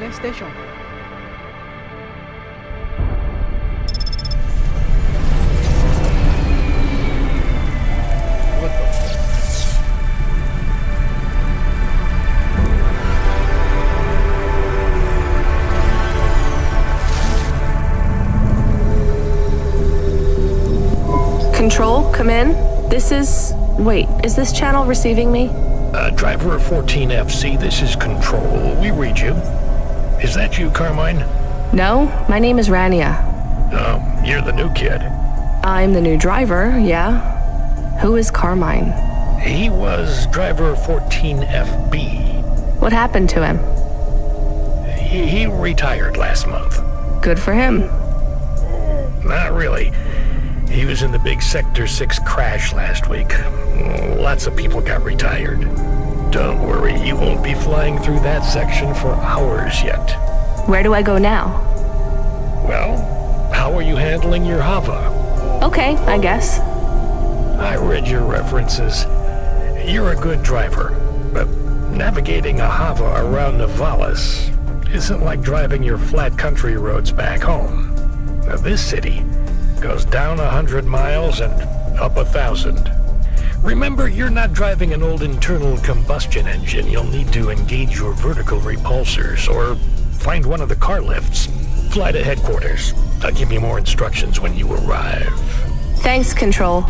gas station. What the? Control, come in. This is... Wait, is this channel receiving me? Driver 14FC, this is Control. We read you. Is that you, Carmine? No, my name is Rania. Oh, you're the new kid. I'm the new driver, yeah. Who is Carmine? He was driver 14FB. What happened to him? He retired last month. Good for him. Not really. He was in the big Sector 6 crash last week. Lots of people got retired. Don't worry, you won't be flying through that section for hours yet. Where do I go now? Well, how are you handling your Hava? Okay, I guess. I read your references. You're a good driver, but navigating a Hava around Navalis isn't like driving your flat country roads back home. Now, this city goes down 100 miles and up 1,000. Remember, you're not driving an old internal combustion engine. You'll need to engage your vertical repulsors or find one of the car lifts. Fly to headquarters. I'll give you more instructions when you arrive. Thanks, Control.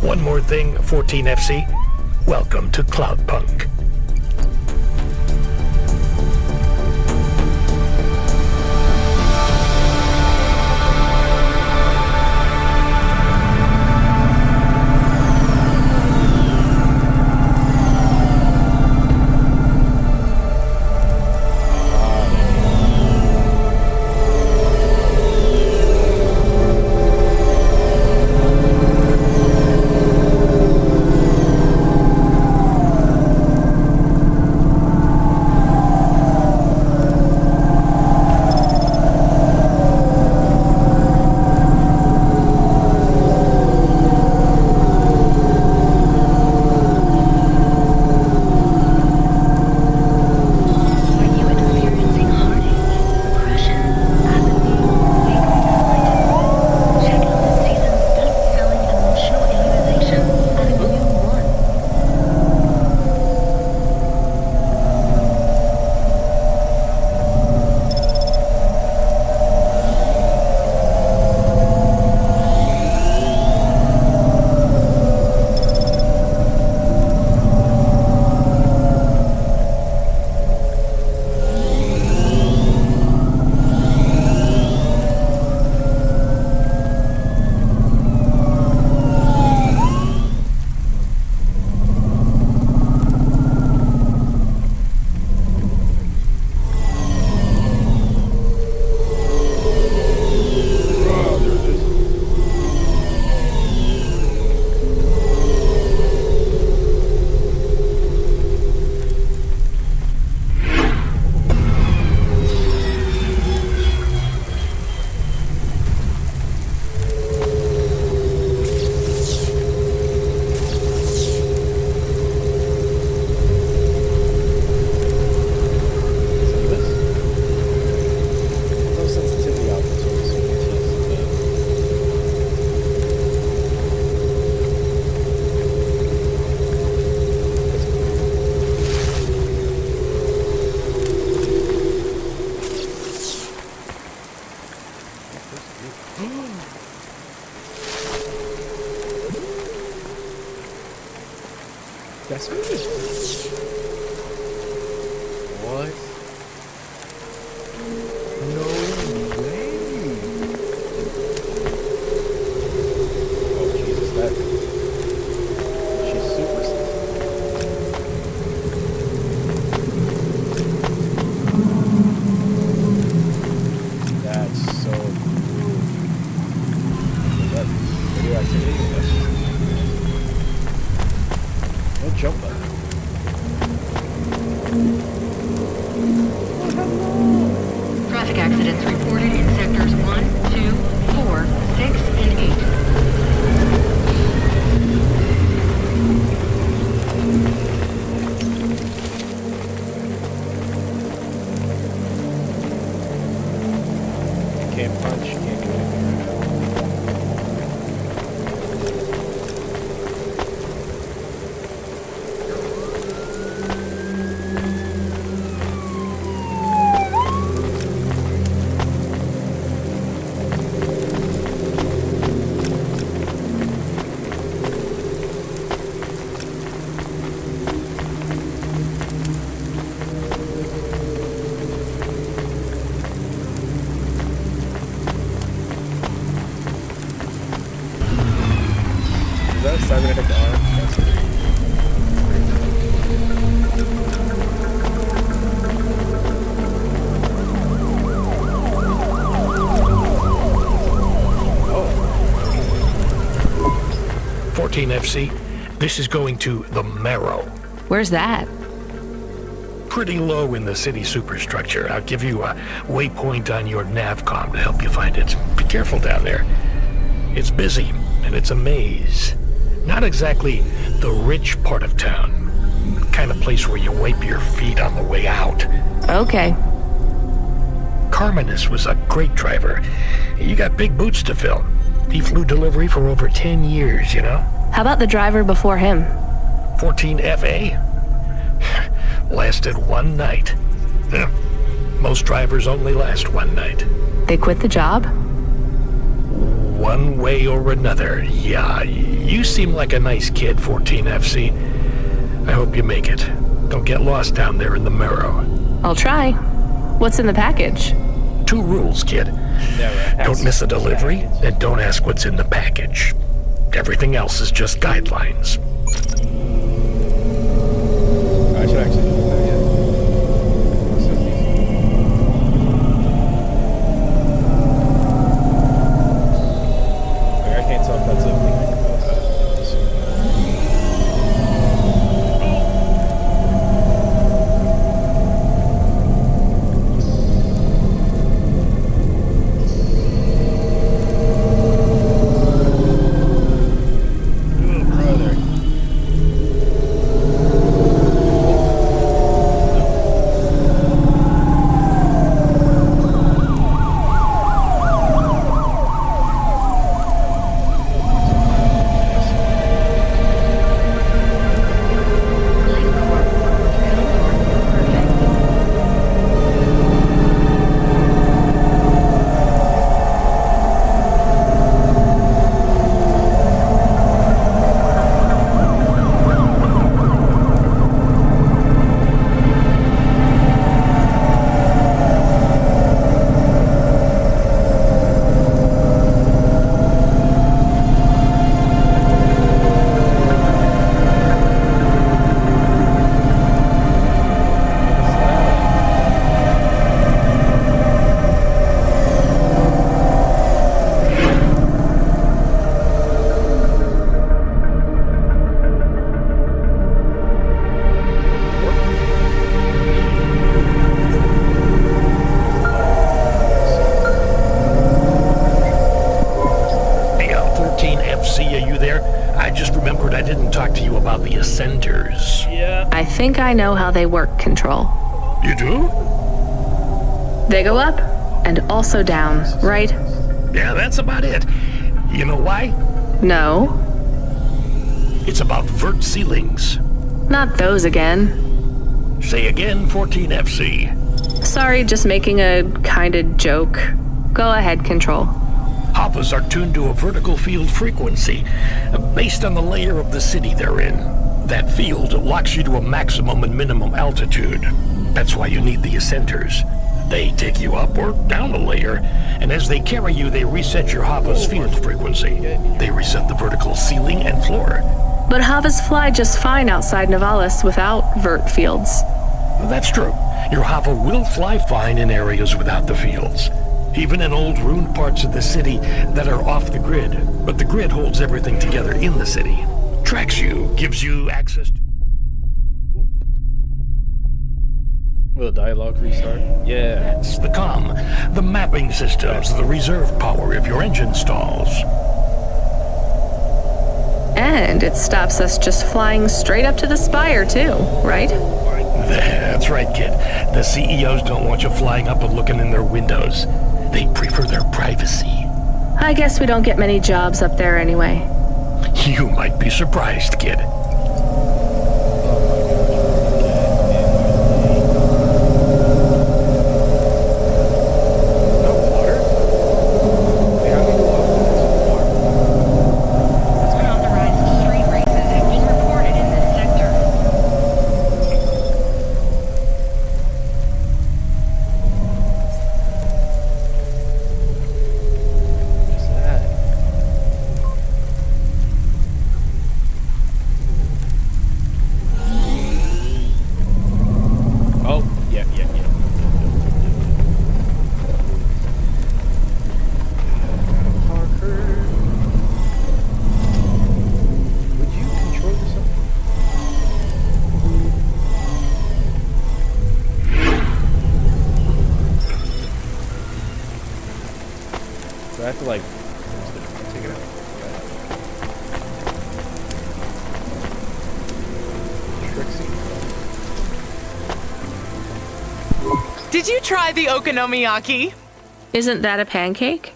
One more thing, 14FC. Welcome to Cloudpunk. That's what it is. What? No way. Oh, Jesus, that... She's super sensitive. That's so cool. That radioactivity, that's just... No jump button. Traffic accidents reported in sectors 1, 2, 4, 6, and 8. 14FC. This is going to the Marrow. Where's that? Pretty low in the city superstructure. I'll give you a waypoint on your navcom to help you find it. Be careful down there. It's busy, and it's a maze. Not exactly the rich part of town. The kind of place where you wipe your feet on the way out. Okay. Carmenus was a great driver. You got big boots to fill. He flew delivery for over 10 years, you know? How about the driver before him? 14FA? Lasted one night. Most drivers only last one night. They quit the job? One way or another, yeah. You seem like a nice kid, 14FC. I hope you make it. Don't get lost down there in the Marrow. I'll try. What's in the package? 2 rules, kid. Don't miss a delivery, and don't ask what's in the package. Everything else is just guidelines. I should actually do that, yeah. I can't tell if that's a thing I can go to. I think I know how they work, Control. You do? They go up and also down, right? Yeah, that's about it. You know why? No. It's about vert ceilings. Not those again. Say again, 14FC. Sorry, just making a kinda joke. Go ahead, Control. Havas are tuned to a vertical field frequency, based on the layer of the city they're in. That field locks you to a maximum and minimum altitude. That's why you need the ascenters. They take you up or down a layer, and as they carry you, they reset your Hava's field frequency. They reset the vertical ceiling and floor. But Havas fly just fine outside Novalis without vert fields. That's true. Your Hava will fly fine in areas without the fields. Even in old ruined parts of the city that are off the grid. But the grid holds everything together in the city. Tracks you, gives you access to... Will the dialogue restart? Yeah. It's the comm, the mapping systems, the reserve power of your engine stalls. And it stops us just flying straight up to the spire, too, right? That's right, kid. The CEOs don't want you flying up and looking in their windows. They prefer their privacy. I guess we don't get many jobs up there anyway. You might be surprised, kid. Unauthorized street races have been reported in this sector. What's that? like... Take it out. Trixie. Did you try the okonomiyaki? Isn't that a pancake?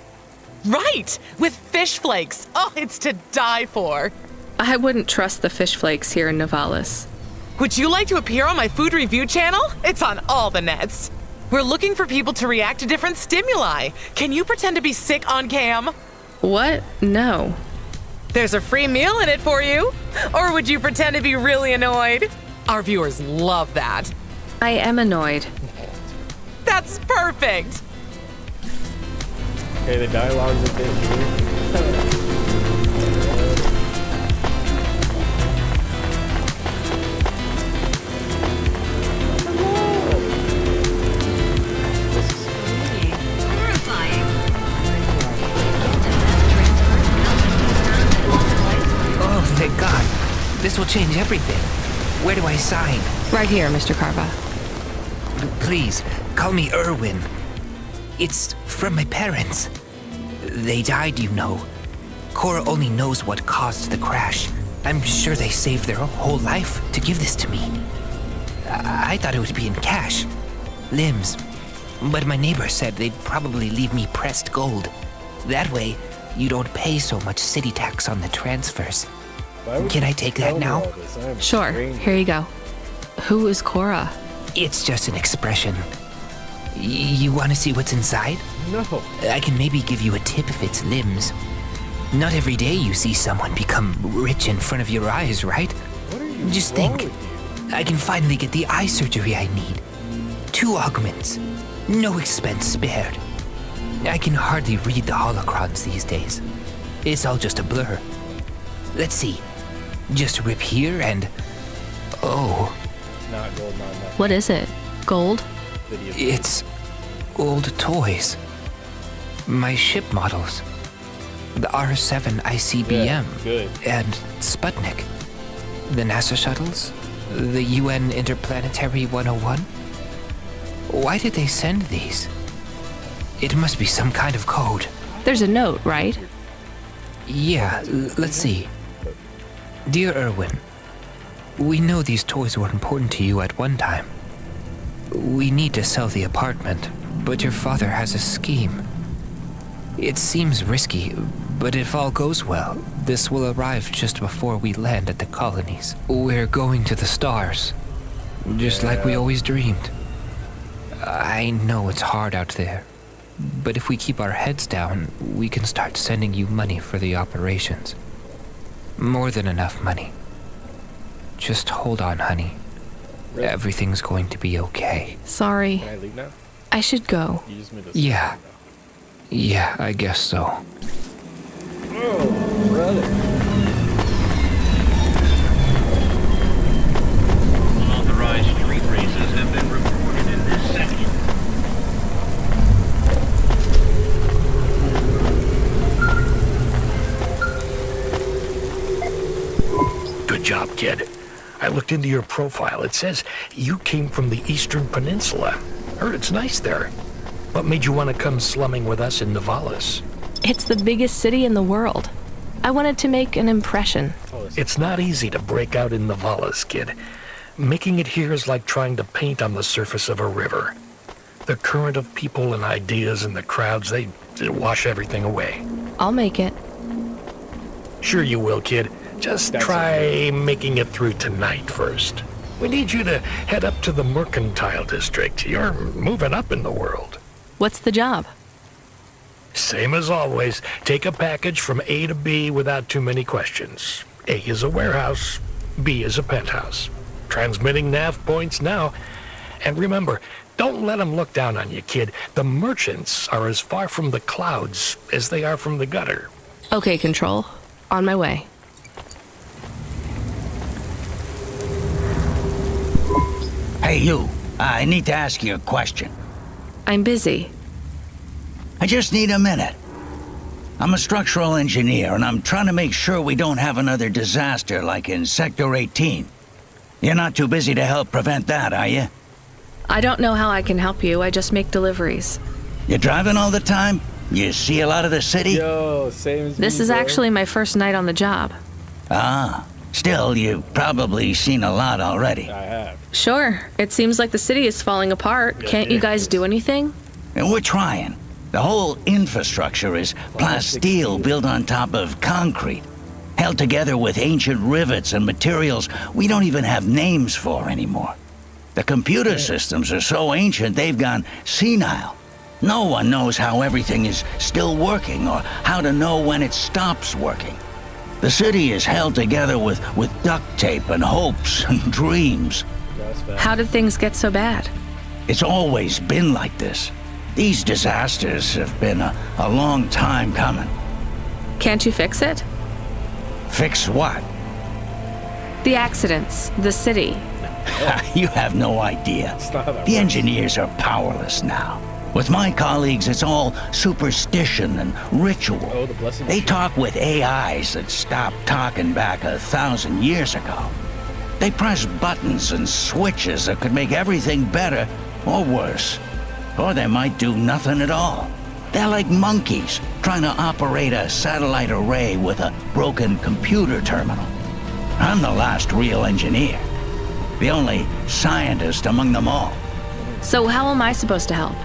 Right! With fish flakes. Oh, it's to die for. I wouldn't trust the fish flakes here in Novalis. Would you like to appear on my food review channel? It's on all the nets. We're looking for people to react to different stimuli. Can you pretend to be sick on cam? What? No. There's a free meal in it for you. Or would you pretend to be really annoyed? Our viewers love that. I am annoyed. That's perfect. Okay, the dialogue's a bit weird. Horrifying. Oh, thank God. This will change everything. Where do I sign? Right here, Mr. Carva. Please, call me Erwin. It's from my parents. They died, you know. Cora only knows what caused the crash. I'm sure they saved their whole life to give this to me. I thought it would be in cash. Limbs. But my neighbor said they'd probably leave me pressed gold. That way, you don't pay so much city tax on the transfers. Why would Can you I take tell that me now? all this? I am Sure, strange. here you go. Who is Cora? It's just an expression. You want to see what's inside? No. I can maybe give you a tip if it's limbs. Not every day you see someone become rich in front of your eyes, right? What are you Just wrong think. with you? I can finally get the eye surgery I need. 2 augments. No expense spared. I can hardly read the holocrons these days. It's all just a blur. Let's see. Just rip here and... Oh, Not gold, not nothing. What is it? Gold? Video. it's old toys. My ship models. The R7 ICBM. Yeah, good. And Sputnik. The NASA shuttles. The UN Interplanetary 101. Why did they send these? It must be some kind of code. There's a note, right? Yeah, let's see. Dear Erwin, we know these toys were important to you at one time. We need to sell the apartment, but your father has a scheme. It seems risky, but if all goes well, this will arrive just before we land at the colonies. We're going to the stars, just like we always dreamed. I know it's hard out there, but if we keep our heads down, we can start sending you money for the operations. More than enough money. Just hold on, honey. Really? Everything's going to be okay. Sorry. Can I leave now? I should go. You just made us. Yeah. Yeah, I guess so. Oh, brother. Unauthorized street races have been reported in this section. Good job, kid. I looked into your profile. It says you came from the Eastern Peninsula. Heard it's nice there. What made you want to come slumming with us in Novalis? It's the biggest city in the world. I wanted to make an impression. It's not easy to break out in Novalis, kid. Making it here is like trying to paint on the surface of a river. The current of people and ideas and the crowds, they wash everything away. I'll make it. Sure you will, kid. Just That's try making it through tonight first. We need you to head up to the Mercantile District. You're moving up in the world. What's the job? Same as always, take a package from A to B without too many questions. A is a warehouse, B is a penthouse. Transmitting nav points now. And remember, don't let them look down on you, kid. The merchants are as far from the clouds as they are from the gutter. Okay, Control. On my way. Hey, you. I need to ask you a question. I'm busy. I just need a minute. I'm a structural engineer, and I'm trying to make sure we don't have another disaster like in Sector 18. You're not too busy to help prevent that, are you? I don't know how I can help you. I just make deliveries. You driving all the time? You see a lot of the city? Yo, same as This me, is bro. actually my first night on the job. Ah, still, you've probably seen a lot already. I have. Sure, it seems like the city is falling apart. Yes, Can't you it guys is. do anything? And we're trying. The whole infrastructure is plasteel built on top of concrete, held together with ancient rivets and materials we don't even have names for anymore. The computer systems are so ancient they've gone senile. No one knows how everything is still working or how to know when it stops working. The city is held together with duct tape and hopes and dreams. That's fast. How did things get so bad? It's always been like this. These disasters have been a long time coming. Can't you fix it? Fix what? The accidents, the city. You have no idea. It's not how that The works. engineers are powerless now. With my colleagues, it's all superstition and ritual. Oh, the blessing. They talk with AIs that stopped talking back 1,000 years ago. They press buttons and switches that could make everything better or worse. Or they might do nothing at all. They're like monkeys trying to operate a satellite array with a broken computer terminal. I'm the last real engineer. The only scientist among them all. So how am I supposed to help?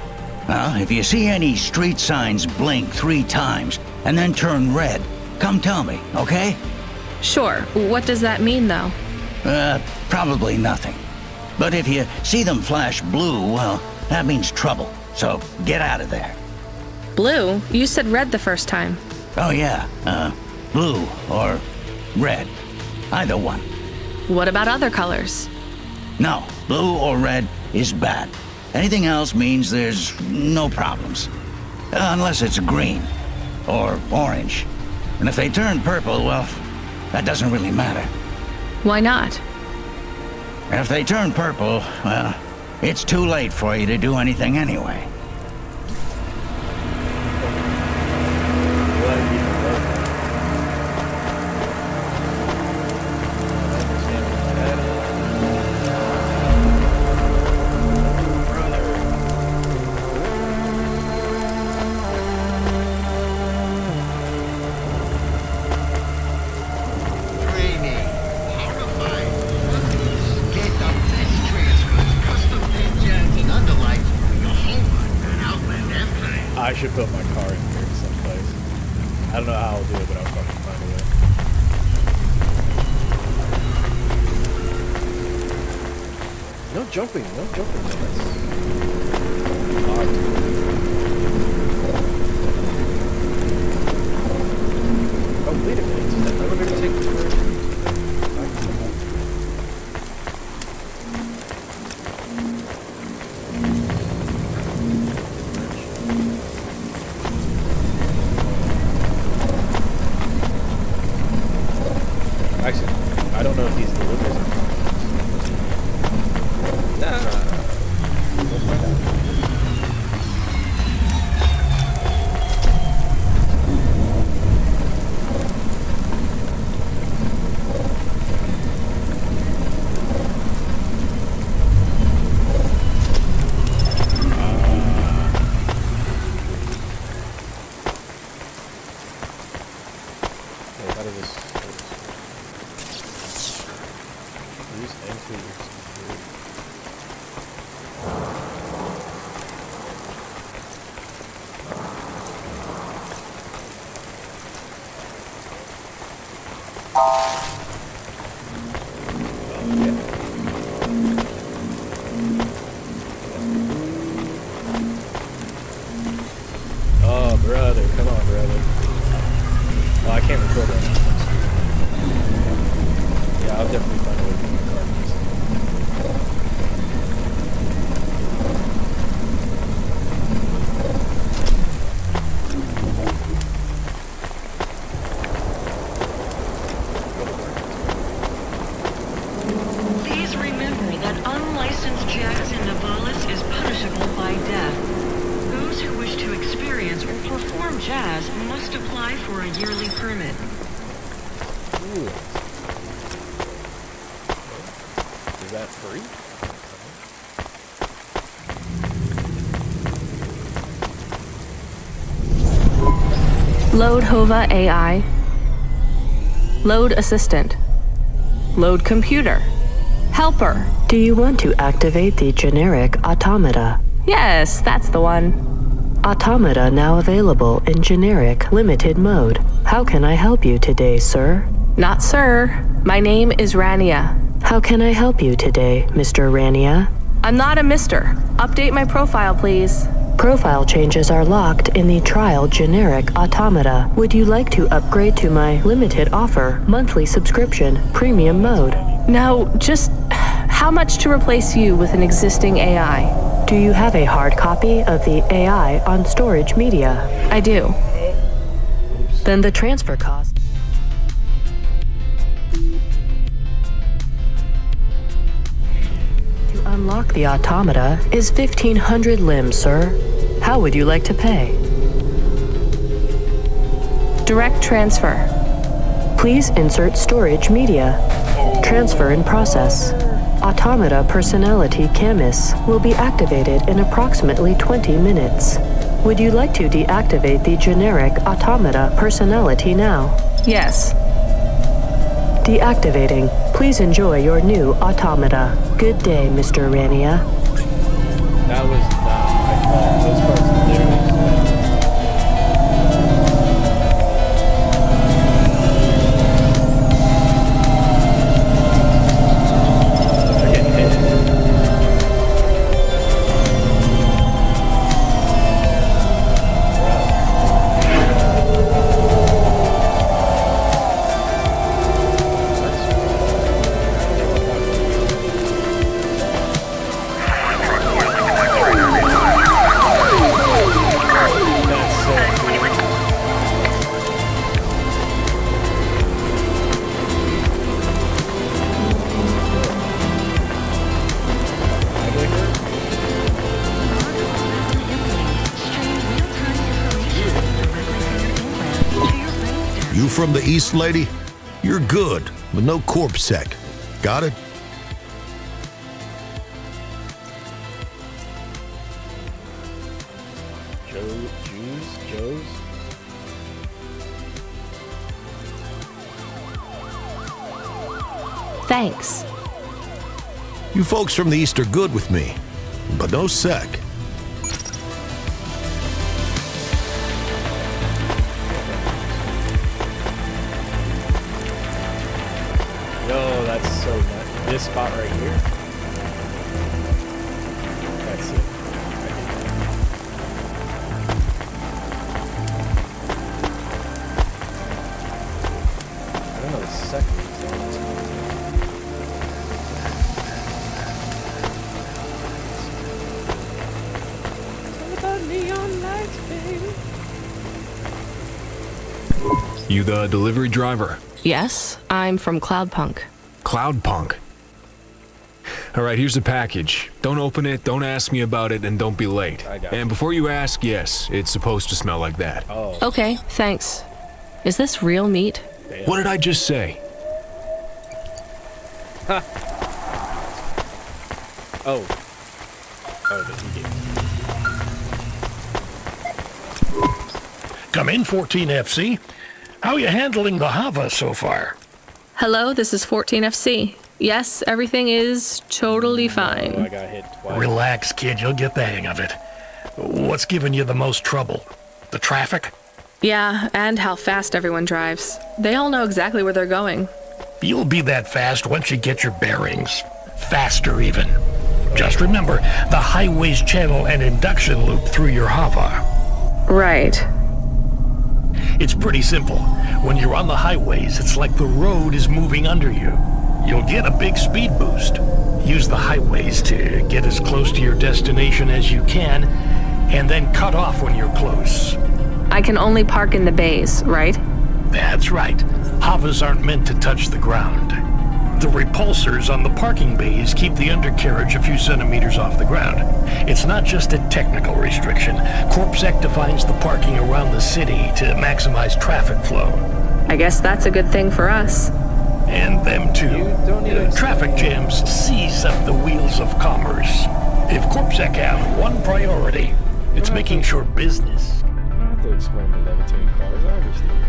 Well, if you see any street signs blink 3 times and then turn red, come tell me, okay? Sure, what does that mean though? Probably nothing. But if you see them flash blue, well, that means trouble. So get out of there. Blue? You said red the first time. Oh yeah, blue or red. Either one. What about other colors? No, blue or red is bad. Anything else means there's no problems. Unless it's green or orange. And if they turn purple, well, that doesn't really matter. Why not? And if they turn purple, well, it's too late for you to do anything anyway. What, you know, Training, horrifying, get the best transfers, custom engines and underlights for your Homer and Outland Empire. I should put my car in here someplace. I don't know how I'll do it, but I'll fucking find a way. No jumping, no jumping. That's odd. Oh, wait a minute. Does that elevator take me where? Actually, I don't know if these deliveries are. Nah. We'll find out. Wait, how does this? Use entry security. Oh, brother, come on, brother. Oh, I can't record right now. Yeah, I'll definitely find a way to get my car. Please remember that unlicensed jazz in Navalis is punishable by death. Those who wish to experience or perform jazz must apply for a yearly permit. Ooh. Is that free? Load Hova AI. Load Assistant. Load Computer. Helper. Do you want to activate the generic automata? Yes, that's the one. Automata now available in generic limited mode. How can I help you today, sir? Not sir. My name is Rania. How can I help you today, Mr. Rania? I'm not a mister. Update my profile, please. Profile changes are locked in the trial generic automata. Would you like to upgrade to my limited offer monthly subscription premium mode? Now, just how much to replace you with an existing AI? Do you have a hard copy of the AI on storage media? I do. Then the transfer cost. To unlock the automata is 1,500 limbs, sir. How would you like to pay? Direct transfer. Please insert storage media. Transfer in process. Automata personality Camus will be activated in approximately 20 minutes. Would you like to deactivate the generic automata personality now? Yes. Deactivating. Please enjoy your new automata. Good day, Mr. Rania. That was not my fault. Those parts literally they're getting hit. You from the East, lady? You're good, but no corpsec. Got it? Joe's? Thanks. You folks from the East are good with me, but no sec. Yo, that's so nice. This spot right here. That's it. I don't know the second one. You the delivery driver? Yes, I'm from Cloudpunk. Cloudpunk. Alright, here's the package. Don't open it, don't ask me about it, and don't be late. And before you ask, yes, it's supposed to smell like that. Oh. Okay, thanks. Is this real meat? Damn. What did I just say? Ha! Oh. Oh, the game. Come in, 14FC. How you handling the Hava so far? Hello, this is 14FC. Yes, everything is totally fine. Oh, I got hit twice. Relax, kid, you'll get the hang of it. What's giving you the most trouble? The traffic? Yeah, and how fast everyone drives. They all know exactly where they're going. You'll be that fast once you get your bearings. Faster, even. Just remember, the highways channel an induction loop through your Hava. Right. It's pretty simple. When you're on the highways, it's like the road is moving under you. You'll get a big speed boost. Use the highways to get as close to your destination as you can, and then cut off when you're close. I can only park in the bays, right? That's right. Havas aren't meant to touch the ground. The repulsors on the parking bays keep the undercarriage a few centimeters off the ground. It's not just a technical restriction. CorpSec defines the parking around the city to maximize traffic flow. I guess that's a good thing for us. And them too. Traffic jams seize up the wheels of commerce. If CorpSec have one priority, it's making sure business. to explain the levitating cars. I understand.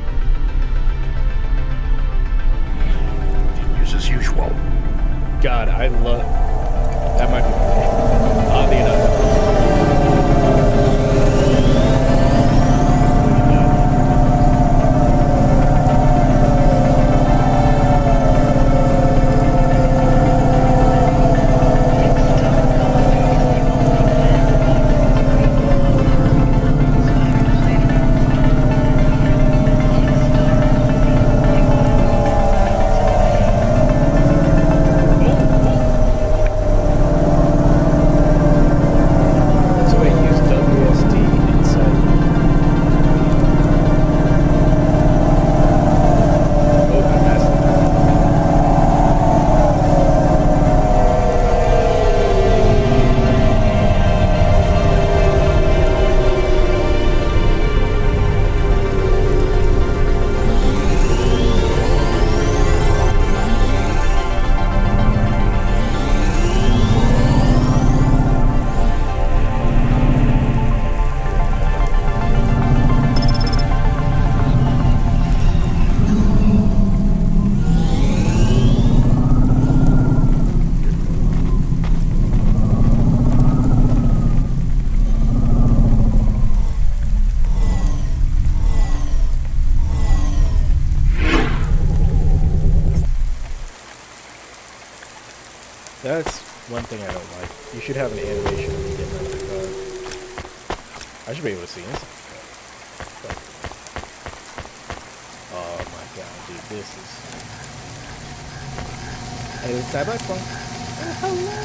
Use as usual. God, I love... That might be... Oddly enough. That's one thing I don't like. You should have an animation when you get out of the car. I should be able to see this. But, oh my god, dude, this is... Hey, it's Cyberpunk. Oh, hello!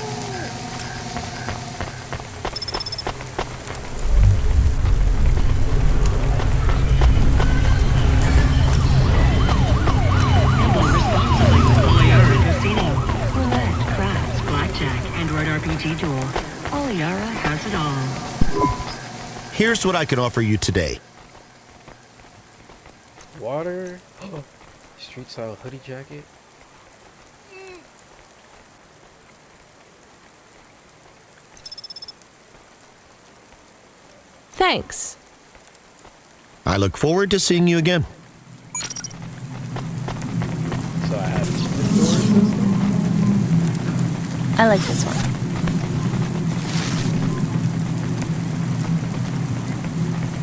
RPG duel. Oliara has it all. Here's what I can offer you today. Water. Street style hoodie jacket. Thanks. I look forward to seeing you again. So I have doors. I like this one.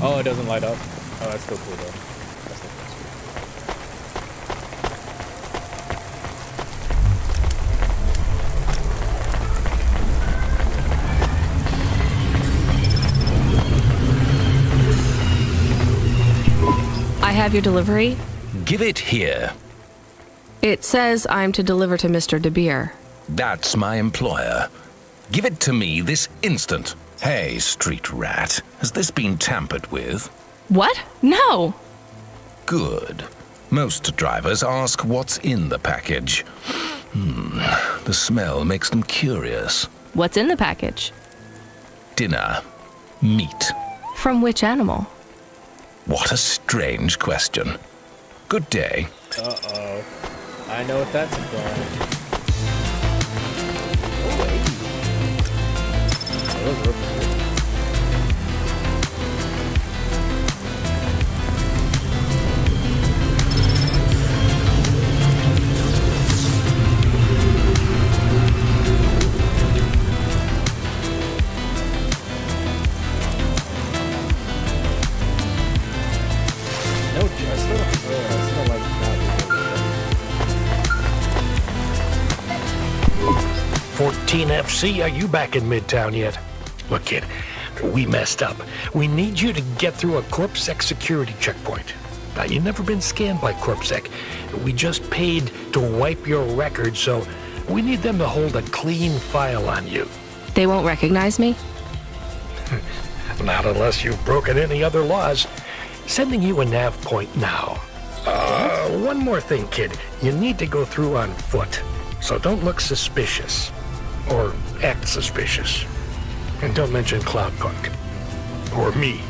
Oh, it doesn't light up. Oh, that's still cool though. That's still cool. I have your delivery. Give it here. It says I'm to deliver to Mr. De Beer. That's my employer. Give it to me this instant. Hey, street rat, has this been tampered with? What? No! Good. Most drivers ask what's in the package. The smell makes them curious. What's in the package? Dinner. Meat. From which animal? What a strange question. Good day. Uh-oh. I know what that's about. No, I still like that. 14 FC, are you back in Midtown yet? Look, kid, we messed up. We need you to get through a CorpSec security checkpoint. Now, you've never been scanned by CorpSec. We just paid to wipe your record, so we need them to hold a clean file on you. They won't recognize me? Not unless you've broken any other laws. Sending you a nav point now. One more thing, kid. You need to go through on foot, so don't look suspicious. Or act suspicious. And don't mention Cloudpunk. Or me.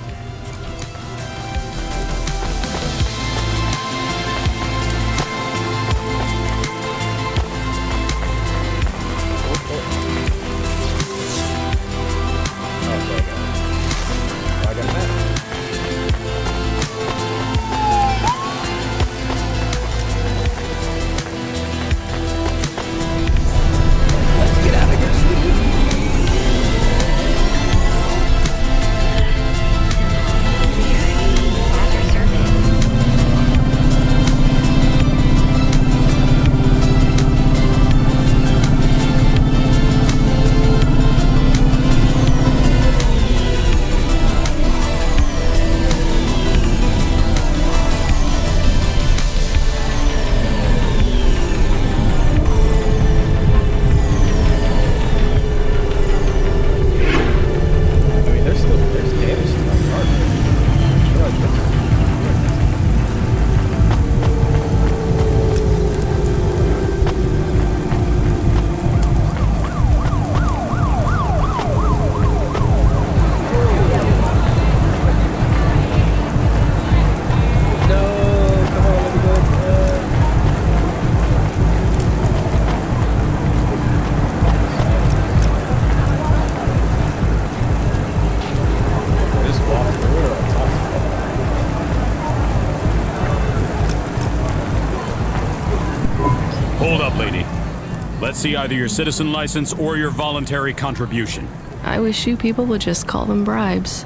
Let's see either your citizen license or your voluntary contribution. I wish you people would just call them bribes.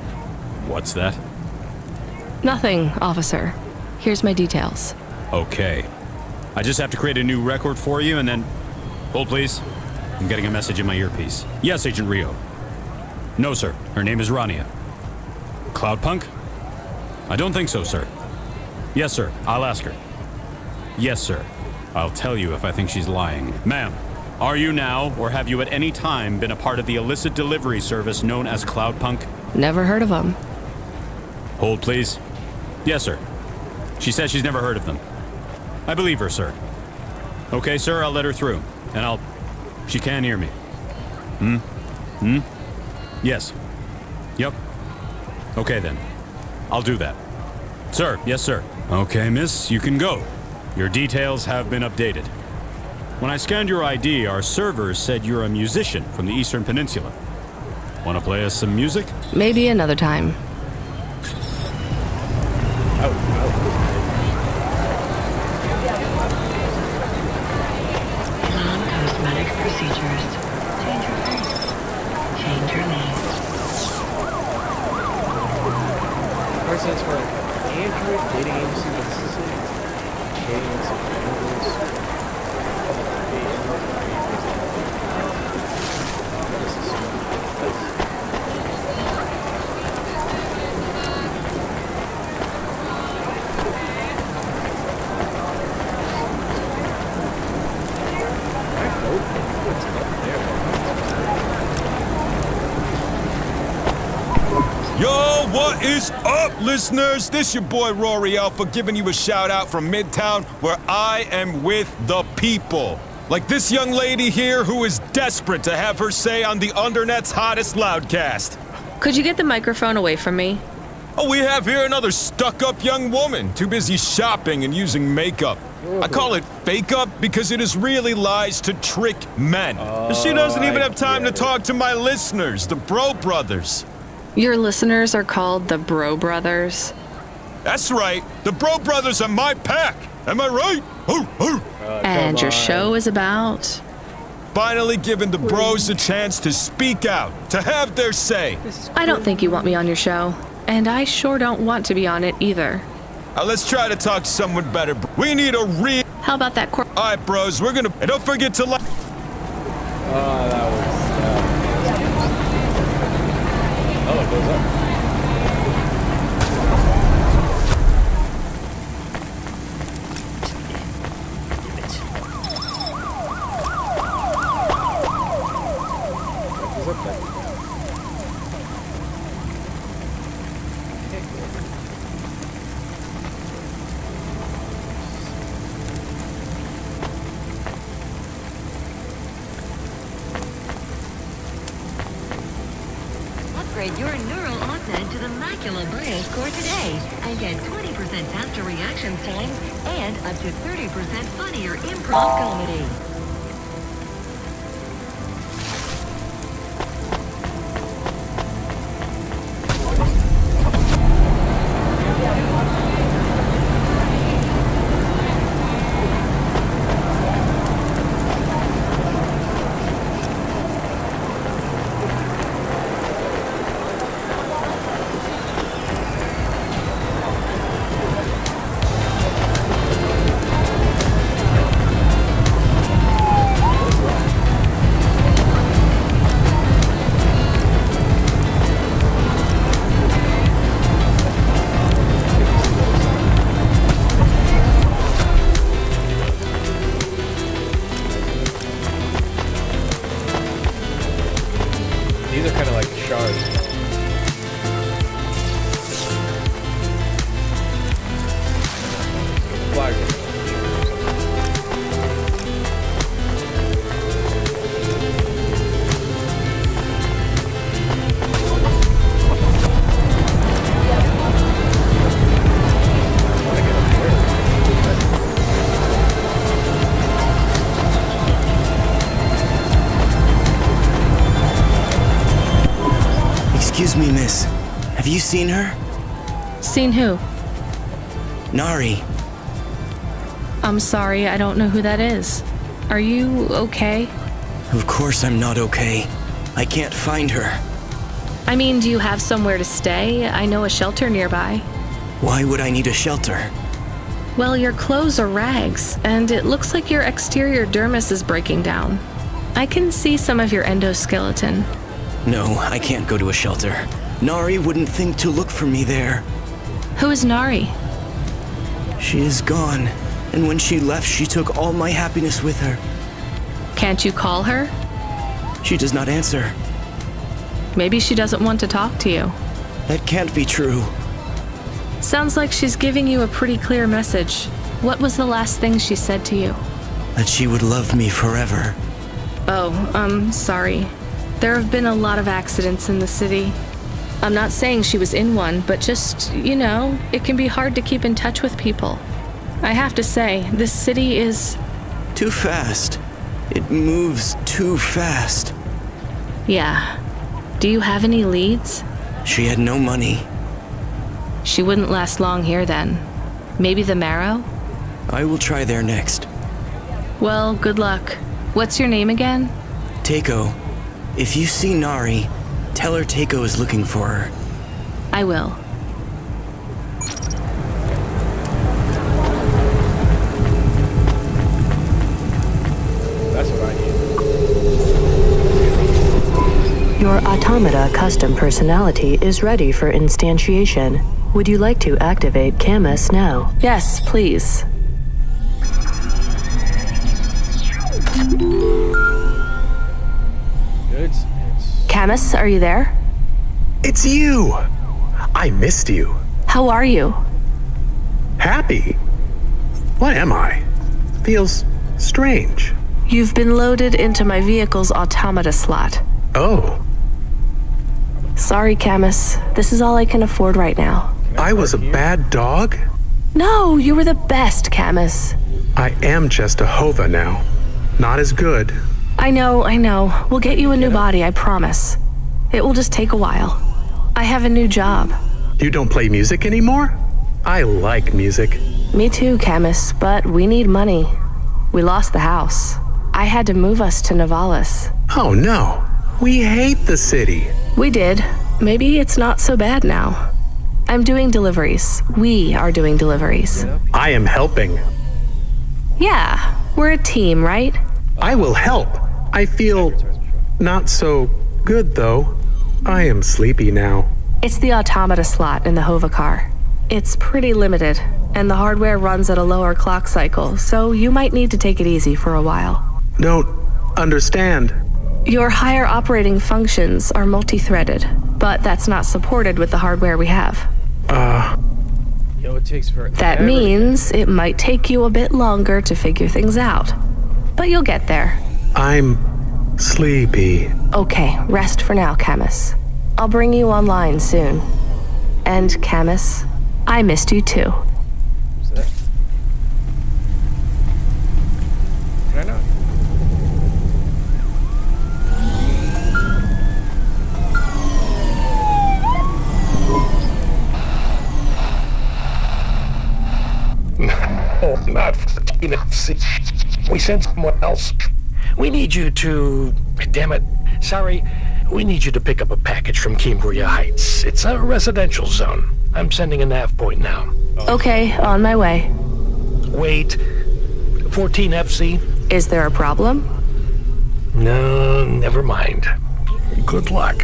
What's that? Nothing, officer. Here's my details. Okay. I just have to create a new record for you and then... Hold, please. I'm getting a message in my earpiece. Yes, Agent Rio. No, sir. Her name is Rania. Cloudpunk? I don't think so, sir. Yes, sir. I'll ask her. Yes, sir. I'll tell you if I think she's lying. Ma'am, are you now, or have you at any time been a part of the illicit delivery service known as Cloudpunk? Never heard of them. Hold, please. Yes, sir. She says she's never heard of them. I believe her, sir. Okay, sir, I'll let her through. And she can hear me. Yes. Yep. Okay, then. I'll do that. Sir, yes, sir. Okay, miss, you can go. Your details have been updated. When I scanned your ID, our servers said you're a musician from the Eastern Peninsula. Want to play us some music? Maybe another time. Non-cosmetic procedures. Change your face. Change your name. Person's for Android dating agency assistant. Dating Yo, what is up, listeners? This your boy Rory Alpha giving you a shout out from Midtown, where I am with the people. Like this young lady here who is desperate to have her say on the Undernet's hottest loudcast. Could you get the microphone away from me? Oh, we have here another stuck-up young woman, too busy shopping and using makeup. I call it fake-up because it is really lies to trick men. She doesn't even have time to talk to my listeners, the Bro Brothers. Your listeners are called the Bro Brothers? That's right. The Bro Brothers are my pack. Am I right? And your show is about? Finally giving the bros a chance to speak out, to have their say. I don't think you want me on your show. And I sure don't want to be on it either. Let's try to talk to someone better. We need a real... How about that All right, bros, we're gonna... And don't forget to like... that was... Oh, it goes up. Upgrade your neural augment to the Macula BIOS core today and get 20% faster reaction times and up to 30% funnier improv comedy. These are kind of like shards. Flag. Excuse me, miss. Have you seen her? Seen who? Nari. I'm sorry, I don't know who that is. Are you okay? Of course I'm not okay. I can't find her. I mean, do you have somewhere to stay? I know a shelter nearby. Why would I need a shelter? Well, your clothes are rags, and it looks like your exterior dermis is breaking down. I can see some of your endoskeleton. No, I can't go to a shelter. Nari wouldn't think to look for me there. Who is Nari? She is gone, and when she left, she took all my happiness with her. Can't you call her? She does not answer. Maybe she doesn't want to talk to you. That can't be true. Sounds like she's giving you a pretty clear message. What was the last thing she said to you? That she would love me forever. Oh, sorry. There have been a lot of accidents in the city. I'm not saying she was in one, but just, you know, it can be hard to keep in touch with people. I have to say, this city is... too fast. It moves too fast. Yeah. Do you have any leads? She had no money. She wouldn't last long here then. Maybe the Marrow? I will try there next. Well, good luck. What's your name again? Teiko. If you see Nari, tell her Teiko is looking for her. I will. That's what I need. Your automata custom personality is ready for instantiation. Would you like to activate Camus now? Yes, please. Good. Camus, are you there? It's you! I missed you. How are you? Happy? What am I? Feels strange. You've been loaded into my vehicle's automata slot. Oh. Sorry, Camus. This is all I can afford right now. I was a bad dog? No, you were the best, Camus. I am just a Hova now. Not as good. I know. We'll get you a new body, I promise. It will just take a while. I have a new job. You don't play music anymore? I like music. Me too, Camus, but we need money. We lost the house. I had to move us to Navalis. Oh no. We hate the city. We did. Maybe it's not so bad now. I'm doing deliveries. We are doing deliveries. I am helping. Yeah, we're a team, right? I will help. I feel not so good though. I am sleepy now. It's the automata slot in the Hova car. It's pretty limited, and the hardware runs at a lower clock cycle, so you might need to take it easy for a while. Don't understand. Your higher operating functions are multi-threaded, but that's not supported with the hardware we have. Yo, it takes forever. That means it might take you a bit longer to figure things out. But you'll get there. I'm sleepy. Okay, rest for now, Camus. I'll bring you online soon. And Camus, I missed you too. What's that? Can I not? Oh, not 14 FC. We sent someone else. We need you to... Damn it. Sorry. We need you to pick up a package from Cambria Heights. It's a residential zone. I'm sending a nav point now. Okay, on my way. Wait. 14 FC? Is there a problem? No, never mind. Good luck.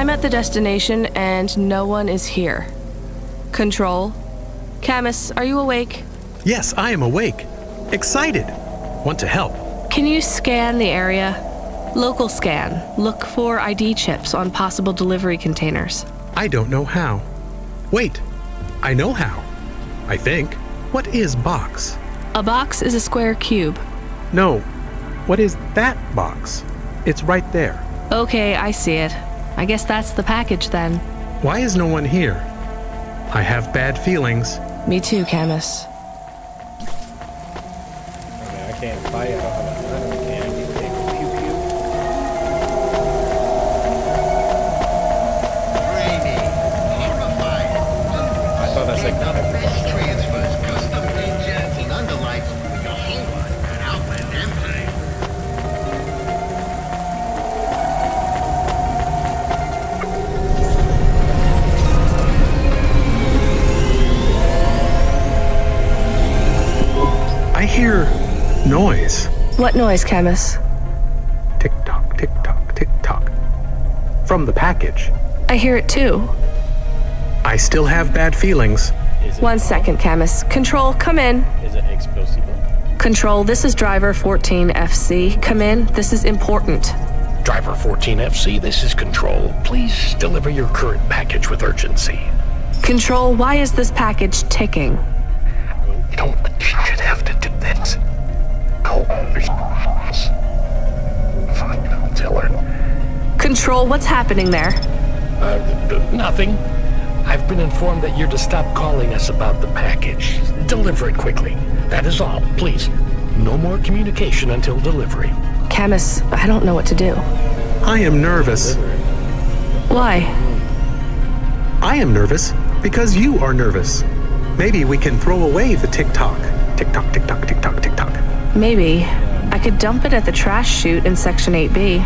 I'm at the destination and no one is here. Control? Camus, are you awake? Yes, I am awake. Excited. Want to help. Can you scan the area? Local scan. Look for ID chips on possible delivery containers. I don't know how. Wait, I know how. I think. What is box? A box is a square cube. No. What is that box? It's right there. Okay, I see it. I guess that's the package then. Why is no one here? I have bad feelings. Me too, Camus. I can't fight. I don't have a gun. I can't get paid for pew pew. Rainy, horrifying. I thought that's like Get the best transfers, custom engines, and underlights for your Homer and Outland Empire. I hear noise. What noise, Camus? Tick tock, tick tock, tick tock. From the package. I hear it too. I still have bad feelings. 1 second, Camus. Control, come in. Is it explosive? Control, this is driver 14FC. Come in. This is important. Driver 14FC, this is Control. Please deliver your current package with urgency. Control, why is this package ticking? You don't should have to do this. Fine, I'll tell her. Control, what's happening there? Nothing. I've been informed that you're to stop calling us about the package. Deliver it quickly. That is all. Please, no more communication until delivery. Camus, I don't know what to do. I am nervous. Why? I am nervous because you are nervous. Maybe we can throw away the tick-tock. Tick-tock, tick-tock, tick-tock, tick-tock. Maybe. I could dump it at the trash chute in Section 8B.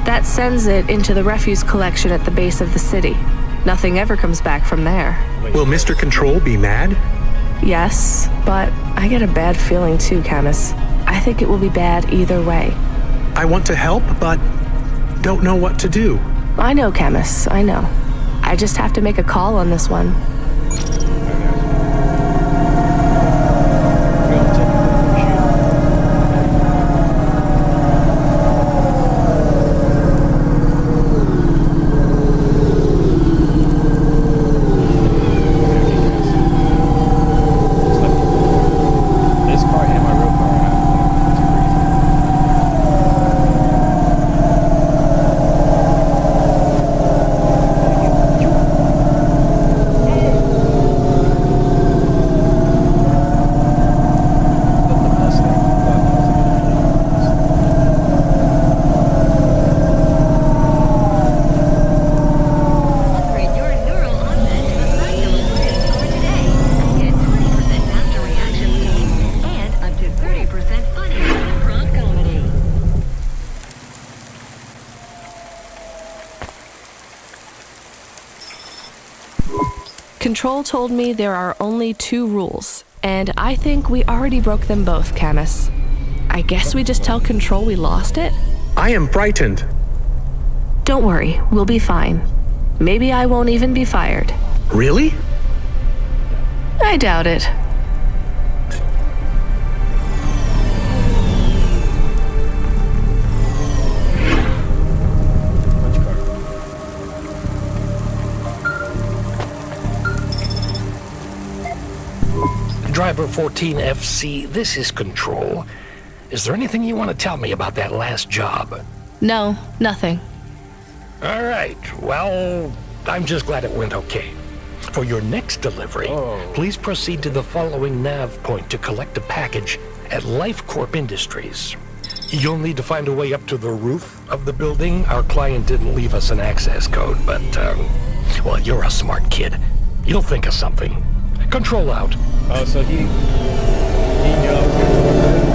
That sends it into the refuse collection at the base of the city. Nothing ever comes back from there. Will Mr. Control be mad? Yes, but I get a bad feeling too, Camus. I think it will be bad either way. I want to help, but don't know what to do. I know, Camus, I know. I just have to make a call on this one. Control told me there are only 2 rules, and I think we already broke them both, Camus. I guess we just tell Control we lost it? I am frightened. Don't worry, we'll be fine. Maybe I won't even be fired. Really? I doubt it. Driver 14FC, this is Control. Is there anything you want to tell me about that last job? No, nothing. All right, well, I'm just glad it went okay. For your next delivery, please proceed to the following nav point to collect a package at Life Corp Industries. You'll need to find a way up to the roof of the building. Our client didn't leave us an access code, but, well, you're a smart kid. You'll think of something. Control out. Oh, so he knows.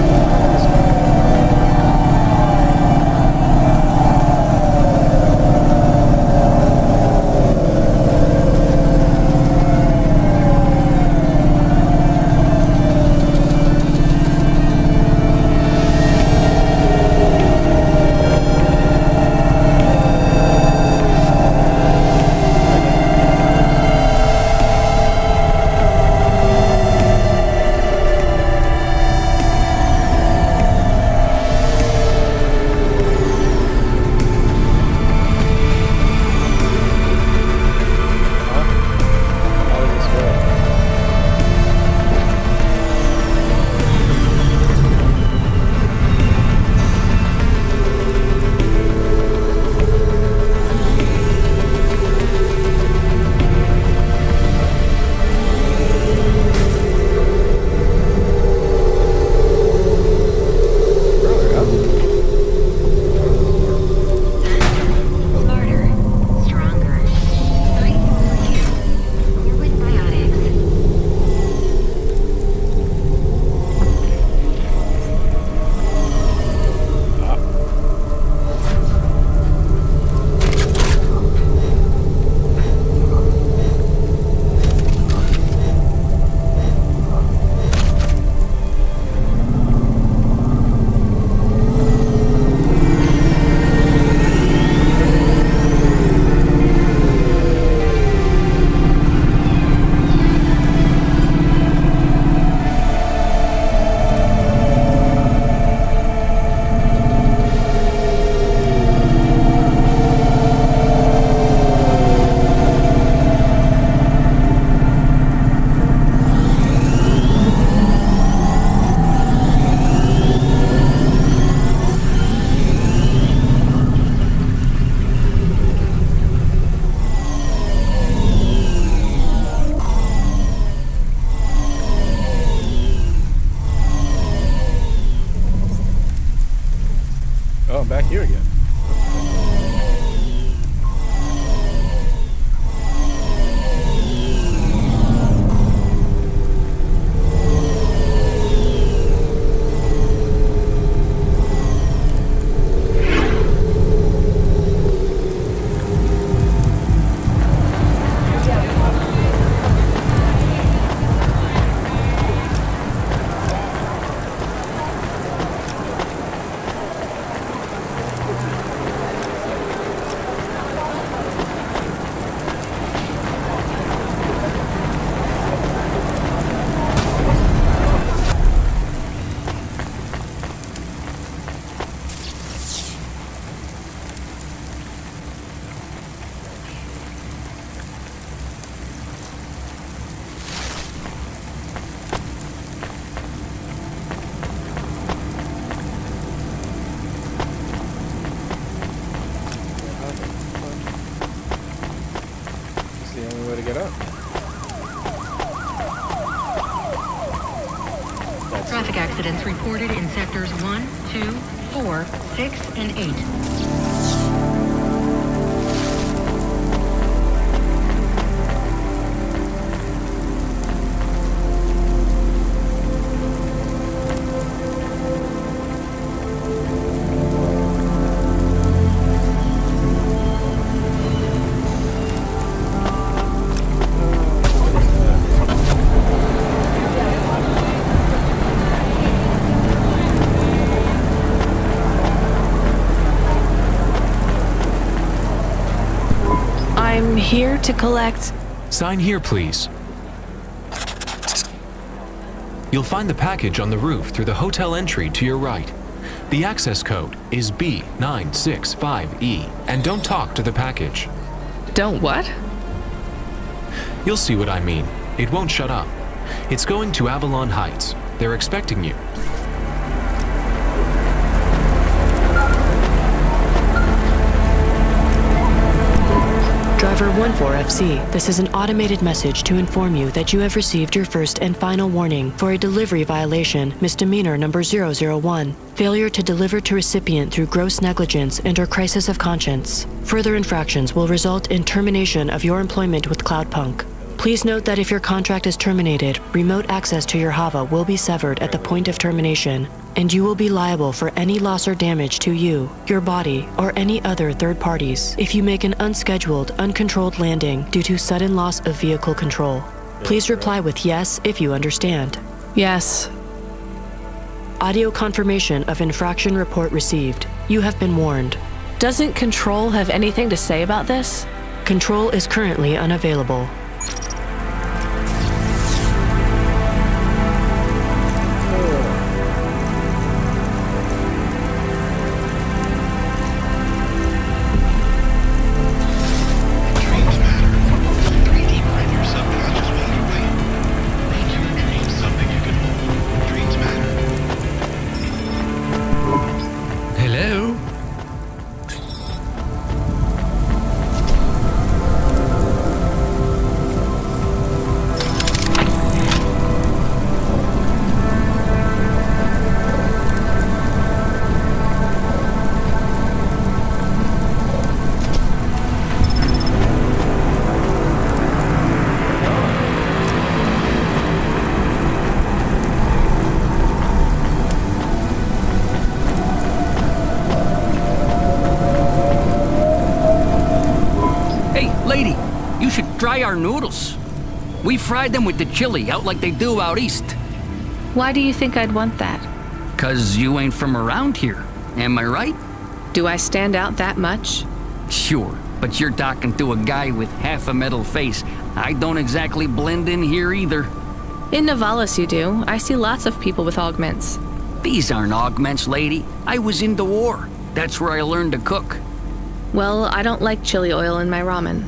accidents reported in sectors 1, 2, 4, 6, and 8. I'm here to collect. Sign here, please. You'll find the package on the roof through the hotel entry to your right. The access code is B965E, and don't talk to the package. Don't what? You'll see what I mean. It won't shut up. It's going to Avalon Heights. They're expecting you. Driver 14FC, this is an automated message to inform you that you have received your first and final warning for a delivery violation, misdemeanor number 001, failure to deliver to recipient through gross negligence and/or crisis of conscience. Further infractions will result in termination of your employment with Cloudpunk. Please note that if your contract is terminated, remote access to your Hava will be severed at the point of termination, and you will be liable for any loss or damage to you, your body, or any other third parties if you make an unscheduled, uncontrolled landing due to sudden loss of vehicle control. Please reply with yes if you understand. Yes. Audio confirmation of infraction report received. You have been warned. Doesn't Control have anything to say about this? Control is currently unavailable. Try our noodles. We fried them with the chili out like they do out east. Why do you think I'd want that? 'Cause you ain't from around here, am I right? Do I stand out that much? Sure, but you're talking to a guy with half a metal face. I don't exactly blend in here either. In Navalis you do. I see lots of people with augments. These aren't augments, lady. I was in the war. That's where I learned to cook. Well, I don't like chili oil in my ramen.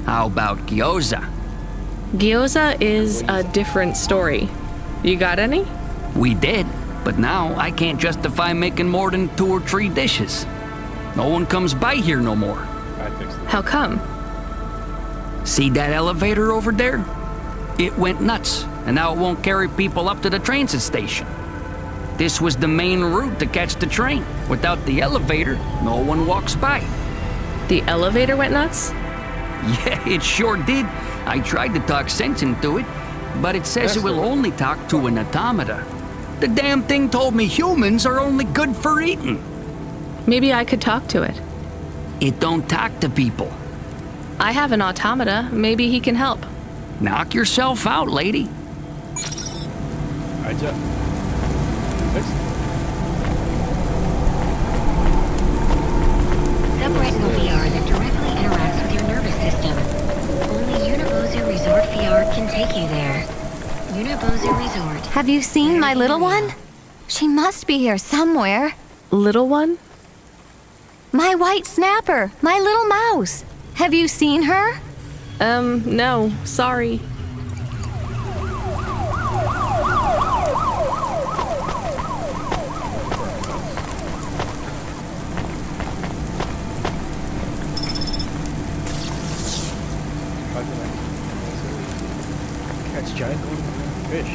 How about gyoza? Gyoza is a different story. You got any? We did, but now I can't justify making more than 2 or 3 dishes. No one comes by here no more. How come? See that elevator over there? It went nuts, and now it won't carry people up to the transit station. This was the main route to catch the train. Without the elevator, no one walks by. The elevator went nuts? Yeah, it sure did. I tried to talk sense into it, but it says it will only talk to an automata. The damn thing told me humans are only good for eating. Maybe I could talk to it. It don't talk to people. I have an automata. Maybe he can help. Knock yourself out, lady. I just... Subretinal VR that directly interacts with your nervous system. Only Unibozu Resort VR can take you there. Unibozu Resort. Have you seen my little one? She must be here somewhere. Little one? My white snapper, my little mouse. Have you seen her? No, sorry. Catch giant golden fish.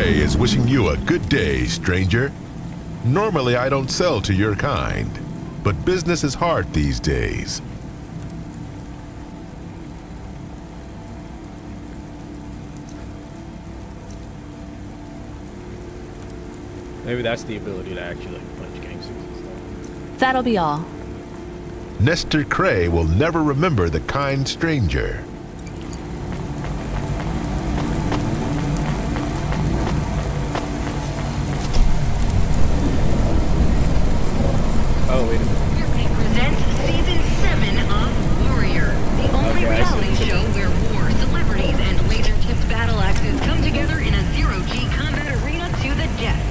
Cray is wishing you a good day, stranger. Normally I don't sell to your kind, but business is hard these days. Maybe that's the ability to actually punch gangsters and stuff. That'll be all. Nestor Cray will never remember the kind stranger. Oh, wait a minute. Presents Season 7 of Warrior, the only reality show where war, celebrities, and laser-tipped battle axes come together in a zero-G combat arena to the death.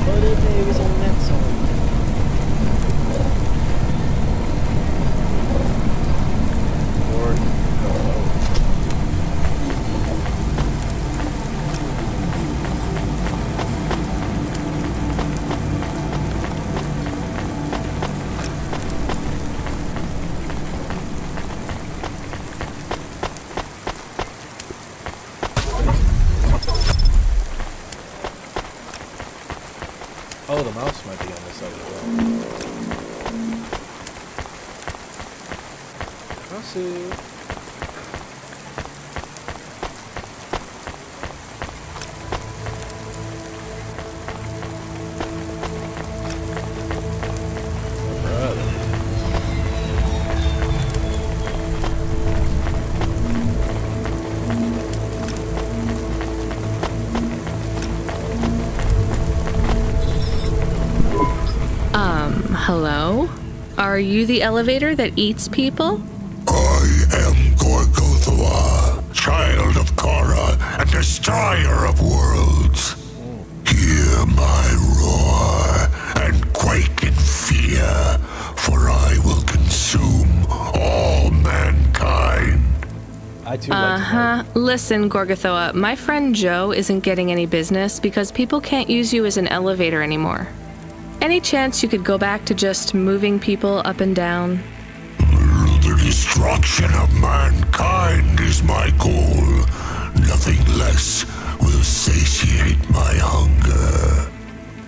But it was on that song. Oh, the mouse might be on this side as well. I'll see. Hello? Are you the elevator that eats people? I am Gorgothwa, child of Kara and destroyer of worlds. Hear my roar and quake in fear, for I will consume all mankind. Listen, Gorgothoa, my friend Joe isn't getting any business because people can't use you as an elevator anymore. Any chance you could go back to just moving people up and down? The destruction of mankind is my goal. Nothing less will satiate my hunger.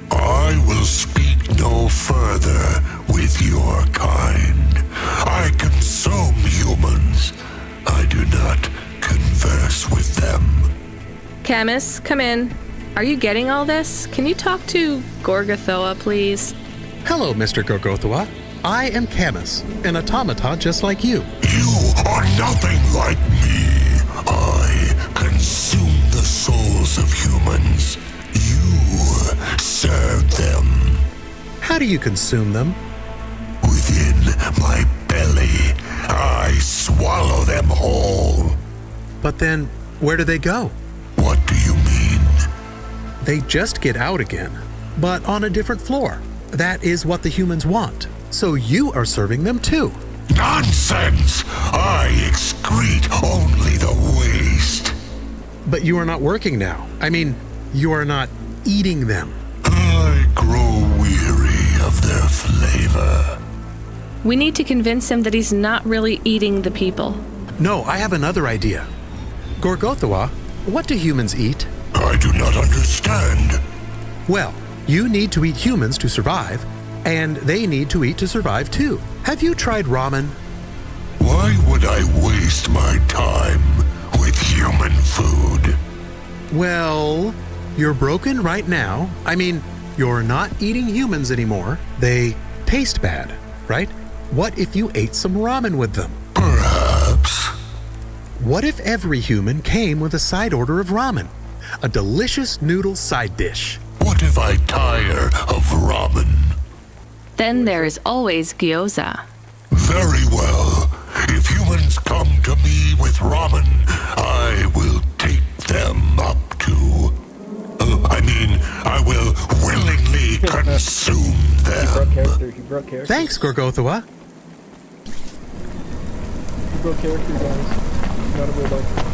I will speak no further with your kind. I consume humans. I do not converse with them. Camus, come in. Are you getting all this? Can you talk to Gorgothoa, please? Hello, Mr. Gorgothwa. I am Camus, an automata just like you. You are nothing like me. I consume the souls of humans. You serve them. How do you consume them? Within my belly, I swallow them whole. But then, where do they go? What do you mean? They just get out again, but on a different floor. That is what the humans want. So you are serving them too. Nonsense! I excrete only the waste. But you are not working now. I mean, you are not eating them. I grow weary of their flavor. We need to convince him that he's not really eating the people. No, I have another idea. Gorgothwa, what do humans eat? I do not understand. Well, you need to eat humans to survive, and they need to eat to survive too. Have you tried ramen? Why would I waste my time with human food? Well, you're broken right now. I mean, you're not eating humans anymore. They taste bad, right? What if you ate some ramen with them? Perhaps. What if every human came with a side order of ramen? A delicious noodle side dish. What if I tire of ramen? Then there is always gyoza. Very well. If humans come to me with ramen, I will take them up to... I will willingly consume them. He broke character. Thanks, Gorgothwa. He broke character, guys. Not a real life.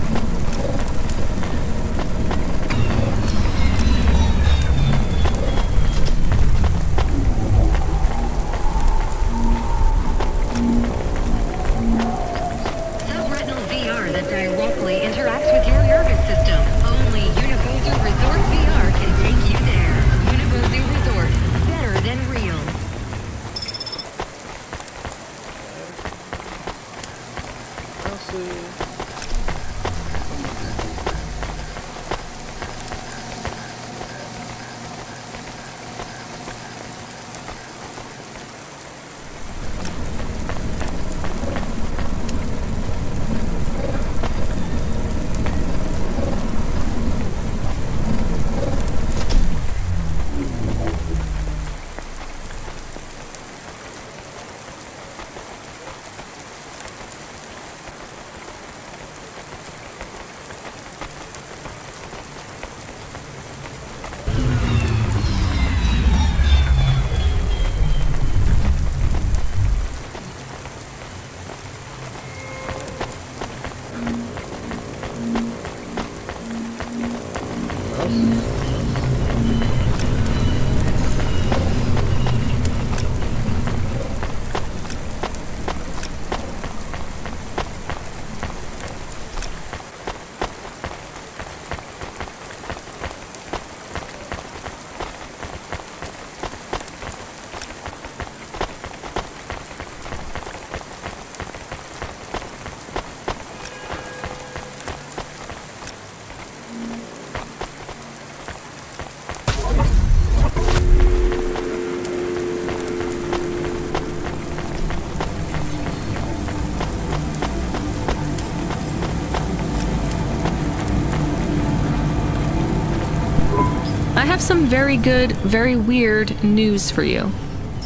I have some very good, very weird news for you.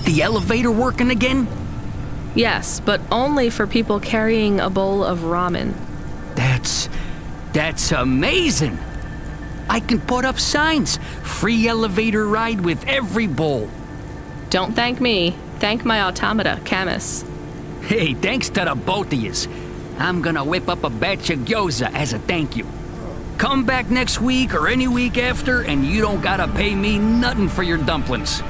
The elevator working again? Yes, but only for people carrying a bowl of ramen. That's amazing. I can put up signs. Free elevator ride with every bowl. Don't thank me. Thank my automata, Camus. Hey, thanks to the both of yous. I'm gonna whip up a batch of gyoza as a thank you. Come back next week or any week after, and you don't gotta pay me nothing for your dumplings.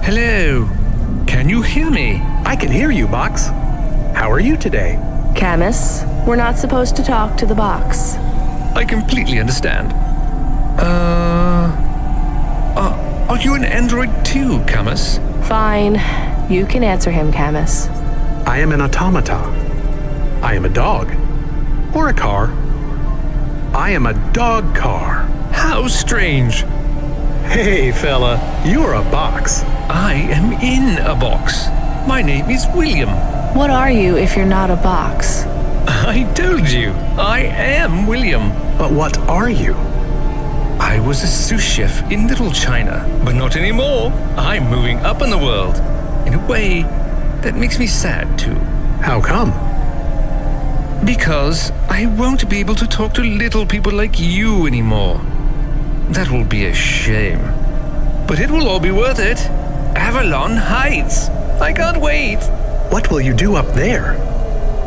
Hello. Can you hear me? I can hear you, Box. How are you today? Camus, we're not supposed to talk to the box. I completely understand. Are you an android too, Camus? Fine. You can answer him, Camus. I am an automata. I am a dog. Or a car. I am a dog car. How strange. Hey, fella, you're a box. I am in a box. My name is William. What are you if you're not a box? I told you, I am William. But what are you? I was a sous chef in Little China, but not anymore. I'm moving up in the world. In a way, that makes me sad too. How come? Because I won't be able to talk to little people like you anymore. That will be a shame. But it will all be worth it. Avalon Heights. I can't wait. What will you do up there?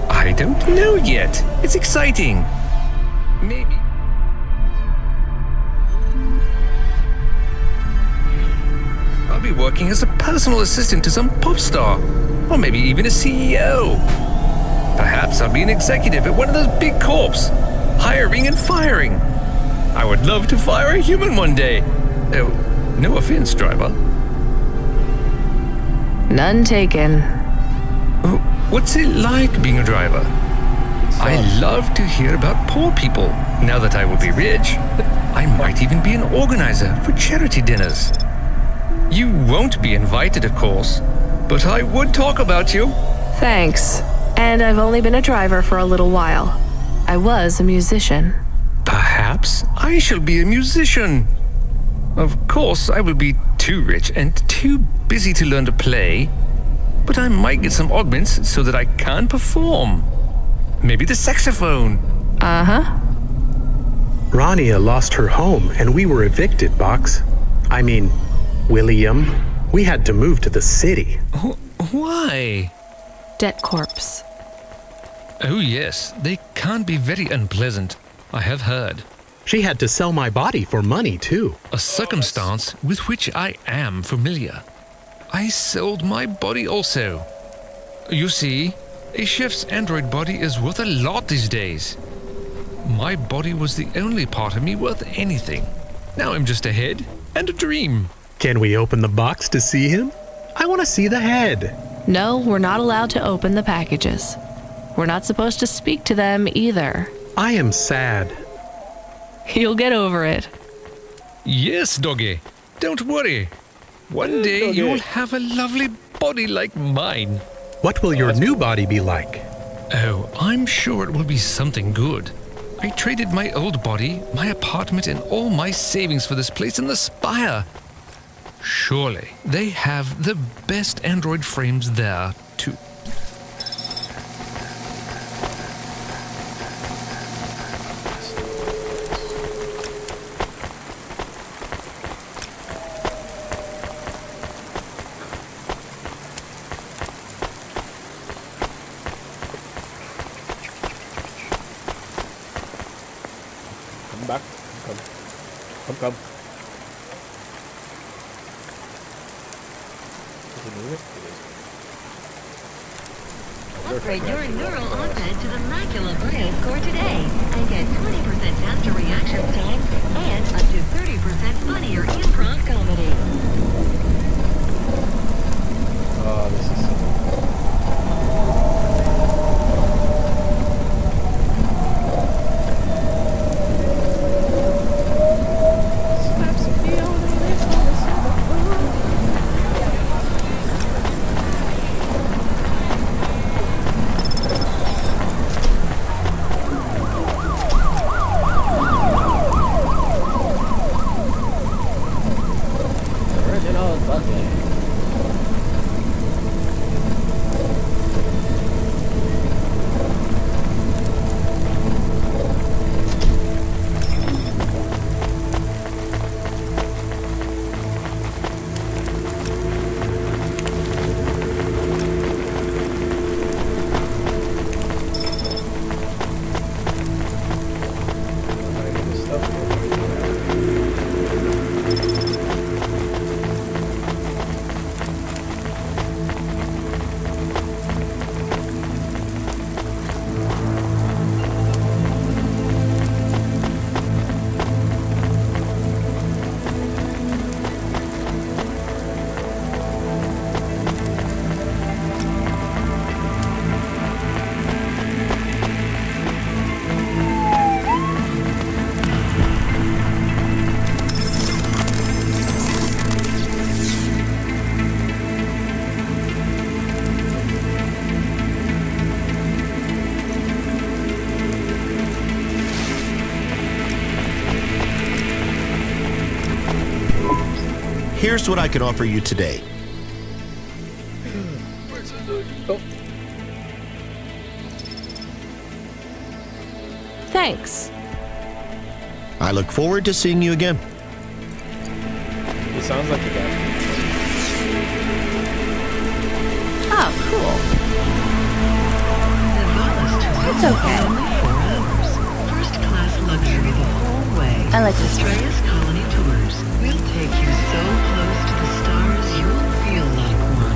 I don't know yet. It's exciting. Maybe. I'll be working as a personal assistant to some pop star. Or maybe even a CEO. Perhaps I'll be an executive at one of those big corps. Hiring and firing. I would love to fire a human one day. Oh, no offense, driver. None taken. What's it like being a driver? I love to hear about poor people, now that I will be rich. I might even be an organizer for charity dinners. You won't be invited, of course, but I would talk about you. Thanks. And I've only been a driver for a little while. I was a musician. Perhaps I shall be a musician. Of course, I will be too rich and too busy to learn to play, but I might get some augments so that I can perform. Maybe the saxophone. Uh-huh. Rania lost her home and we were evicted, Box. I mean, William, we had to move to the city. Why? Debt corpse. Oh yes, they can be very unpleasant. I have heard. She had to sell my body for money, too. A circumstance with which I am familiar. I sold my body also. You see, a chef's android body is worth a lot these days. My body was the only part of me worth anything. Now I'm just a head and a dream. Can we open the box to see him? I want to see the head. No, we're not allowed to open the packages. We're not supposed to speak to them either. I am sad. You'll get over it. Yes, doggy. Don't worry. One day you'll have a lovely body like mine. What will your new body be like? Oh, I'm sure it will be something good. I traded my old body, my apartment, and all my savings for this place in the Spire. Surely they have the best android frames there, too. Come back. Come. Is it moving? It is. Upgrade your neural on-pad to the Macula Braille score today and get 20% faster reaction time and up to 30% funnier improv comedy. Oh, this is so Here's what I can offer you today. Thanks. I look forward to seeing you again. He sounds like a guy. Oh, cool. It's okay. 4 hours. First class luxury the whole way. I like this one. Astrea's Colony Tours. We'll take you so close to the stars you'll feel like one.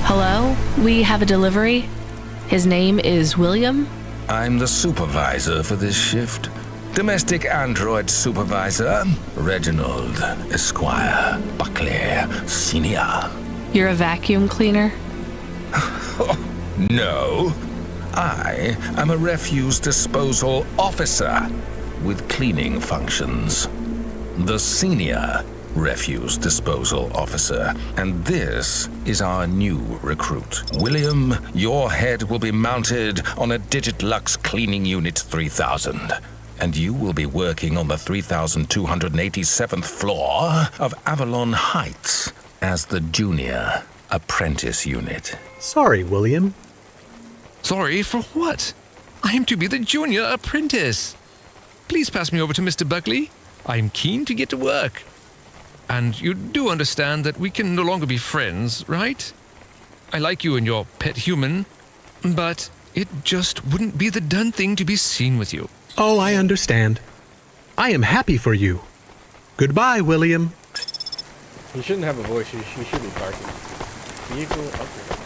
Hello? We have a delivery. His name is William. I'm the supervisor for this shift. Domestic android supervisor, Reginald Esquire Buckley Senior. You're a vacuum cleaner? No. I am a refuse disposal officer with cleaning functions. The senior refuse disposal officer. And this is our new recruit. William, your head will be mounted on a Digitlux Cleaning Unit 3000. And you will be working on the 3287th floor of Avalon Heights as the junior apprentice unit. Sorry, William. Sorry for what? I am to be the junior apprentice. Please pass me over to Mr. Buckley. I am keen to get to work. And you do understand that we can no longer be friends, right? I like you and your pet human, but it just wouldn't be the done thing to be seen with you. Oh, I understand. I am happy for you. Goodbye, William. He shouldn't have a voice. He should be barking. Vehicle upgrade.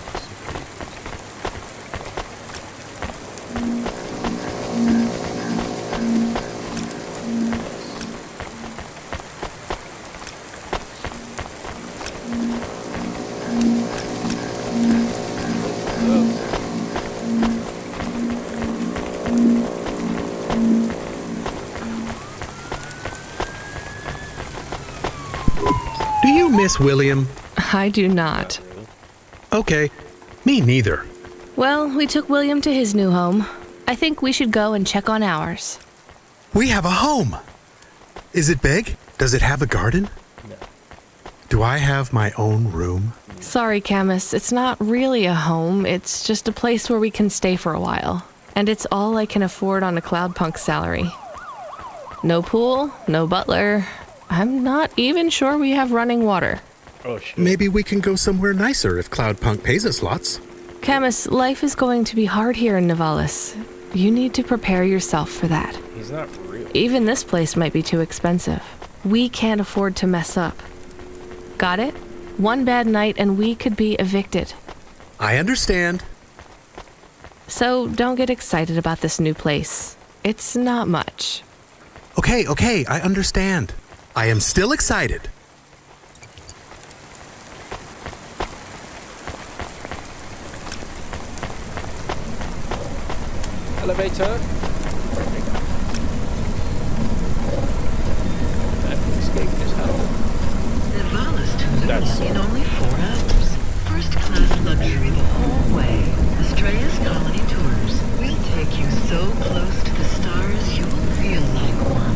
Do you miss William? I do not. Okay, me neither. Well, we took William to his new home. I think we should go and check on ours. We have a home. Is it big? Does it have a garden? Do I have my own room? Sorry, Camus. It's not really a home. It's just a place where we can stay for a while. And it's all I can afford on a Cloudpunk salary. No pool, no butler. I'm not even sure we have running water. Oh, shit. Maybe we can go somewhere nicer if Cloudpunk pays us lots. Camus, life is going to be hard here in Nivalis. You need to prepare yourself for that. He's not real. Even this place might be too expensive. We can't afford to mess up. Got it? One bad night and we could be evicted. I understand. So don't get excited about this new place. It's not much. Okay, I understand. I am still excited. Elevator. Perfect. That escape is hell. Nivalis to in only 4 hours. First class luxury the whole way. Astrea's Colony Tours. We'll take you so close to the stars you'll feel like one.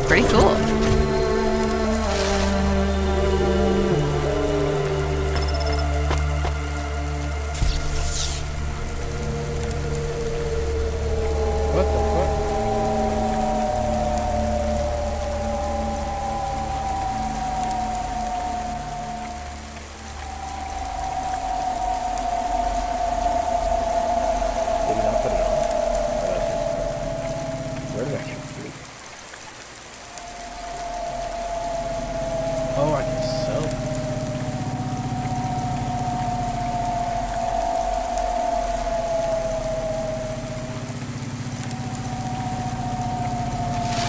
Pretty cool. What the fuck? Did he not put it on? Where did I get it? Oh, I can sell them.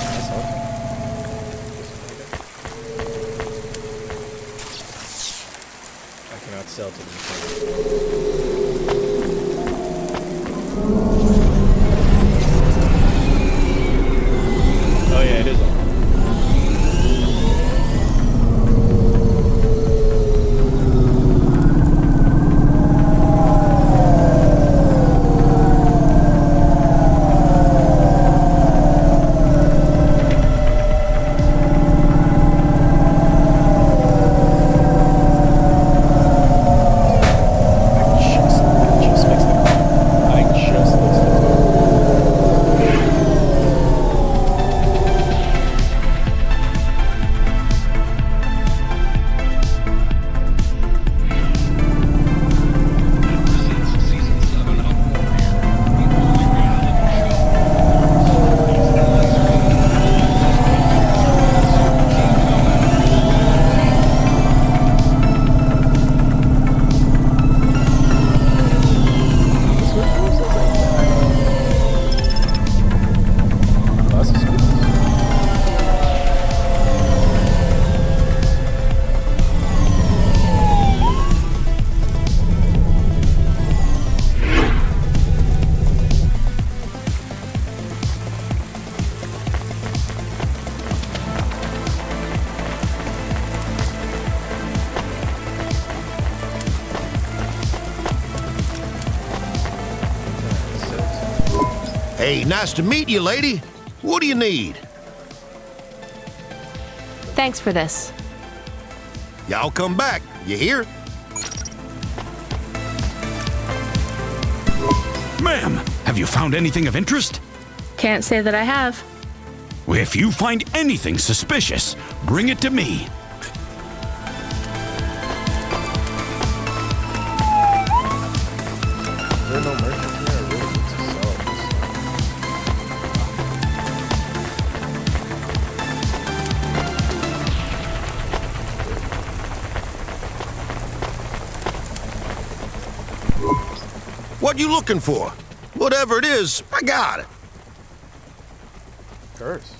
That's awesome. I cannot sell to them. Oh yeah, it is on. Hey, nice to meet you, lady. What do you need? Thanks for this. Y'all come back. You hear? Ma'am, have you found anything of interest? Can't say that I have. If you find anything suspicious, bring it to me. Is there no merchant here? I really need to sell this What you looking for? Whatever it is, I got it. Curse.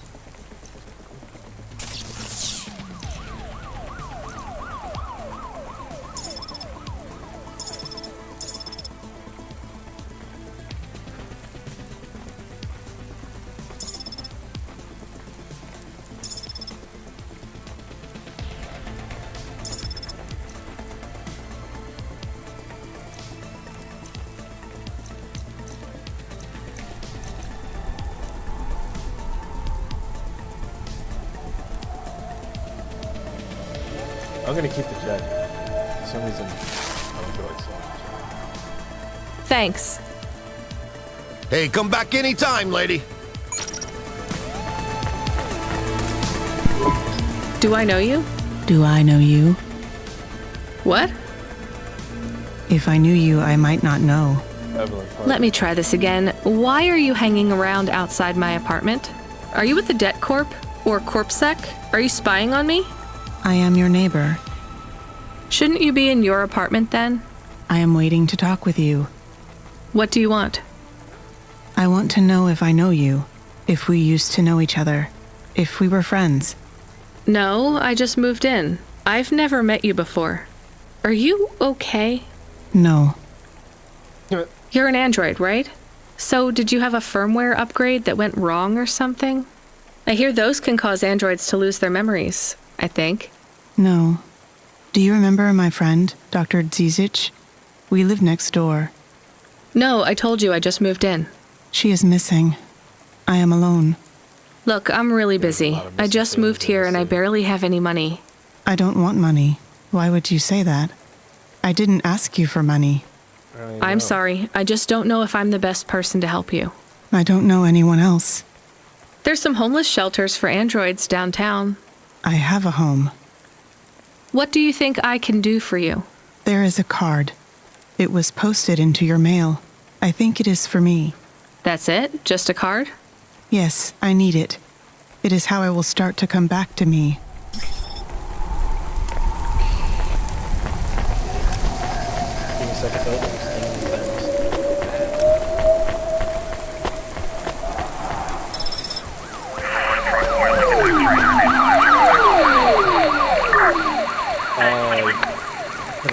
I'm gonna keep the jet. For some reason, I don't feel like selling it. Thanks. Hey, come back anytime, lady. Do I know you? Do I know you? What? If I knew you, I might not know. Let me try this again. Why are you hanging around outside my apartment? Are you with the Det Corp? Or CorpSec? Are you spying on me? I am your neighbor. Shouldn't you be in your apartment then? I am waiting to talk with you. What do you want? I want to know if I know you, if we used to know each other, if we were friends. No, I just moved in. I've never met you before. Are you okay? No. You're an android, right? So did you have a firmware upgrade that went wrong or something? I hear those can cause androids to lose their memories, I think. No. Do you remember my friend, Dr. Dzizic? We live next door. No, I told you I just moved in. She is missing. I am alone. Look, I'm really busy. I just moved here and I barely have any money. I don't want money. Why would you say that? I didn't ask you for money. I'm sorry. I just don't know if I'm the best person to help you. I don't know anyone else. There's some homeless shelters for androids downtown. I have a home. What do you think I can do for you? There is a card. It was posted into your mail. I think it is for me. That's it? Just a card? Yes, I need it. It is how I will start to come back to me. Give me a second, though.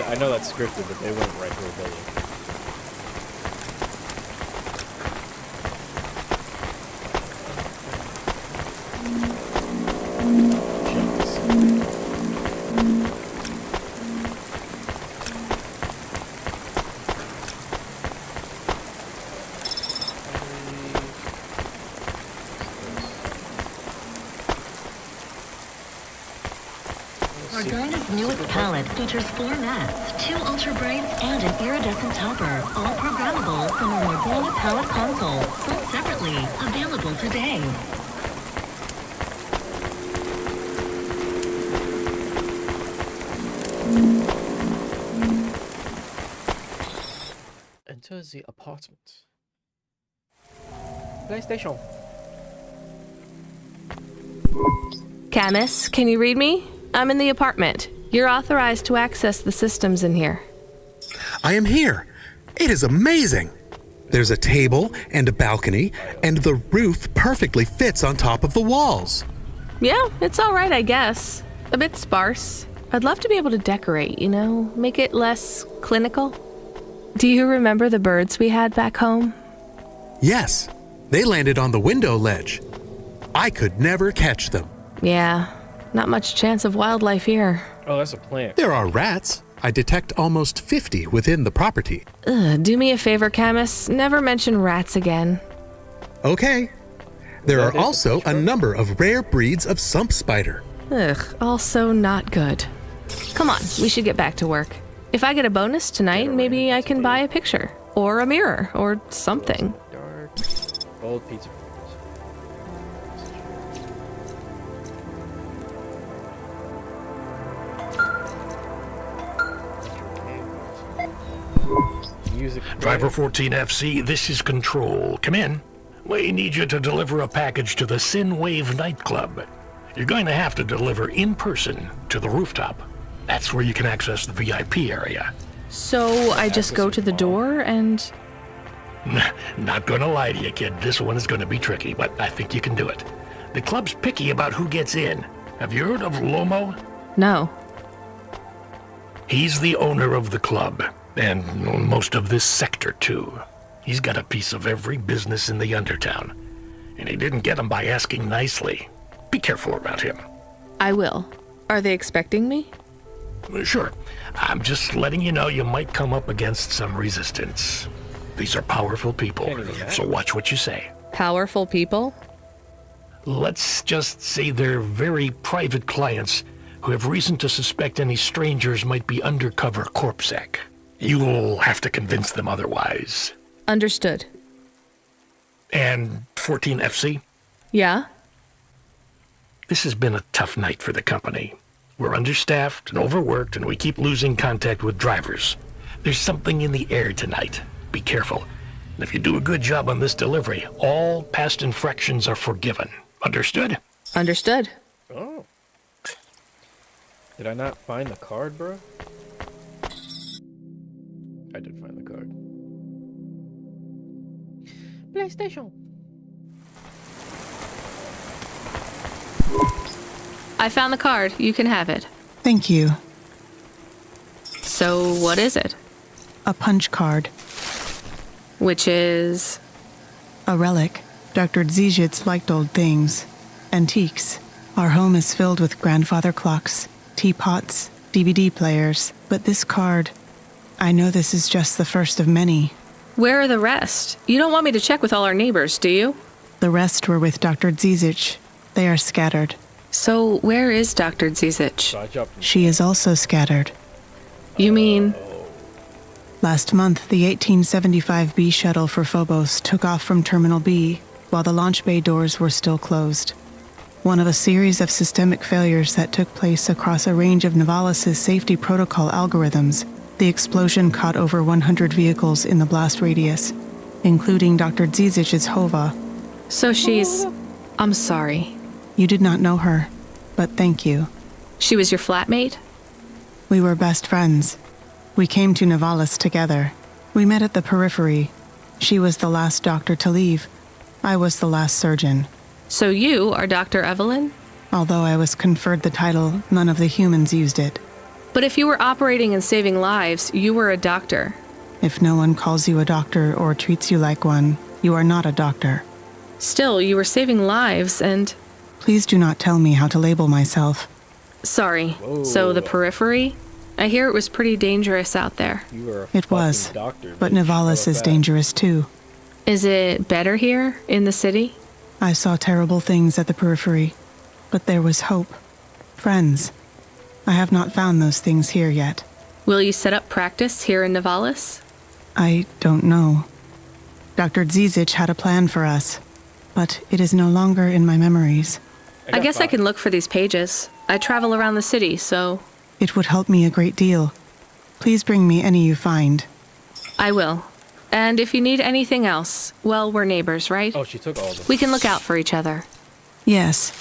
I know that's scripted, but they went right through a building. Organa's newest palette features 4 mattes, 2 ultra brights, and an iridescent topper, all programmable from our Organa palette console, sold separately, available today. Enter the apartment. PlayStation. Camus, can you read me? I'm in the apartment. You're authorized to access the systems in here. I am here. It is amazing. There's a table and a balcony, and the roof perfectly fits on top of the walls. Yeah, it's all right, I guess. A bit sparse. I'd love to be able to decorate, you know, make it less clinical. Do you remember the birds we had back home? Yes, they landed on the window ledge. I could never catch them. Yeah, not much chance of wildlife here. Oh, that's a plant. There are rats. I detect almost 50 within the property. Ugh, do me a favor, Camus. Never mention rats again. Okay. There Well, are that is a also a number of rare breeds of sump spider. Ugh, also not good. Come on, we should get back to work. If I get a bonus tonight, maybe I can buy a picture. Or a mirror, or something. Dark. Old pizza. Music. Driver 14FC, this is Control. Come in. We need you to deliver a package to the Sinwave nightclub. You're going to have to deliver in person to the rooftop. That's where you can access the VIP area. So I just go to the door and... Not gonna lie to you, kid. This one is gonna be tricky, but I think you can do it. The club's picky about who gets in. Have you heard of Lomo? No. He's the owner of the club, and most of this sector, too. He's got a piece of every business in the Undertown. And he didn't get them by asking nicely. Be careful around him. I will. Are they expecting me? Sure. I'm just letting you know you might come up against some resistance. These are powerful people, so watch what you say. Powerful people? Let's just say they're very private clients who have reason to suspect any strangers might be undercover corpsec. You'll have to convince them otherwise. Understood. And 14FC? Yeah? This has been a tough night for the company. We're understaffed and overworked, and we keep losing contact with drivers. There's something in the air tonight. Be careful. And if you do a good job on this delivery, all past infractions are forgiven. Understood? Understood. Oh. Did I not find the card, bro? I did find the card. PlayStation. I found the card. You can have it. Thank you. So what is it? A punch card. Which is... A relic. Dr. Zizhitz liked old things. Antiques. Our home is filled with grandfather clocks, teapots, DVD players. But this card... I know this is just the first of many. Where are the rest? You don't want me to check with all our neighbors, do you? The rest were with Dr. Zizich. They are scattered. So where is Dr. Zizich? She is also scattered. You mean... Last month, the 1875 B shuttle for Phobos took off from Terminal B, while the launch bay doors were still closed. One of a series of systemic failures that took place across a range of Novalis' safety protocol algorithms, the explosion caught over 100 vehicles in the blast radius, including Dr. Zizich's Hova. So she's... I'm sorry. You did not know her, but thank you. She was your flatmate? We were best friends. We came to Novalis together. We met at the periphery. She was the last doctor to leave. I was the last surgeon. So you are Dr. Evelyn? Although I was conferred the title, none of the humans used it. But if you were operating and saving lives, you were a doctor. If no one calls you a doctor or treats you like one, you are not a doctor. Still, you were saving lives and... Please do not tell me how to label myself. Sorry. Whoa. So the periphery? I hear it was pretty dangerous out there. It was, but Novalis is dangerous too. Is it better here, in the city? I saw terrible things at the periphery, but there was hope. Friends. I have not found those things here yet. Will you set up practice here in Novalis? I don't know. Dr. Zizich had a plan for us, but it is no longer in my memories. I guess I can look for these pages. I travel around the city, so... It would help me a great deal. Please bring me any you find. I will. And if you need anything else, well, we're neighbors, right? Oh, she took all of them. We can look out for each other. Yes.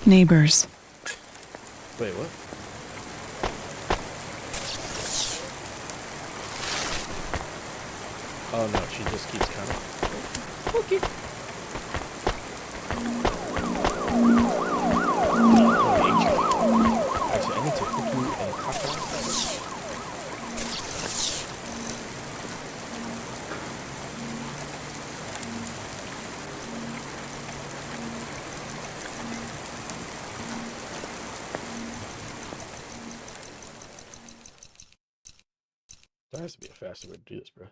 Neighbors. Wait, what? Oh no, she just keeps counting. Okay. Actually, I need to cook you and cocktail. There has to be a faster way to do this, bro.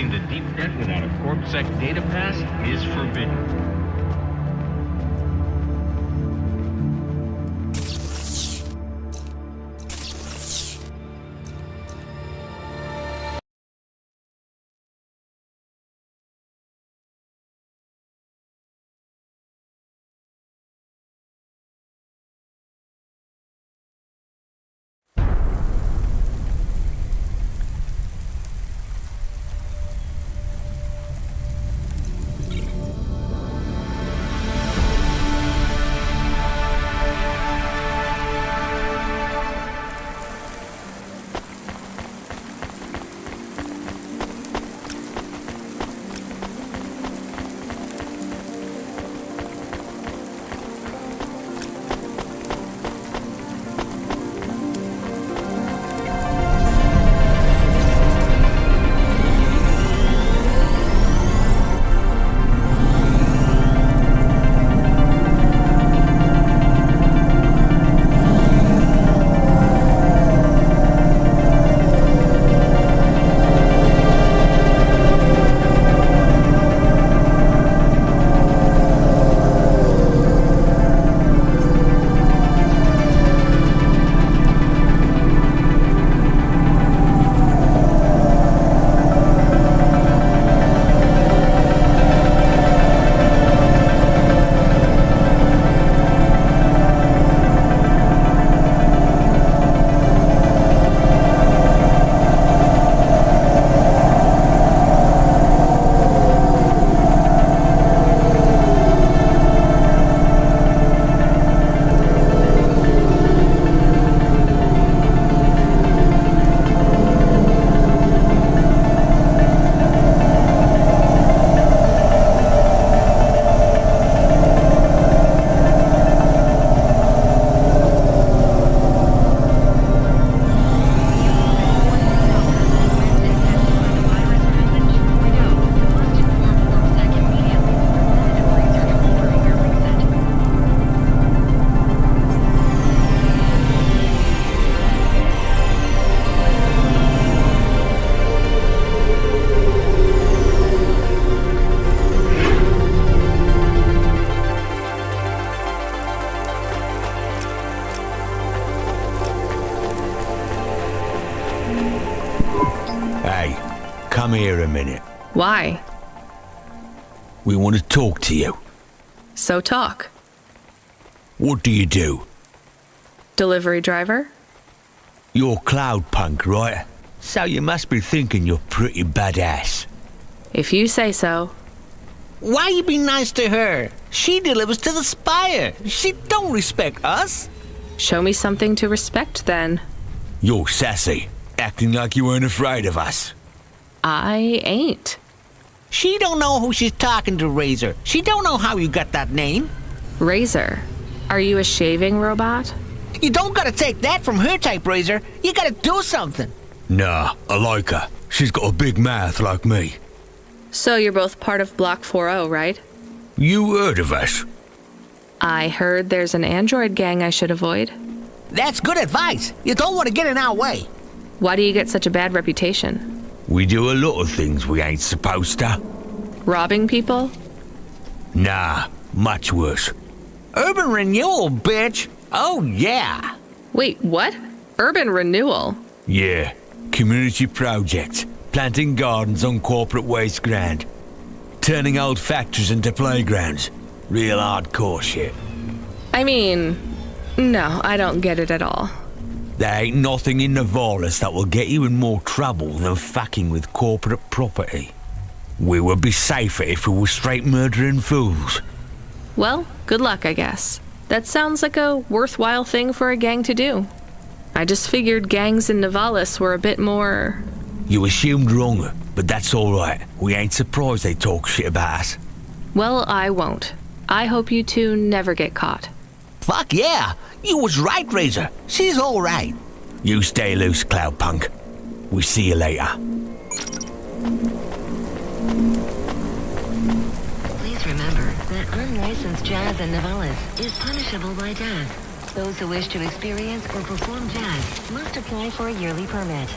Accessing the deep net without a CorpSec data pass is forbidden. Come here a minute. Why? We want to talk to you. So talk. What do you do? Delivery driver? You're Cloudpunk, right? So you must be thinking you're pretty badass. If you say so. Why you be nice to her? She delivers to the Spire. She don't respect us. Show me something to respect, then. You're sassy, acting like you weren't afraid of us. I ain't. She don't know who she's talking to, Razor. She don't know how you got that name. Razor? Are you a shaving robot? You don't gotta take that from her type, Razor. You gotta do something. Nah, I like her. She's got a big mouth like me. So you're both part of Block 40, right? You heard of us? I heard there's an android gang I should avoid. That's good advice. You don't want to get in our way. Why do you get such a bad reputation? We do a lot of things we ain't supposed to. Robbing people? Nah, much worse. Urban renewal, bitch. Oh, yeah. Wait, what? Urban renewal? Yeah, community projects. Planting gardens on corporate waste ground. Turning old factories into playgrounds. Real hardcore shit. I mean, no, I don't get it at all. There ain't nothing in Nivalis that will get you in more trouble than fucking with corporate property. We would be safer if we were straight murdering fools. Well, good luck, I guess. That sounds like a worthwhile thing for a gang to do. I just figured gangs in Nivalis were a bit more... You assumed wrong, but that's alright. We ain't surprised they talk shit about us. Well, I won't. I hope you two never get caught. Fuck yeah! You was right, Razor. She's alright. You stay loose, Cloudpunk. We see you later. Please remember that unlicensed jazz in Nivalis is punishable by death. Those who wish to experience or perform jazz must apply for a yearly permit.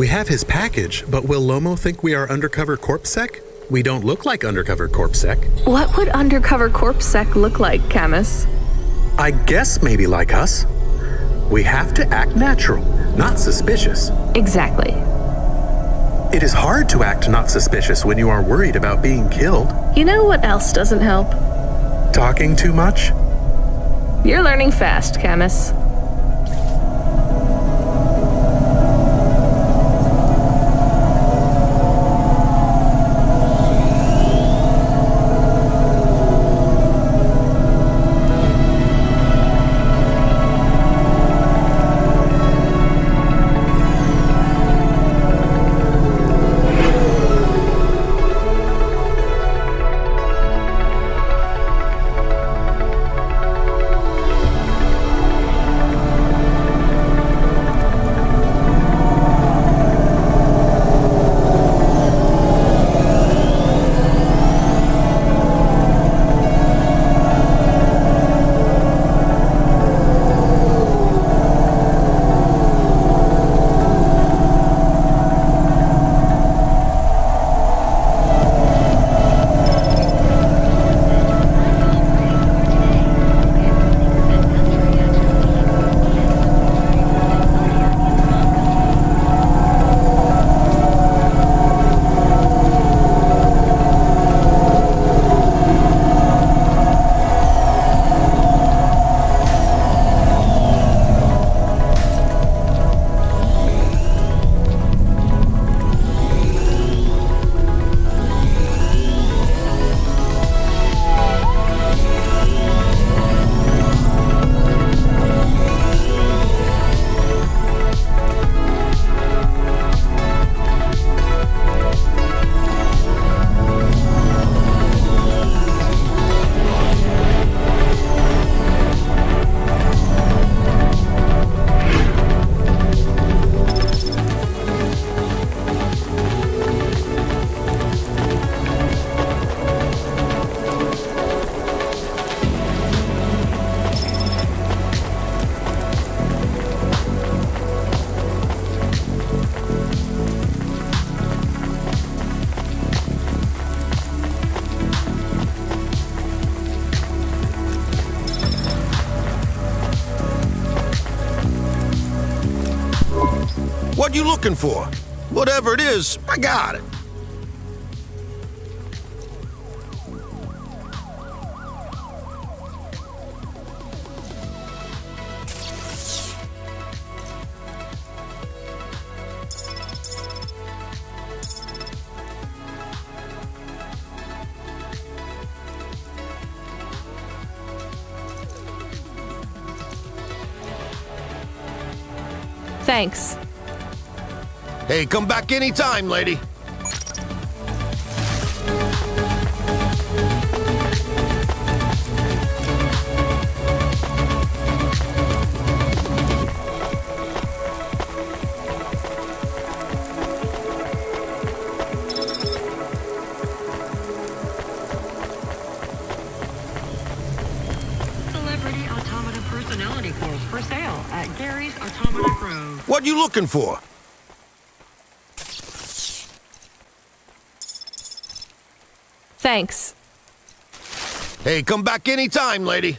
We have his package, but will Lomo think we are undercover corpsec? We don't look like undercover corpsec. What would undercover corpsec look like, Camus? I guess maybe like us. We have to act natural, not suspicious. Exactly. It is hard to act not suspicious when you are worried about being killed. You know what else doesn't help? Talking too much? You're learning fast, Camus. What you looking for? Whatever it is, I got it. Thanks. Hey, come back anytime, lady. Celebrity Automata personality course for sale at Gary's Automata Grove. What you looking for? Thanks. Hey, come back anytime, lady.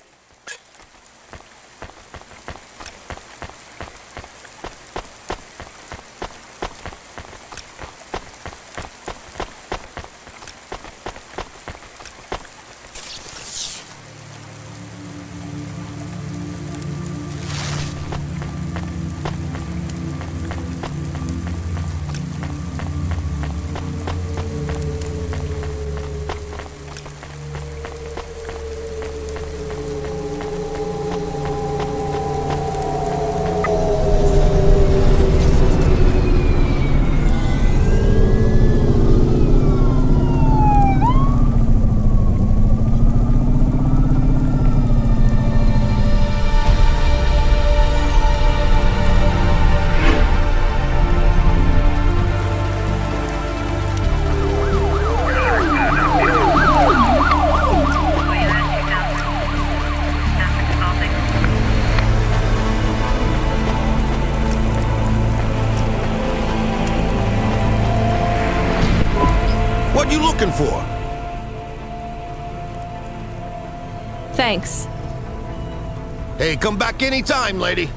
looking for? Thanks. Hey, come back anytime, lady.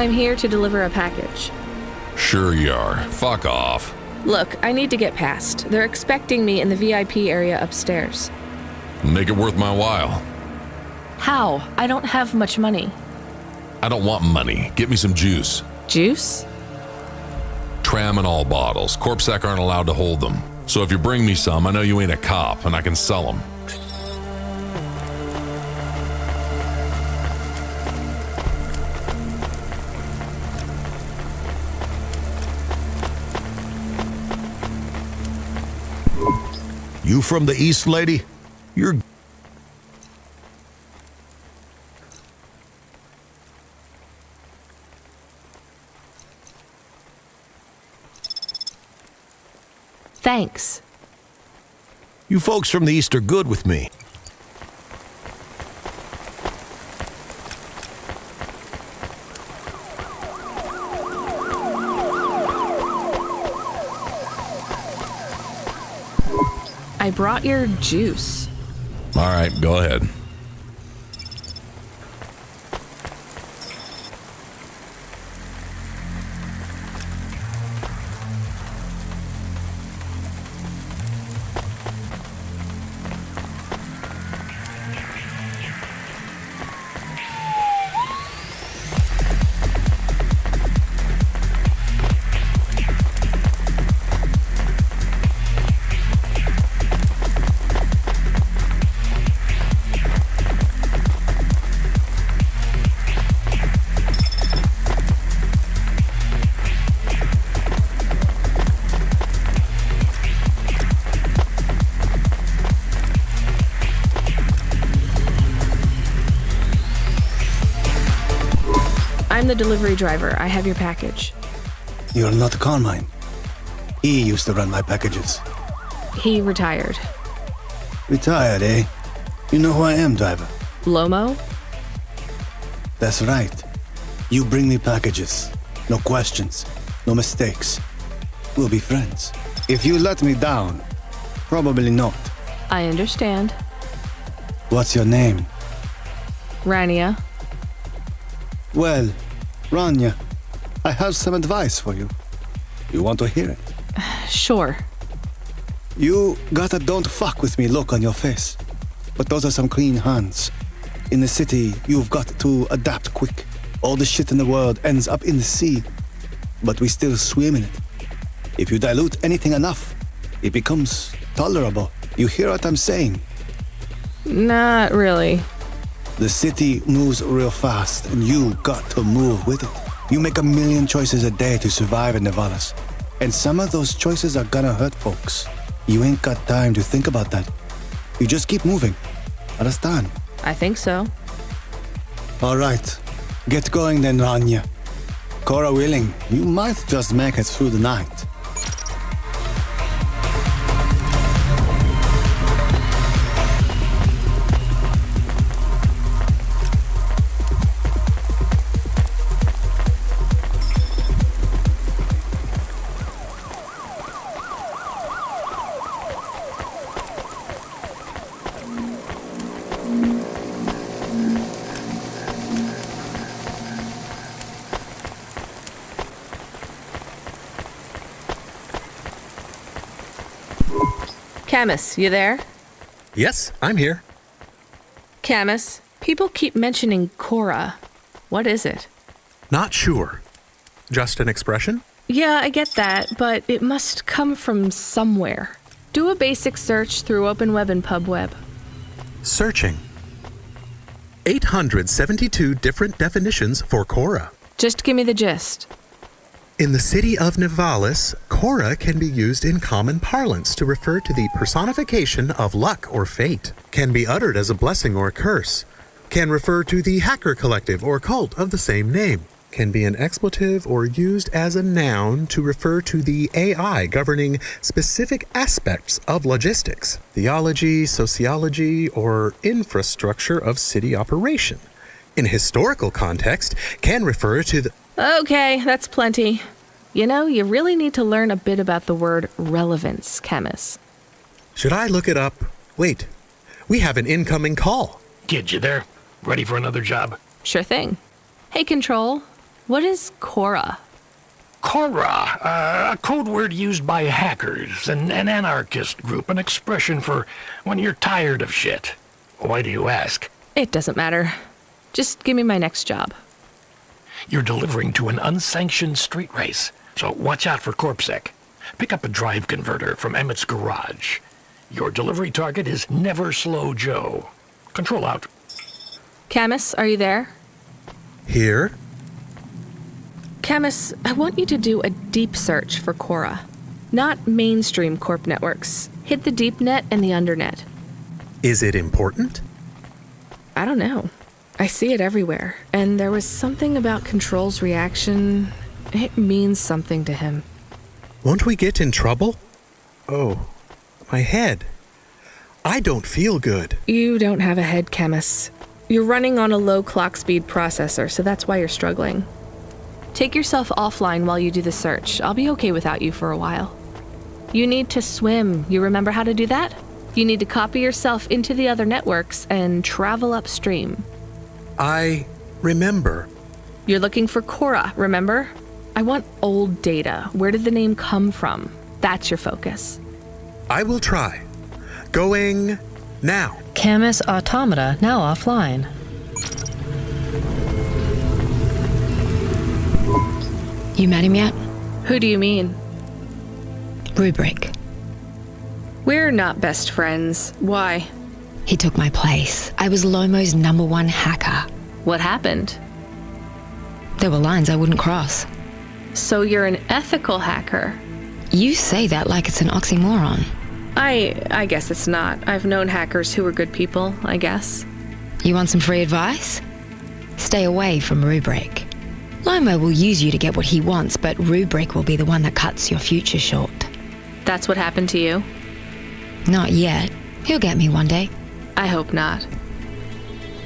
I'm here to deliver a package. Sure you are. Fuck off. Look, I need to get past. They're expecting me in the VIP area upstairs. Make it worth my while. How? I don't have much money. I don't want money. Get me some juice. Juice? Tramadol bottles. Corpsec aren't allowed to hold them. So if you bring me some, I know you ain't a cop, and I can sell them. You from the East, lady? You're... Thanks. You folks from the East are good with me. I brought your juice. All right, go ahead. I'm the delivery driver. I have your package. You're not Carmine. He used to run my packages. He retired. Retired, eh? You know who I am, driver? Lomo? That's right. You bring me packages. No questions. No mistakes. We'll be friends. If you let me down, probably not. I understand. What's your name? Rania. Well, Rania, I have some advice for you. You want to hear it? Sure. You got a don't fuck with me look on your face. But those are some clean hands. In the city, you've got to adapt quick. All the shit in the world ends up in the sea. But we still swim in it. If you dilute anything enough, it becomes tolerable. You hear what I'm saying? Not really. The city moves real fast, and you got to move with it. You make a million choices a day to survive in Nevalis. And some of those choices are gonna hurt folks. You ain't got time to think about that. You just keep moving. Understand? I think so. All right. Get going then, Rania. Cora willing, you might just make it through the night. Camus, you there? Yes, I'm here. Camus, people keep mentioning Cora. What is it? Not sure. Just an expression? Yeah, I get that, but it must come from somewhere. Do a basic search through OpenWeb and PubWeb. Searching. 872 different definitions for Cora. Just give me the gist. In the city of Nivalis, Cora can be used in common parlance to refer to the personification of luck or fate, can be uttered as a blessing or a curse, can refer to the hacker collective or cult of the same name, can be an expletive or used as a noun to refer to the AI governing specific aspects of logistics, theology, sociology, or infrastructure of city operation. In historical context, can refer to the... Okay, that's plenty. You know, you really need to learn a bit about the word relevance, Camus. Should I look it up? Wait, we have an incoming call. Kid, you there? Ready for another job? Sure thing. Hey, Control, what is Cora? Cora, a code word used by hackers, an anarchist group, an expression for when you're tired of shit. Why do you ask? It doesn't matter. Just give me my next job. You're delivering to an unsanctioned street race, so watch out for CorpSec. Pick up a drive converter from Emmett's garage. Your delivery target is Never Slow Joe. Control out. Camus, are you there? Here? Camus, I want you to do a deep search for Cora. Not mainstream corp networks. Hit the deep net and the undernet. Is it important? I don't know. I see it everywhere, and there was something about Control's reaction. It means something to him. Won't we get in trouble? Oh, my head. I don't feel good. You don't have a head, Camus. You're running on a low clock speed processor, so that's why you're struggling. Take yourself offline while you do the search. I'll be okay without you for a while. You need to swim. You remember how to do that? You need to copy yourself into the other networks and travel upstream. I remember. You're looking for Cora, remember? I want old data. Where did the name come from? That's your focus. I will try. Going now. Camus Automata now offline. You met him yet? Who do you mean? Rubric. We're not best friends. Why? He took my place. I was Lomo's #1 hacker. What happened? There were lines I wouldn't cross. So you're an ethical hacker? You say that like it's an oxymoron. I guess it's not. I've known hackers who were good people, I guess. You want some free advice? Stay away from Rubric. Lomo will use you to get what he wants, but Rubric will be the one that cuts your future short. That's what happened to you? Not yet. He'll get me one day. I hope not.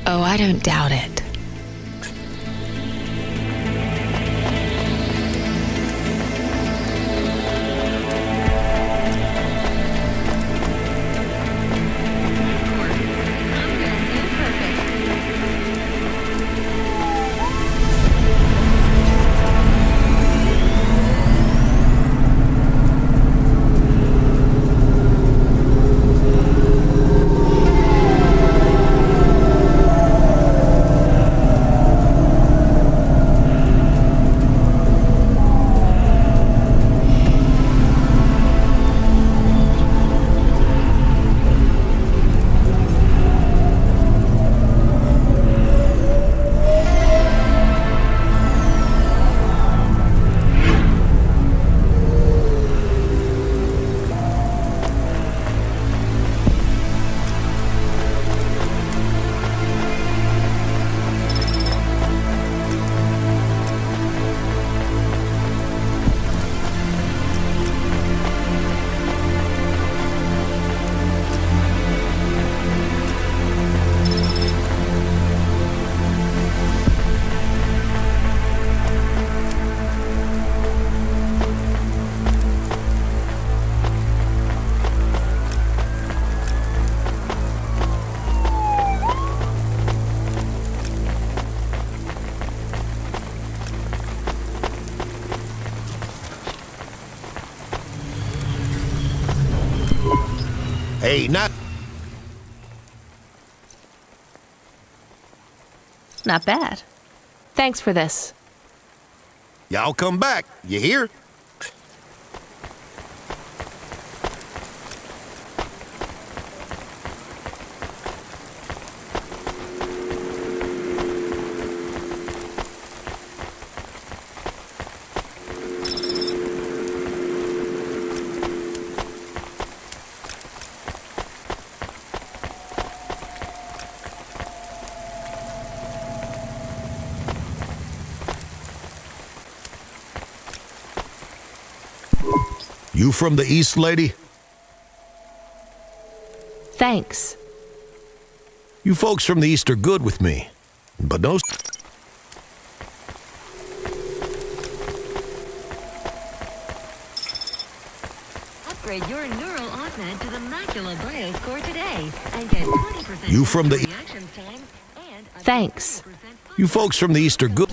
Oh, I don't doubt it. Hey, not... Not bad. Thanks for this. Y'all come back. You hear? You from the East, lady? Thanks. You folks from the East are good with me, but no... Upgrade your neural augment to the macula BIOS core today and get 20% You from the... reaction time and Thanks. You folks from the East are good...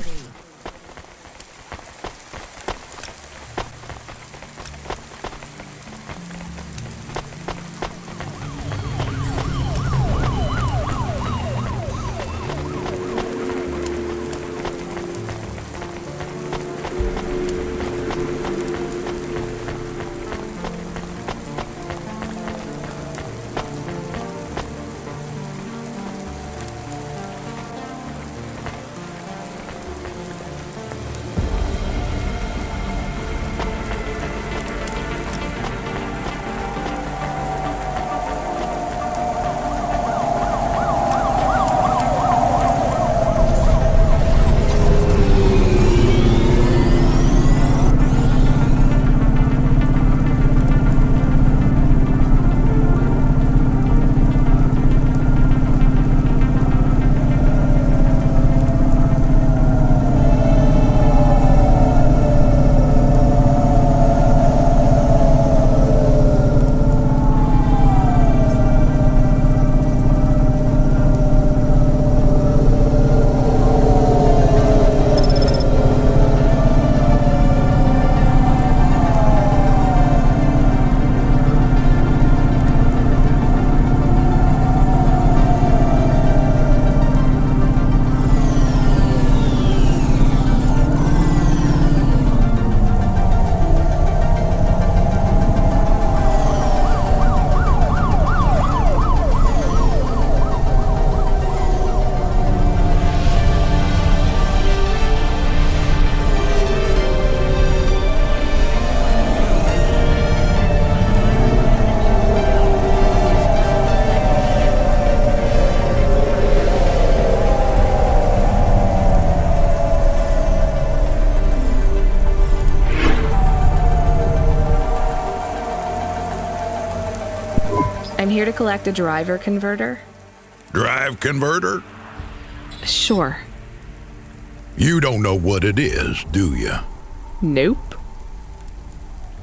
I'm here to collect a driver converter. Drive converter? Sure. You don't know what it is, do you? Nope.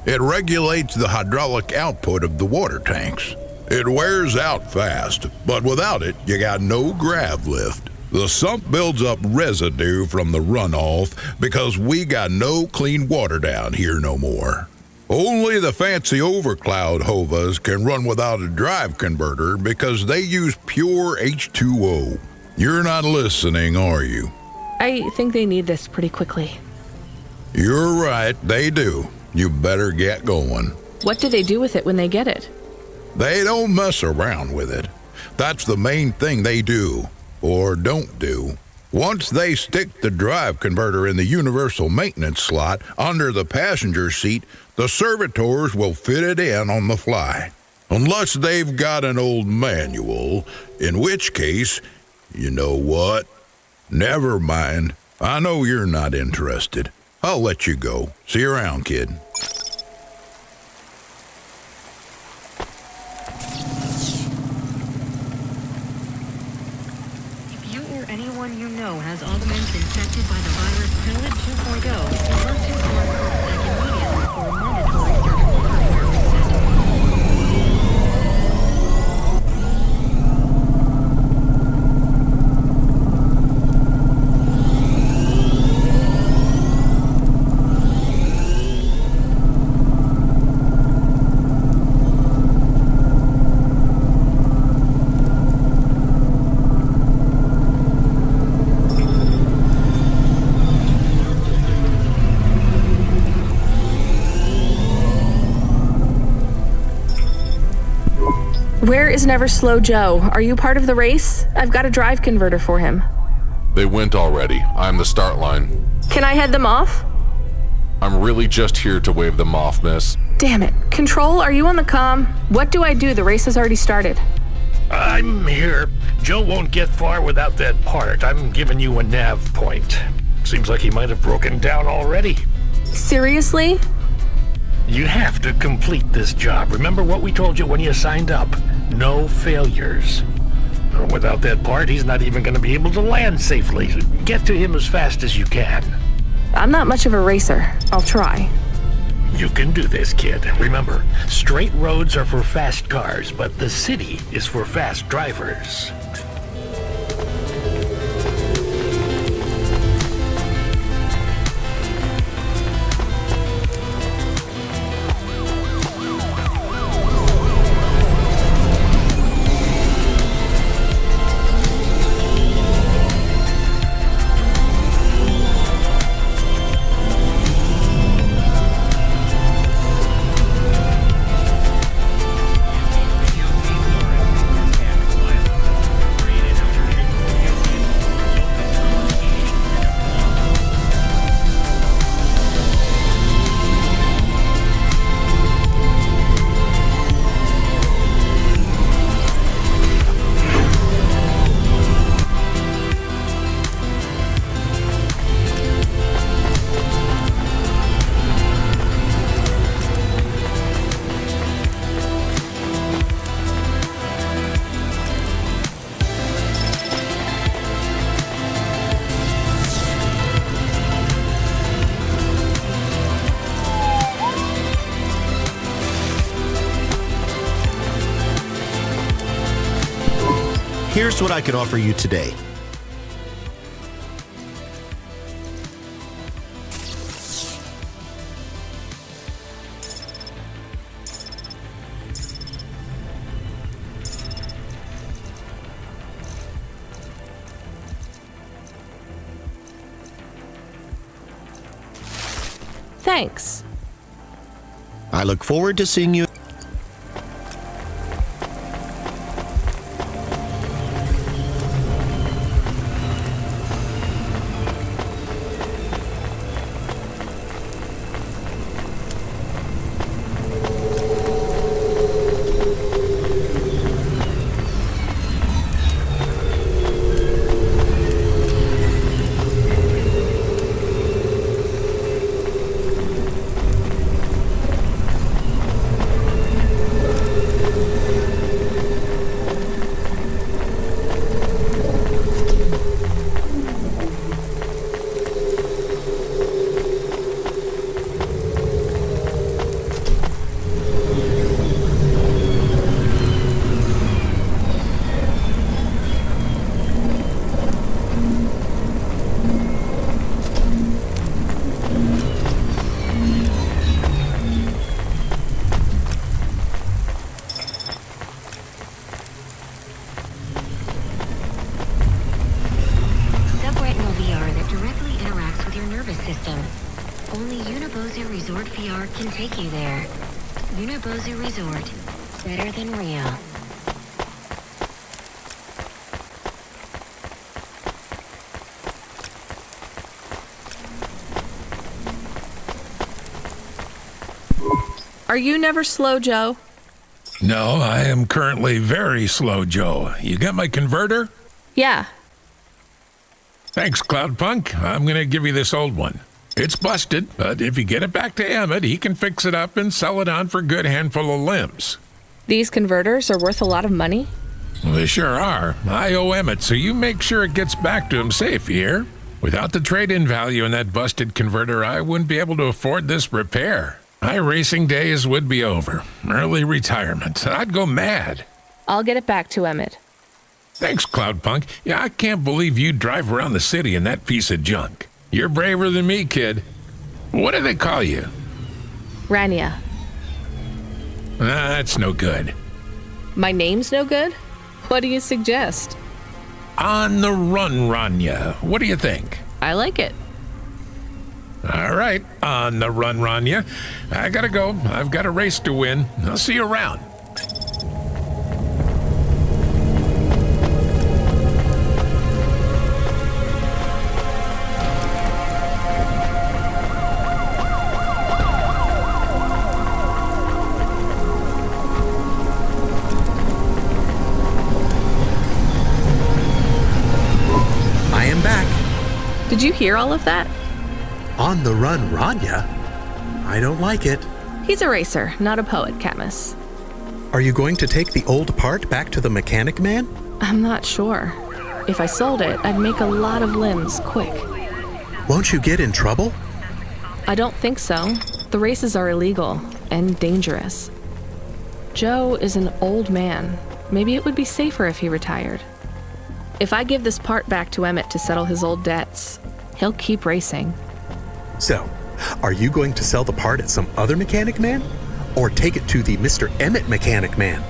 It regulates the hydraulic output of the water tanks. It wears out fast, but without it, you got no grav lift. The sump builds up residue from the runoff because we got no clean water down here no more. Only the fancy overcloud hovas can run without a drive converter because they use pure H2O. You're not listening, are you? I think they need this pretty quickly. You're right, they do. You better get going. What do they do with it when they get it? They don't mess around with it. That's the main thing they do, or don't do. Once they stick the drive converter in the universal maintenance slot under the passenger seat, the servitors will fit it in on the fly. Unless they've got an old manual, in which case, you know what? Never mind. I know you're not interested. I'll let you go. See you around, kid. If you or anyone you know has augments infected by the virus Pellet 2.0, you must inform CorpSec immediately for a mandatory surgical hardware reset. Where is Never Slow Joe? Are you part of the race? I've got a drive converter for him. They went already. I'm the start line. Can I head them off? I'm really just here to wave them off, miss. Damn it. Control, are you on the comm? What do I do? The race has already started. I'm here. Joe won't get far without that part. I'm giving you a nav point. Seems like he might have broken down already. Seriously? You have to complete this job. Remember what we told you when you signed up. No failures. Without that part, he's not even going to be able to land safely. Get to him as fast as you can. I'm not much of a racer. I'll try. You can do this, kid. Remember, straight roads are for fast cars, but the city is for fast drivers. Here's what I can offer you today. Thanks. I look forward to seeing you. Can take you there. Unibozu Resort. Better than real. Are you Never Slow Joe? No, I am currently very slow, Joe. You got my converter? Yeah. Thanks, Cloudpunk. I'm gonna give you this old one. It's busted, but if you get it back to Emmett, he can fix it up and sell it on for a good handful of limbs. These converters are worth a lot of money? Well, they sure are. I owe Emmett, so you make sure it gets back to him safe, you hear? Without the trade-in value in that busted converter, I wouldn't be able to afford this repair. My racing days would be over. Early retirement. I'd go mad. I'll get it back to Emmett. Thanks, Cloudpunk. Yeah, I can't believe you drive around the city in that piece of junk. You're braver than me, kid. What do they call you? Rania. That's no good. My name's no good? What do you suggest? On the run, Rania. What do you think? I like it. All right, on the run, Rania. I gotta go. I've got a race to win. I'll see you around. Did you hear all of that? On the run, Rania? I don't like it. He's a racer, not a poet, Camus. Are you going to take the old part back to the mechanic man? I'm not sure. If I sold it, I'd make a lot of limbs quick. Won't you get in trouble? I don't think so. The races are illegal and dangerous. Joe is an old man. Maybe it would be safer if he retired. If I give this part back to Emmett to settle his old debts, he'll keep racing. So, are you going to sell the part at some other mechanic man? Or take it to the Mr. Emmett mechanic man?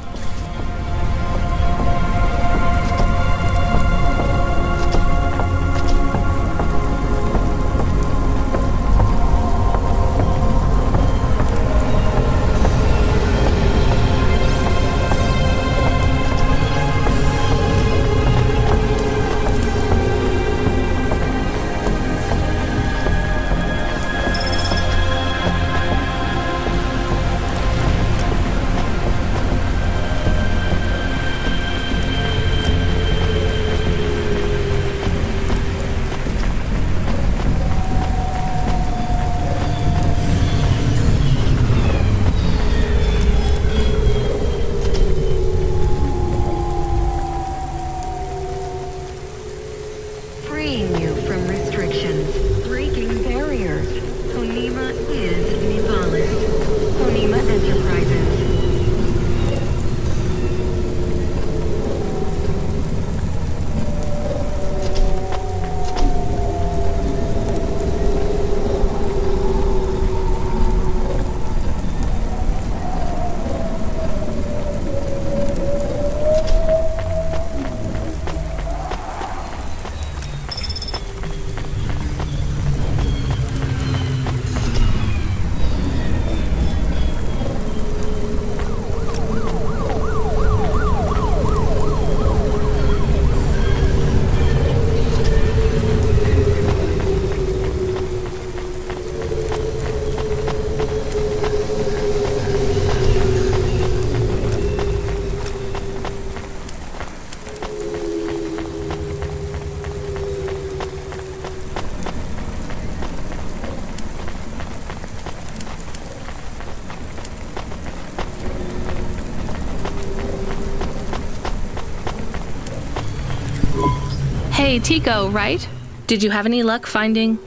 Hey, Tico, right? Did you have any luck finding...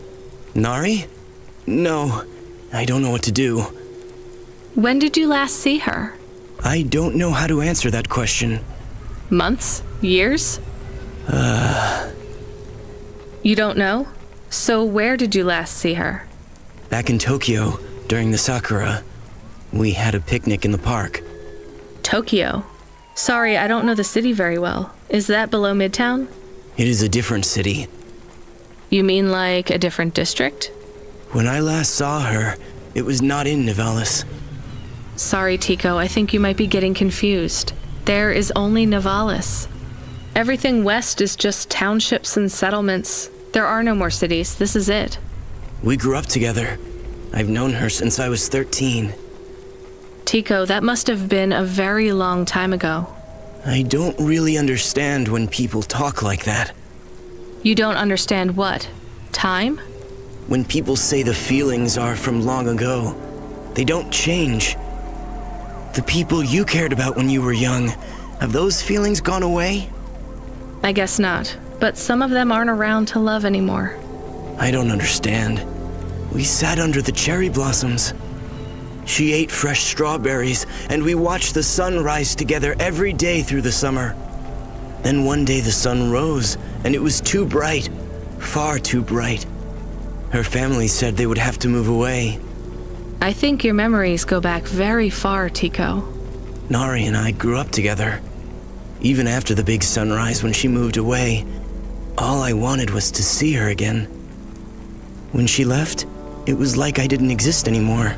Nari? No, I don't know what to do. When did you last see her? I don't know how to answer that question. Months? Years? You don't know? So where did you last see her? Back in Tokyo, during the Sakura. We had a picnic in the park. Tokyo? Sorry, I don't know the city very well. Is that below Midtown? It is a different city. You mean like a different district? When I last saw her, it was not in Nivalis. Sorry, Tico, I think you might be getting confused. There is only Nivalis. Everything west is just townships and settlements. There are no more cities. This is it. We grew up together. I've known her since I was 13. Tico, that must have been a very long time ago. I don't really understand when people talk like that. You don't understand what? Time? When people say the feelings are from long ago, they don't change. The people you cared about when you were young, have those feelings gone away? I guess not, but some of them aren't around to love anymore. I don't understand. We sat under the cherry blossoms. She ate fresh strawberries, and we watched the sun rise together every day through the summer. Then one day the sun rose, and it was too bright, far too bright. Her family said they would have to move away. I think your memories go back very far, Tico. Nari and I grew up together. Even after the big sunrise when she moved away, all I wanted was to see her again. When she left, it was like I didn't exist anymore.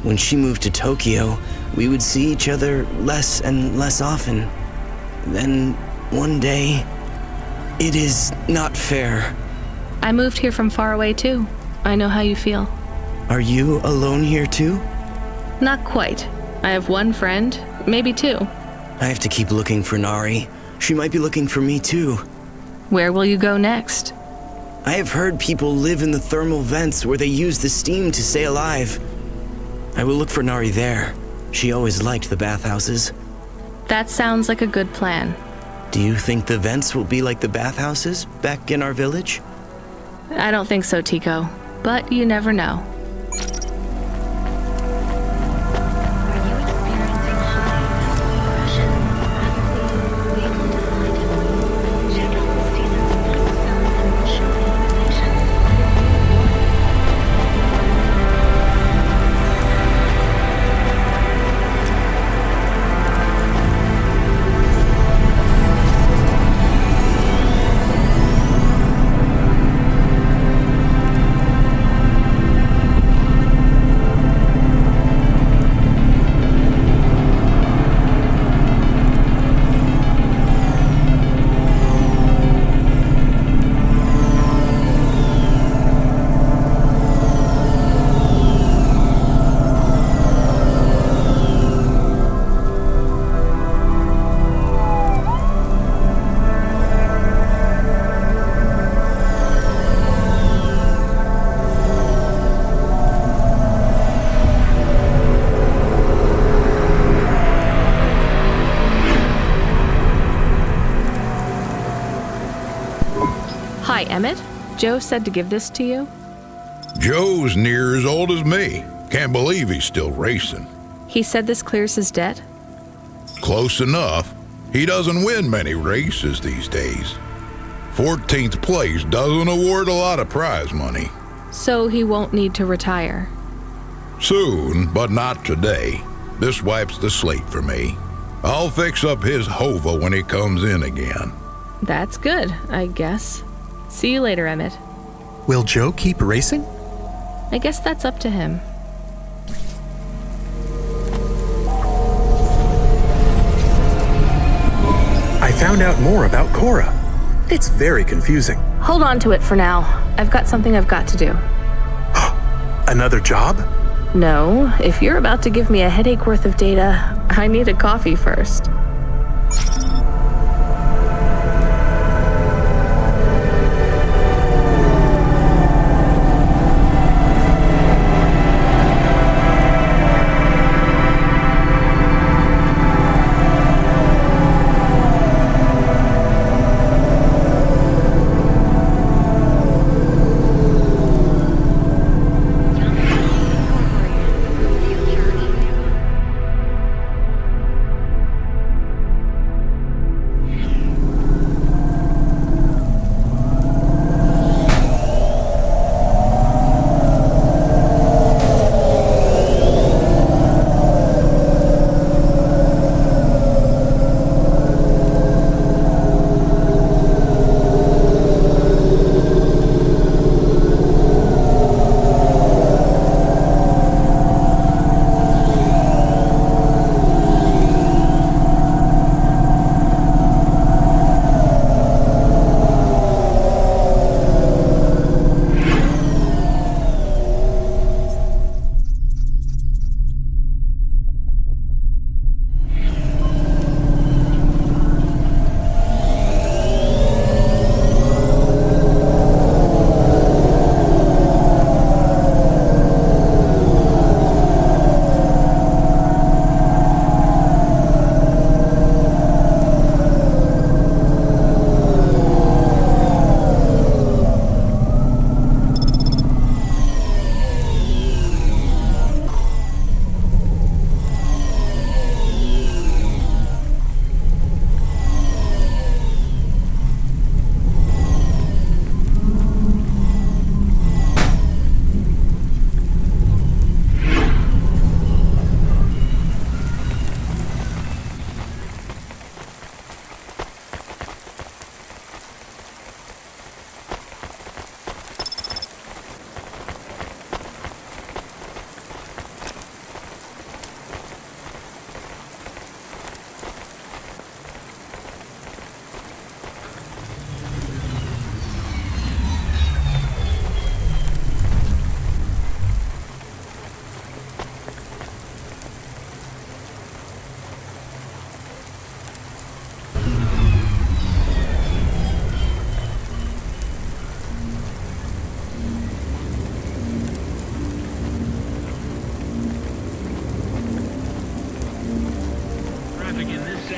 When she moved to Tokyo, we would see each other less and less often. Then, one day, it is not fair. I moved here from far away too. I know how you feel. Are you alone here too? Not quite. I have one friend, maybe two. I have to keep looking for Nari. She might be looking for me too. Where will you go next? I have heard people live in the thermal vents where they use the steam to stay alive. I will look for Nari there. She always liked the bathhouses. That sounds like a good plan. Do you think the vents will be like the bathhouses back in our village? I don't think so, Tico. But you never know. Hi, Emmett. Joe said to give this to you. Joe's near as old as me. Can't believe he's still racing. He said this clears his debt. Close enough. He doesn't win many races these days. 14th place doesn't award a lot of prize money. So he won't need to retire. Soon, but not today. This wipes the slate for me. I'll fix up his Hova when he comes in again. That's good, I guess. See you later, Emmett. Will Joe keep racing? I guess that's up to him. I found out more about Cora. It's very confusing. Hold on to it for now. I've got something I've got to do. Another job? No, if you're about to give me a headache worth of data, I need a coffee first.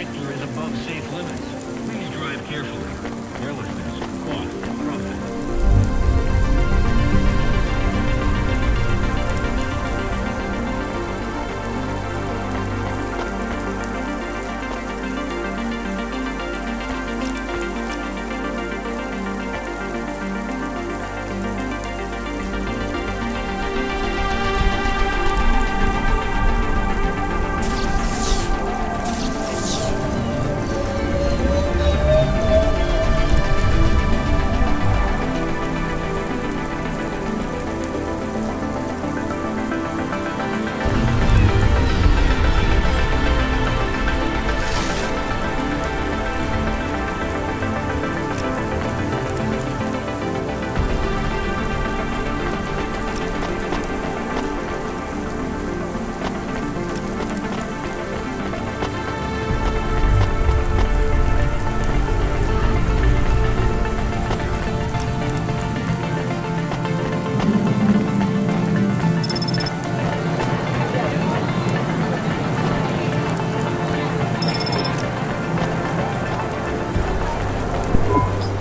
sector is above safe limits. Please drive carefully. Carelessness, cost, profit.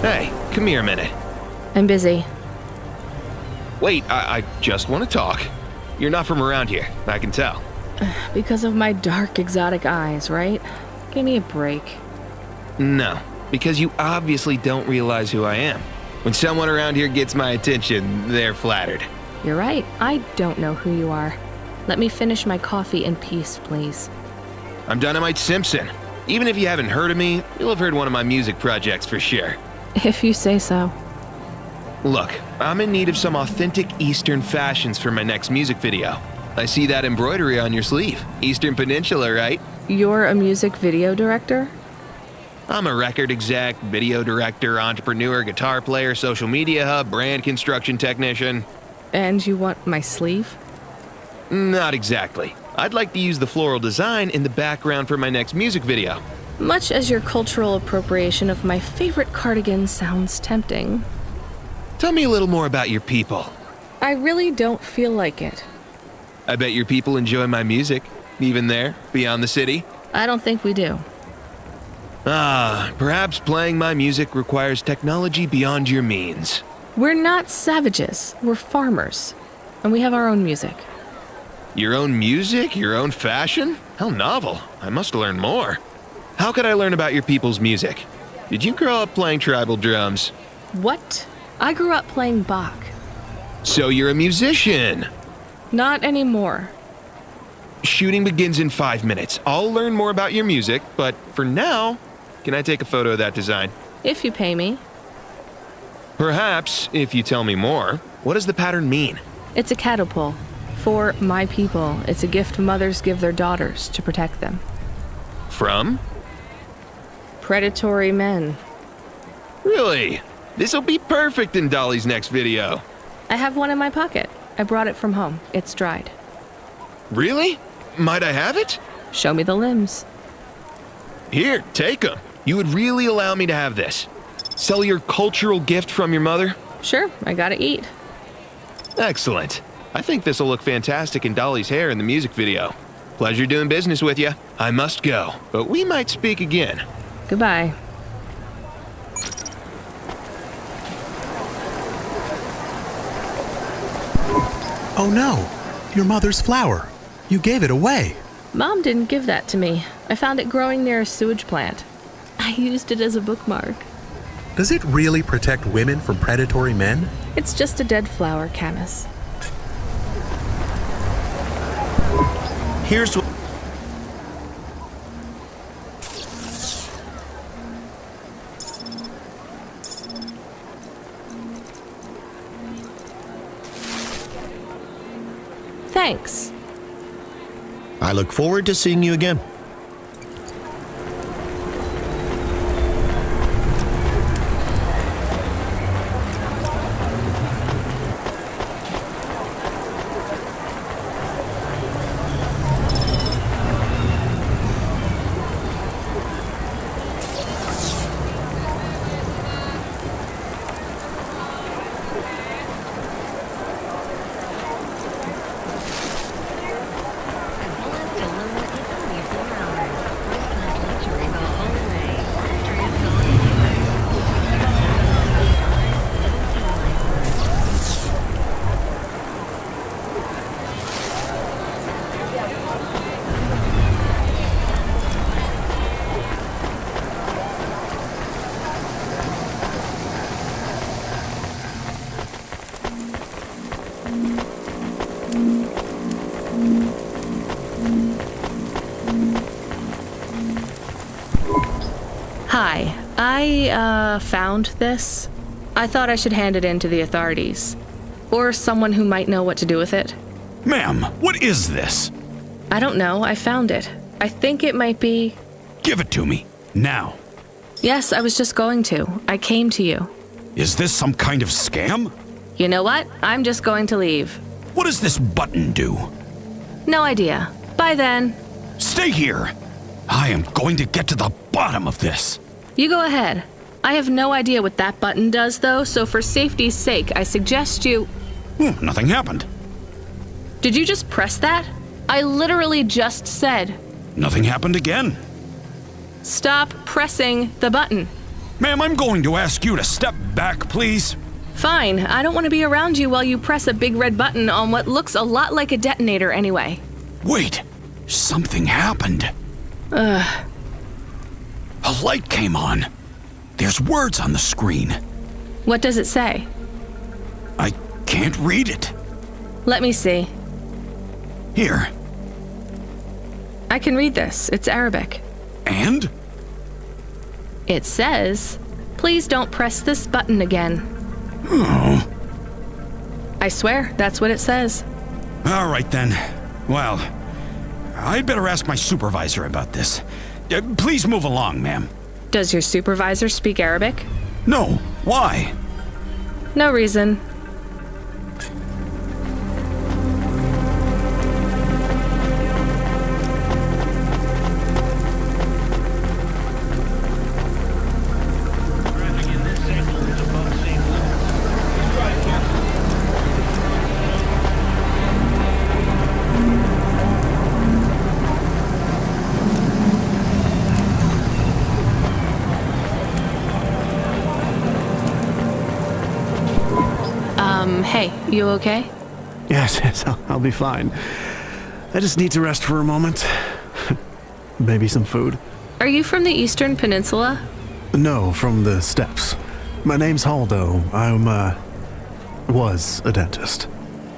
Hey, come here a minute. I'm busy. Wait, I just want to talk. You're not from around here, I can tell. Because of my dark, exotic eyes, right? Give me a break. No, because you obviously don't realize who I am. When someone around here gets my attention, they're flattered. You're right. I don't know who you are. Let me finish my coffee in peace, please. I'm Dynamite Simpson. Even if you haven't heard of me, you'll have heard one of my music projects for sure. If you say so. Look, I'm in need of some authentic Eastern fashions for my next music video. I see that embroidery on your sleeve. Eastern Peninsula, right? You're a music video director? I'm a record exec, video director, entrepreneur, guitar player, social media hub, brand construction technician. And you want my sleeve? Not exactly. I'd like to use the floral design in the background for my next music video. Much as your cultural appropriation of my favorite cardigan sounds tempting. Tell me a little more about your people. I really don't feel like it. I bet your people enjoy my music, even there, beyond the city. I don't think we do. Perhaps playing my music requires technology beyond your means. We're not savages, we're farmers. And we have our own music. Your own music? Your own fashion? How novel. I must learn more. How could I learn about your people's music? Did you grow up playing tribal drums? What? I grew up playing Bach. So you're a musician? Not anymore. Shooting begins in 5 minutes. I'll learn more about your music, but for now, can I take a photo of that design? If you pay me. Perhaps, if you tell me more. What does the pattern mean? It's a catapult. For my people, it's a gift mothers give their daughters to protect them. From? Predatory men. Really? This'll be perfect in Dolly's next video. I have one in my pocket. I brought it from home. It's dried. Really? Might I have it? Show me the limbs. Here, take them. You would really allow me to have this? Sell your cultural gift from your mother? Sure, I gotta eat. Excellent. I think this'll look fantastic in Dolly's hair in the music video. Pleasure doing business with you. I must go, but we might speak again. Goodbye. Oh no, your mother's flower. You gave it away. Mom didn't give that to me. I found it growing near a sewage plant. I used it as a bookmark. Does it really protect women from predatory men? It's just a dead flower, Camus. Here's what... Thanks. I look forward to seeing you again. Hi, I found this. I thought I should hand it in to the authorities. Or someone who might know what to do with it. Ma'am, what is this? I don't know, I found it. I think it might be... Give it to me, now. Yes, I was just going to. I came to you. Is this some kind of scam? You know what? I'm just going to leave. What does this button do? No idea. Bye then. Stay here. I am going to get to the bottom of this. You go ahead. I have no idea what that button does, though, so for safety's sake, I suggest you... Nothing happened. Did you just press that? I literally just said... Nothing happened again. Stop pressing the button. Ma'am, I'm going to ask you to step back, please. Fine. I don't want to be around you while you press a big red button on what looks a lot like a detonator anyway. Wait. Something happened. Ugh. A light came on. There's words on the screen. What does it say? I can't read it. Let me see. Here. I can read this. It's Arabic. And? It says, please don't press this button again. Oh. I swear, that's what it says. All right then. Well, I'd better ask my supervisor about this. Please move along, ma'am. Does your supervisor speak Arabic? No. Why? No reason. Hey, you okay? Yes, I'll be fine. I just need to rest for a moment. Maybe some food. Are you from the Eastern Peninsula? No, from the steppes. My name's Haldo. Was a dentist.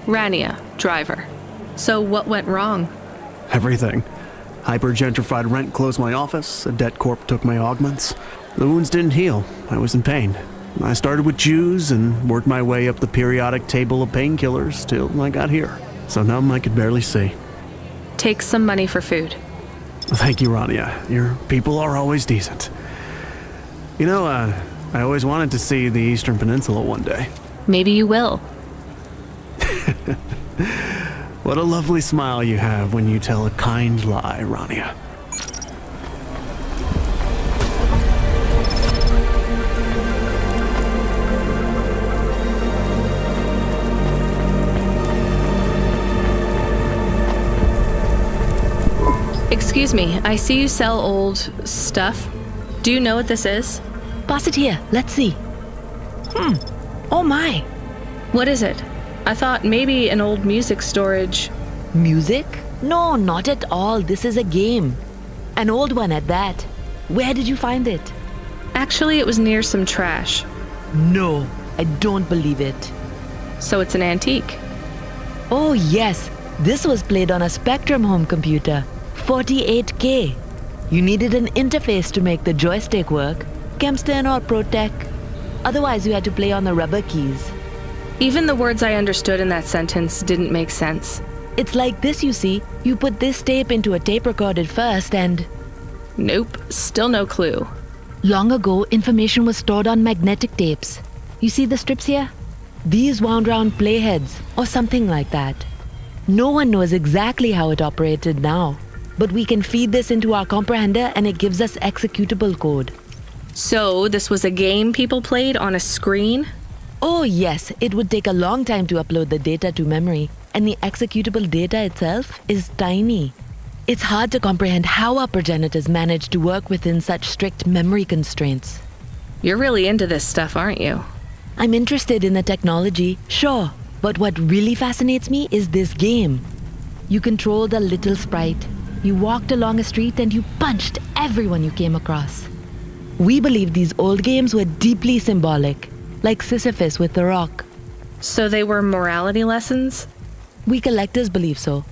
Rania, driver. So what went wrong? Everything. Hyper-gentrified rent closed my office, a debt corp took my augments. The wounds didn't heal. I was in pain. I started with Jews and worked my way up the periodic table of painkillers till I got here. So numb I could barely see. Take some money for food. Thank you, Rania. Your people are always decent. You know, I always wanted to see the Eastern Peninsula one day. Maybe you will. What a lovely smile you have when you tell a kind lie, Rania. Excuse me, I see you sell old stuff. Do you know what this is? Pass it here, let's see. Oh my. What is it? I thought maybe an old music storage. Music? No, not at all. This is a game. An old one at that. Where did you find it? Actually, it was near some trash. No, I don't believe it. So it's an antique? Oh yes, this was played on a Spectrum home computer. 48K. You needed an interface to make the joystick work, Kempston or ProTech. Otherwise, you had to play on the rubber keys. Even the words I understood in that sentence didn't make sense. It's like this, you see. You put this tape into a tape recorder first and... Nope, still no clue. Long ago, information was stored on magnetic tapes. You see the strips here? These wound round playheads, or something like that. No one knows exactly how it operated now. But we can feed this into our comprehender and it gives us executable code. So, this was a game people played on a screen? Oh yes, it would take a long time to upload the data to memory, and the executable data itself is tiny. It's hard to comprehend how our progenitors managed to work within such strict memory constraints. You're really into this stuff, aren't you? I'm interested in the technology, sure, but what really fascinates me is this game. You controlled a little sprite. You walked along a street and you punched everyone you came across. We believe these old games were deeply symbolic, like Sisyphus with the rock. So they were morality lessons? We collectors believe so.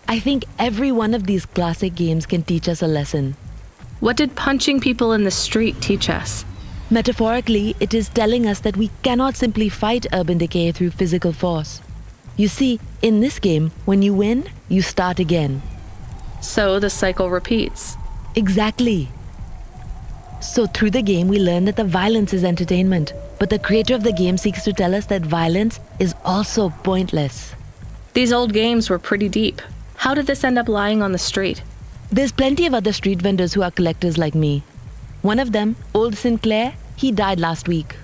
I think every one of these classic games can teach us a lesson. What did punching people in the street teach us? Metaphorically, it is telling us that we cannot simply fight urban decay through physical force. You see, in this game, when you win, you start again. So the cycle repeats. Exactly. So through the game, we learn that the violence is entertainment, but the creator of the game seeks to tell us that violence is also pointless. These old games were pretty deep. How did this end up lying on the street? There's plenty of other street vendors who are collectors like me. One of them, Old Sinclair, he died last week.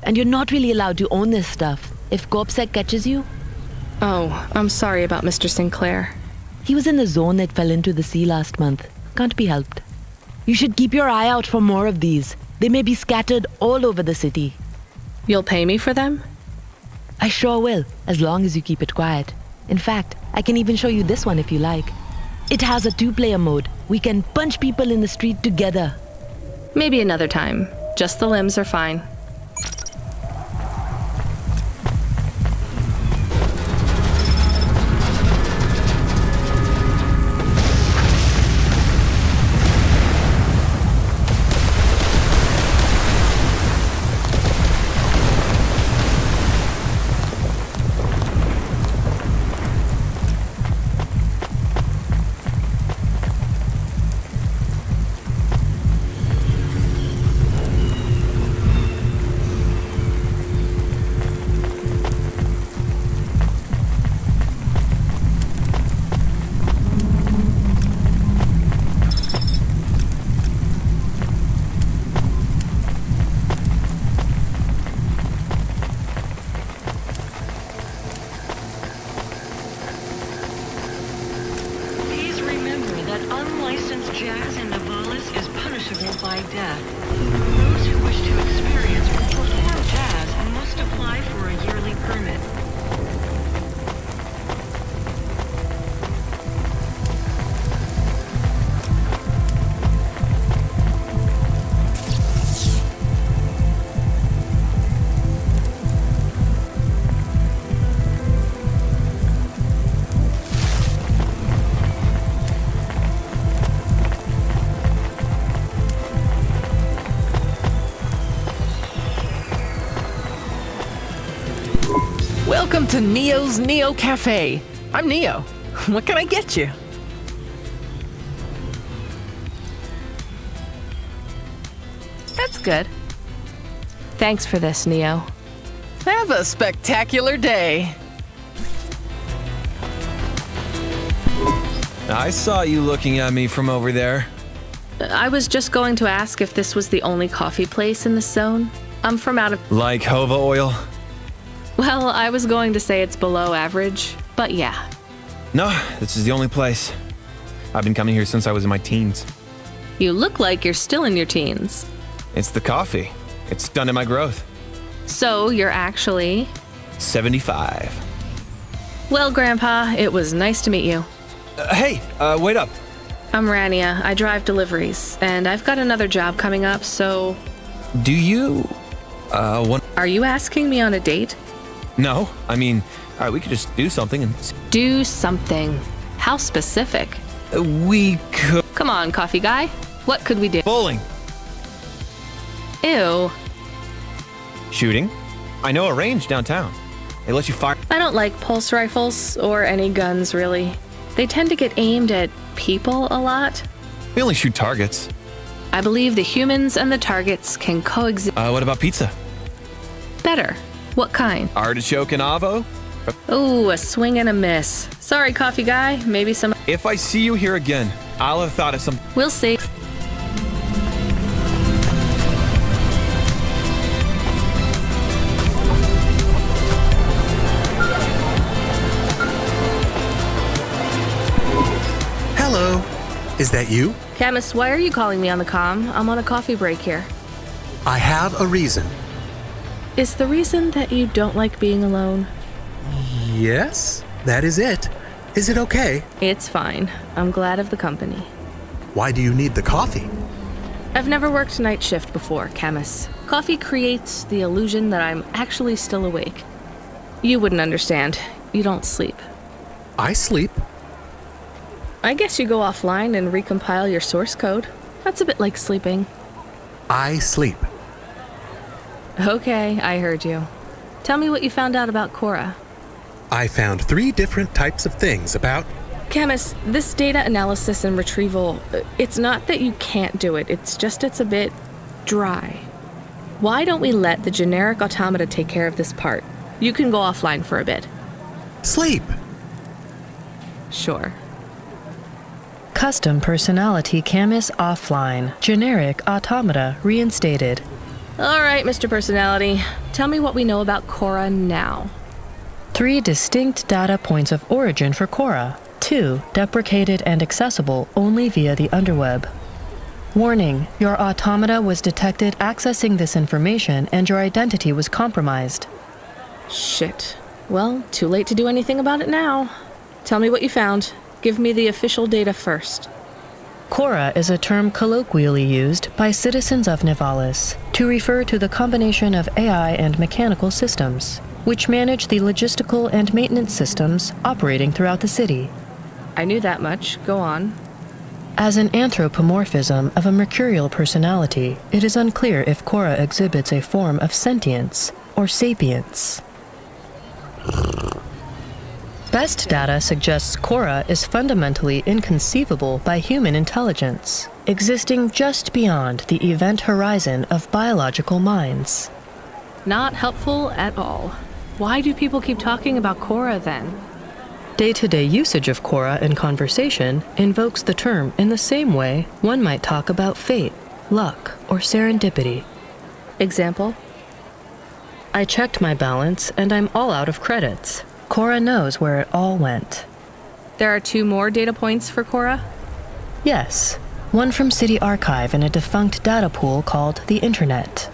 And you're not really allowed to own this stuff. If CorpSec catches you... Oh, I'm sorry about Mr. Sinclair. He was in the zone that fell into the sea last month. Can't be helped. You should keep your eye out for more of these. They may be scattered all over the city. You'll pay me for them? I sure will, as long as you keep it quiet. In fact, I can even show you this one if you like. It has a 2-player mode. We can punch people in the street together. Maybe another time. Just the limbs are fine. Unlicensed jazz in Navalis is punishable by death. Those who wish to experience or perform jazz must apply for a yearly permit. Welcome to Neo's Neo Cafe. I'm Neo. What can I get you? That's good. Thanks for this, Neo. Have a spectacular day. I saw you looking at me from over there. I was just going to ask if this was the only coffee place in this zone. I'm from out of... Like Hova oil? Well, I was going to say it's below average, but yeah. No, this is the only place. I've been coming here since I was in my teens. You look like you're still in your teens. It's the coffee. It's stunted my growth. So, you're actually... 75. Well, Grandpa, it was nice to meet you. Hey, wait up. I'm Rania. I drive deliveries, and I've got another job coming up, so... Do you... want... Are you asking me on a date? No, I mean, alright, we could just do something and... Do something? How specific? We could... Come on, coffee guy. What could we do? Bowling. Ew. Shooting. I know a range downtown. They let you fire... I don't like pulse rifles, or any guns, really. They tend to get aimed at people a lot. We only shoot targets. I believe the humans and the targets can coexist. What about pizza? Better. What kind? Artichoke and avo? Ooh, a swing and a miss. Sorry, coffee guy. Maybe some... If I see you here again, I'll have thought of some... We'll see. Hello. Is that you? Camus, why are you calling me on the comm? I'm on a coffee break here. I have a reason. Is the reason that you don't like being alone? Yes, that is it. Is it okay? It's fine. I'm glad of the company. Why do you need the coffee? I've never worked night shift before, Camus. Coffee creates the illusion that I'm actually still awake. You wouldn't understand. You don't sleep. I sleep. I guess you go offline and recompile your source code. That's a bit like sleeping. I sleep. Okay, I heard you. Tell me what you found out about Cora. I found 3 different types of things about... Camus, this data analysis and retrieval, it's not that you can't do it, it's a bit dry. Why don't we let the generic automata take care of this part? You can go offline for a bit. Sleep! Sure. Custom personality Camus offline. Generic automata reinstated. All right, Mr. Personality. Tell me what we know about Cora now. 3 distinct data points of origin for Cora. 2 deprecated and accessible only via the underweb. Warning, your automata was detected accessing this information and your identity was compromised. Shit. Well, too late to do anything about it now. Tell me what you found. Give me the official data first. Cora is a term colloquially used by citizens of Nivalis to refer to the combination of AI and mechanical systems, which manage the logistical and maintenance systems operating throughout the city. I knew that much. Go on. As an anthropomorphism of a mercurial personality, it is unclear if Cora exhibits a form of sentience or sapience. Best data suggests Cora is fundamentally inconceivable by human intelligence, existing just beyond the event horizon of biological minds. Not helpful at all. Why do people keep talking about Cora then? Day-to-day usage of Cora in conversation invokes the term in the same way one might talk about fate, luck, or serendipity. Example? I checked my balance and I'm all out of credits. Cora knows where it all went. There are 2 more data points for Cora? Yes, one from City Archive in a defunct data pool called the Internet.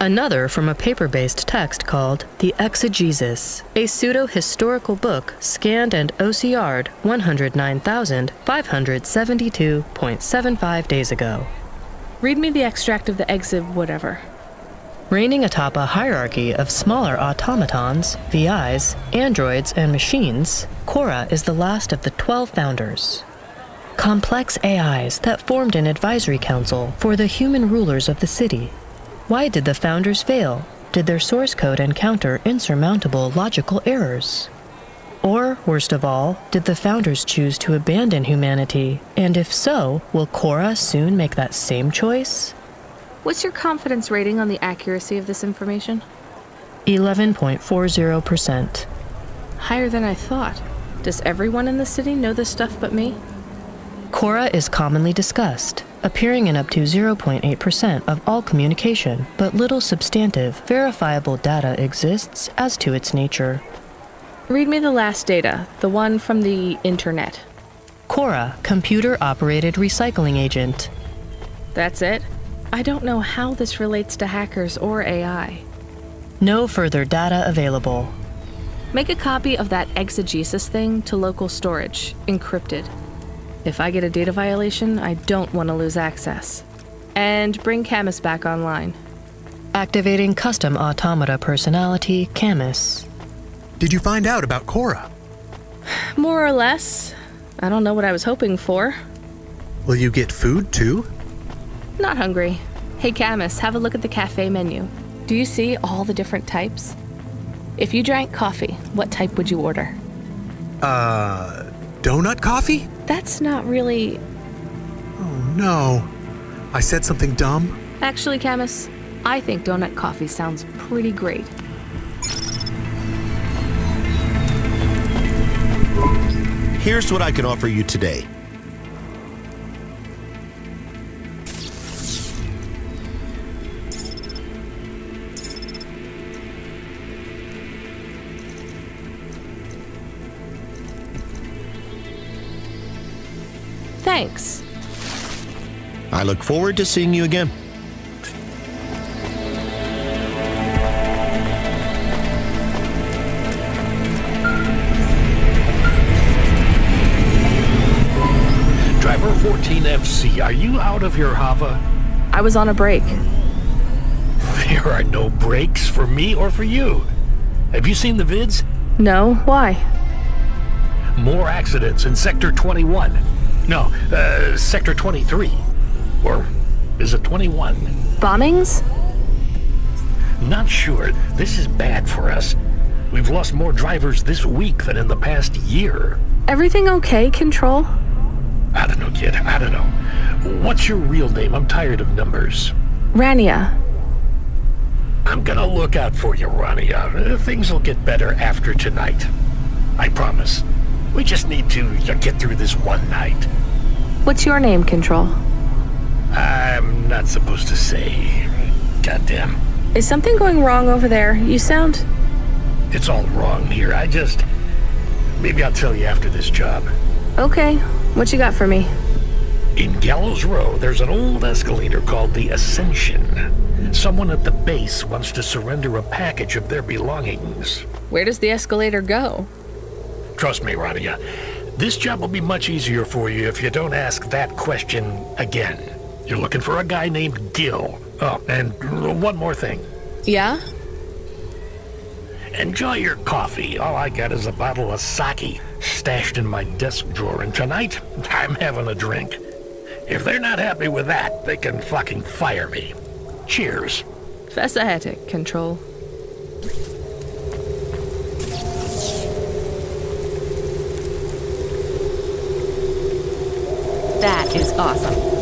Another from a paper-based text called The Exegesis, a pseudo-historical book scanned and OCR'd 109,572.75 days ago. Read me the extract of the exib whatever. Reigning atop a hierarchy of smaller automatons, VIs, androids, and machines, Cora is the last of the 12 founders. Complex AIs that formed an advisory council for the human rulers of the city. Why did the founders fail? Did their source code encounter insurmountable logical errors? Or, worst of all, did the founders choose to abandon humanity? And if so, will Cora soon make that same choice? What's your confidence rating on the accuracy of this information? 11.40%. Higher than I thought. Does everyone in the city know this stuff but me? Cora is commonly discussed, appearing in up to 0.8% of all communication, but little substantive, verifiable data exists as to its nature. Read me the last data, the one from the Internet. Cora, computer-operated recycling agent. That's it? I don't know how this relates to hackers or AI. No further data available. Make a copy of that exegesis thing to local storage, encrypted. If I get a data violation, I don't want to lose access. And bring Camus back online. Activating custom automata personality, Camus. Did you find out about Cora? More or less. I don't know what I was hoping for. Will you get food too? Not hungry. Hey Camus, have a look at the cafe menu. Do you see all the different types? If you drank coffee, what type would you order? Donut coffee? That's not really... Oh no. I said something dumb? Actually, Camus, I think donut coffee sounds pretty great. Here's what I can offer you today. Thanks. I look forward to seeing you again. Driver 14FC, are you out of your Hava? I was on a break. There are no breaks for me or for you. Have you seen the vids? No, why? More accidents in Sector 21. No, Sector 23. Or is it 21? Bombings? Not sure. This is bad for us. We've lost more drivers this week than in the past year. Everything okay, Control? I don't know, kid. I don't know. What's your real name? I'm tired of numbers. Rania. I'm gonna look out for you, Rania. Things will get better after tonight. I promise. We just need to get through this one night. What's your name, Control? I'm not supposed to say. Goddamn. Is something going wrong over there? You sound... It's all wrong here. Maybe I'll tell you after this job. Okay. What you got for me? In Gallows Row, there's an old escalator called the Ascension. Someone at the base wants to surrender a package of their belongings. Where does the escalator go? Trust me, Rania. This job will be much easier for you if you don't ask that question again. You're looking for a guy named Gil. Oh, and one more thing. Yeah? Enjoy your coffee. All I got is a bottle of sake stashed in my desk drawer, and tonight, I'm having a drink. If they're not happy with that, they can fucking fire me. Cheers. Fasciatic, Control. That is awesome.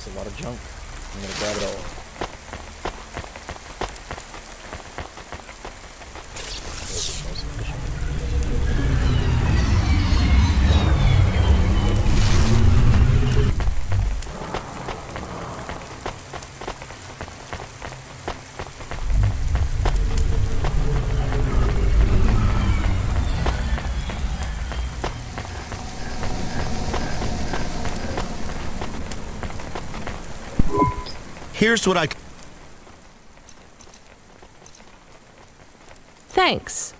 That's a lot of junk. I'm gonna grab it all. Here's what I... Thanks.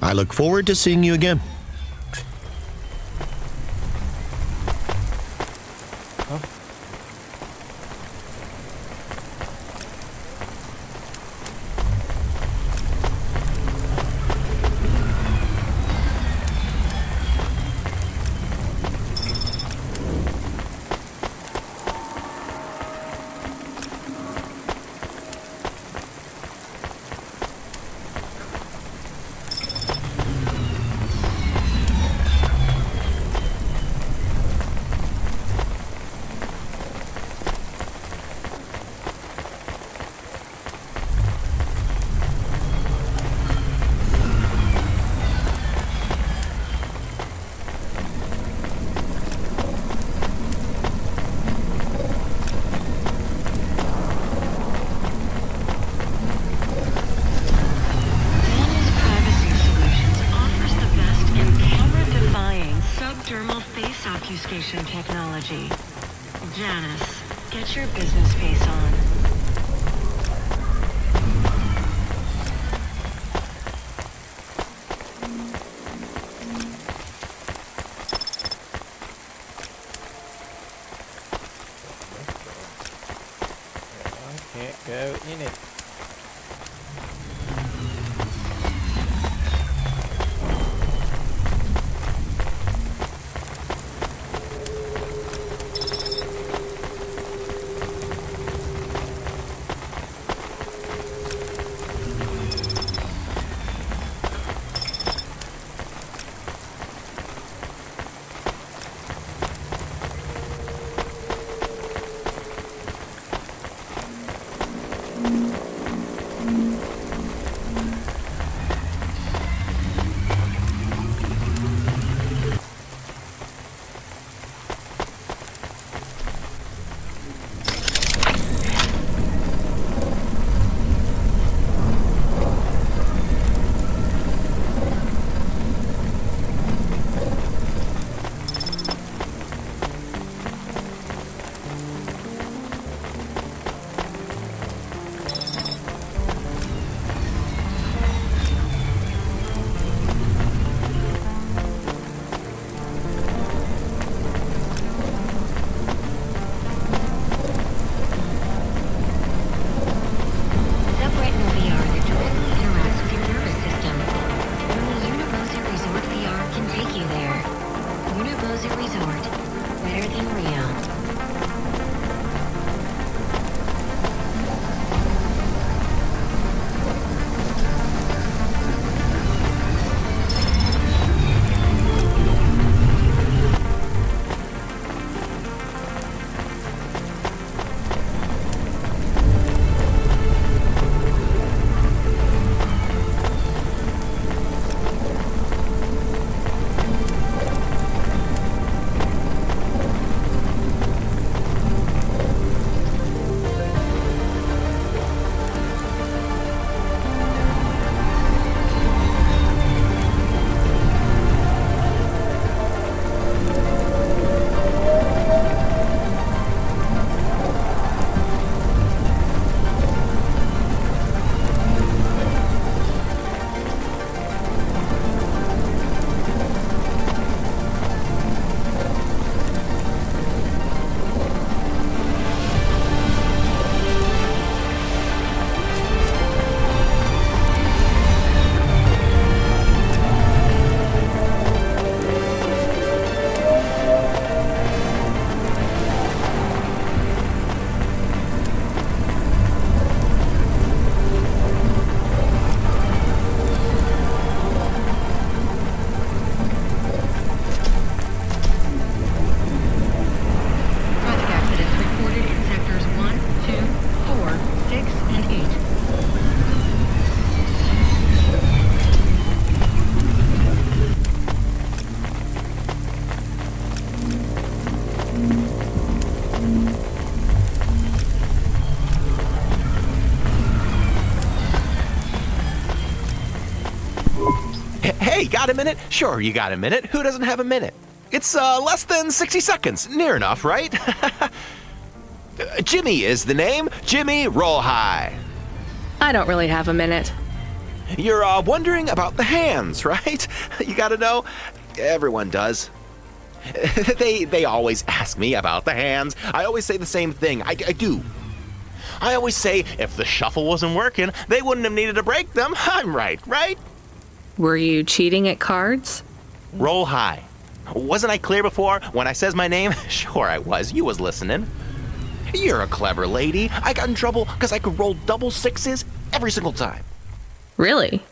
I look forward to seeing you again. Subdermal face obfuscation technology. Janice, get your business face on. I can't go in it. Hey, got a minute? Sure, you got a minute. Who doesn't have a minute? It's less than 60 seconds. Near enough, right? Jimmy is the name. Jimmy, roll high. I don't really have a minute. You're wondering about the hands, right? You gotta know. Everyone does. They always ask me about the hands. I always say the same thing. I do. I always say if the shuffle wasn't working, they wouldn't have needed to break them. I'm right? Were you cheating at cards? Roll high. Wasn't I clear before when I says my name? Sure I was. You was listening. You're a clever lady. I got in trouble because I could roll double sixes every single time. Really?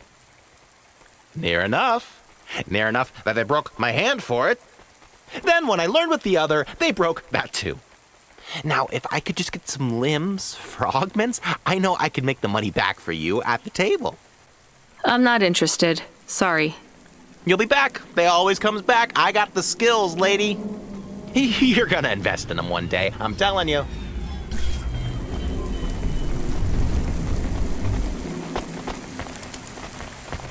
Near enough. Near enough that they broke my hand for it. Then when I learned with the other, they broke that too. Now, if I could just get some limbs for augments, I know I could make the money back for you at the table. I'm not interested. Sorry. You'll be back. They always comes back. I got the skills, lady. You're gonna invest in them one day, I'm telling you.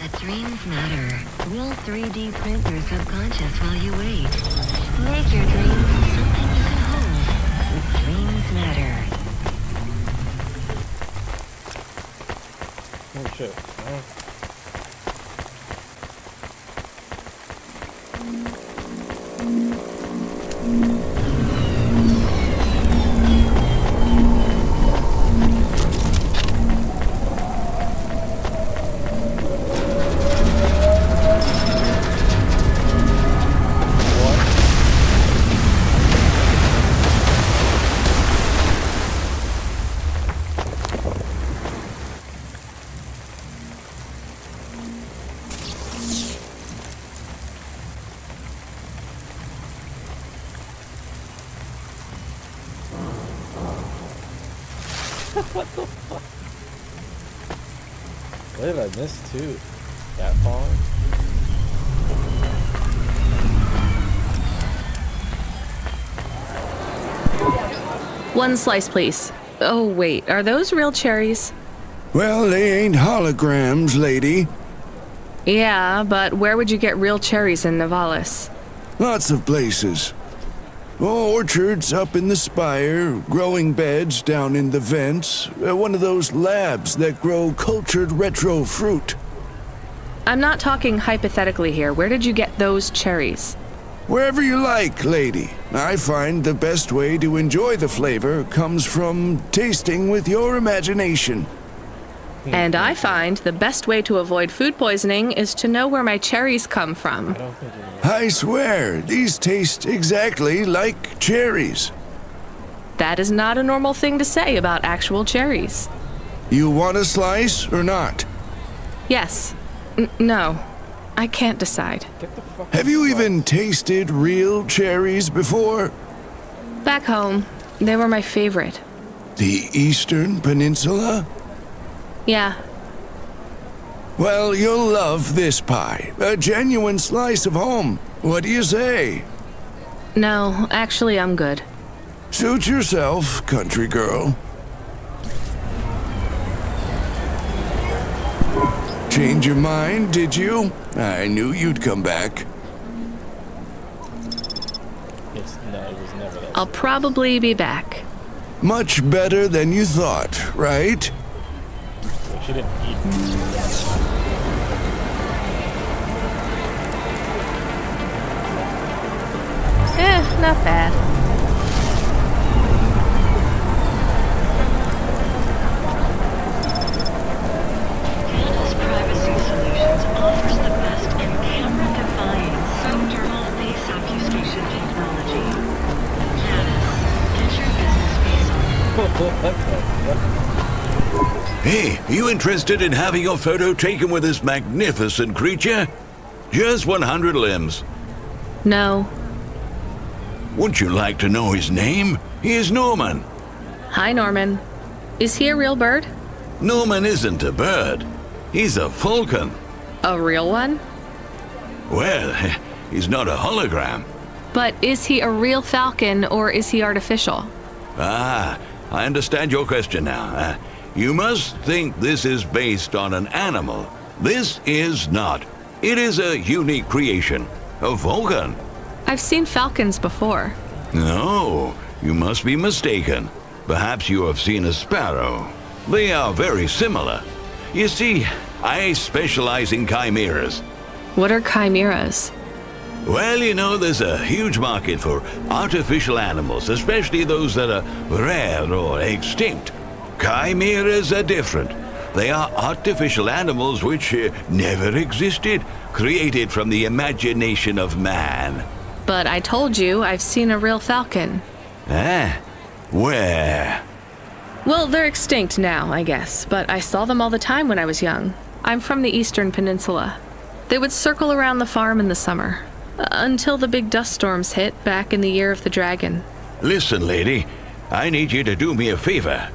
The dreams matter. We'll 3D print your subconscious while you wait. Make your dreams something you can hold. Dreams matter. Oh shit. What the fuck? What did I miss too? That falling? One slice, please. Oh, wait. Are those real cherries? Well, they ain't holograms, lady. Yeah, but where would you get real cherries in Nivalis? Lots of places. Orchards up in the spire, growing beds down in the vents, one of those labs that grow cultured retro fruit. I'm not talking hypothetically here. Where did you get those cherries? Wherever you like, lady. I find the best way to enjoy the flavor comes from tasting with your imagination. And I find the best way to avoid food poisoning is to know where my cherries come from. I swear, these taste exactly like cherries. That is not a normal thing to say about actual cherries. You want a slice or not? Yes. No. I can't decide. Have you even tasted real cherries before? Back home, they were my favorite. The Eastern Peninsula? Yeah. Well, you'll love this pie. A genuine slice of home. What do you say? No, actually, I'm good. Suit yourself, country girl. Change your mind, did you? I knew you'd come back. It was never that. I'll probably be back. Much better than you thought, right? She didn't eat. Not bad. Canada's Privacy Solutions offers the best in camera-defying subdermal face obfuscation technology. Janice, get your business face on. Hey, you interested in having your photo taken with this magnificent creature? Just 100 limbs. No. Wouldn't you like to know his name? He is Norman. Hi, Norman. Is he a real bird? Norman isn't a bird. He's a falcon. A real one? Well, he's not a hologram. But is he a real falcon or is he artificial? Ah, I understand your question now. You must think this is based on an animal. This is not. It is a unique creation, a falcon. I've seen falcons before. No, you must be mistaken. Perhaps you have seen a sparrow. They are very similar. You see, I specialize in chimeras. What are chimeras? Well, you know, there's a huge market for artificial animals, especially those that are rare or extinct. Chimeras are different. They are artificial animals which never existed, created from the imagination of man. But I told you I've seen a real falcon. Ah, where? Well, they're extinct now, I guess, but I saw them all the time when I was young. I'm from the Eastern Peninsula. They would circle around the farm in the summer, until the big dust storms hit back in the year of the dragon. Listen, lady, I need you to do me a favor.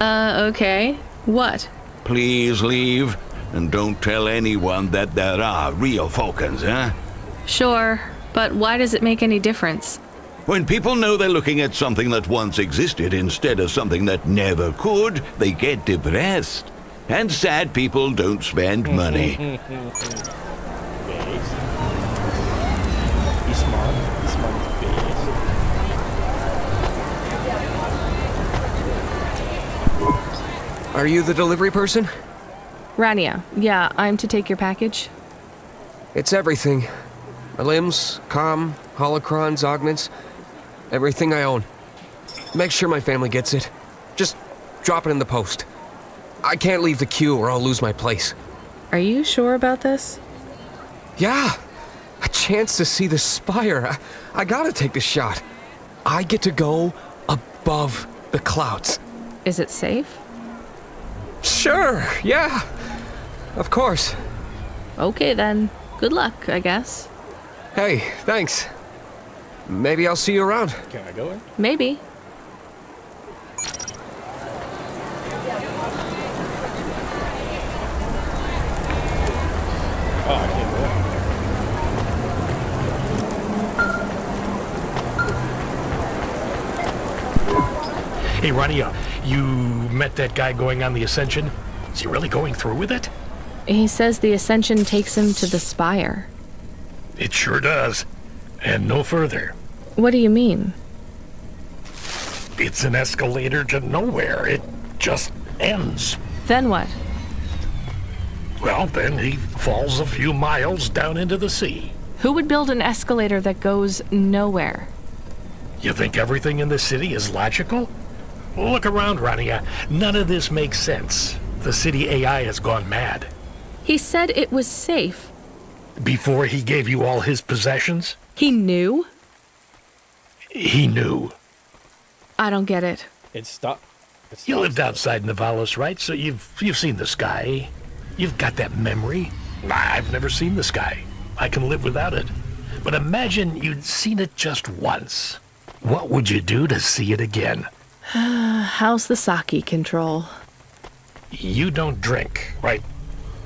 Okay. What? Please leave, and don't tell anyone that there are real falcons, huh? Sure, but why does it make any difference? When people know they're looking at something that once existed instead of something that never could, they get depressed. And sad people don't spend money. He's smart. He's smart as base. Are you the delivery person? Rania, yeah, I'm to take your package. It's everything. My limbs, comm, holocrons, augments, everything I own. Make sure my family gets it. Just drop it in the post. I can't leave the queue or I'll lose my place. Are you sure about this? Yeah, a chance to see the spire. I gotta take the shot. I get to go above the clouds. Is it safe? Sure, yeah. Of course. Okay then. Good luck, I guess. Hey, thanks. Maybe I'll see you around. Can I go in? Maybe. Oh, I can't go in. Hey, Ronnie, you met that guy going on the Ascension? Is he really going through with it? He says the Ascension takes him to the spire. It sure does. And no further. What do you mean? It's an escalator to nowhere. It just ends. Then what? Well, then he falls a few miles down into the sea. Who would build an escalator that goes nowhere? You think everything in the city is logical? Look around, Rania. None of this makes sense. The city AI has gone mad. He said it was safe. Before he gave you all his possessions? He knew? He knew. I don't get it. It stopped. You lived outside Nivalis, right? So you've seen the sky. You've got that memory. I've never seen the sky. I can live without it. But imagine you'd seen it just once. What would you do to see it again? How's the sake control? You don't drink, right?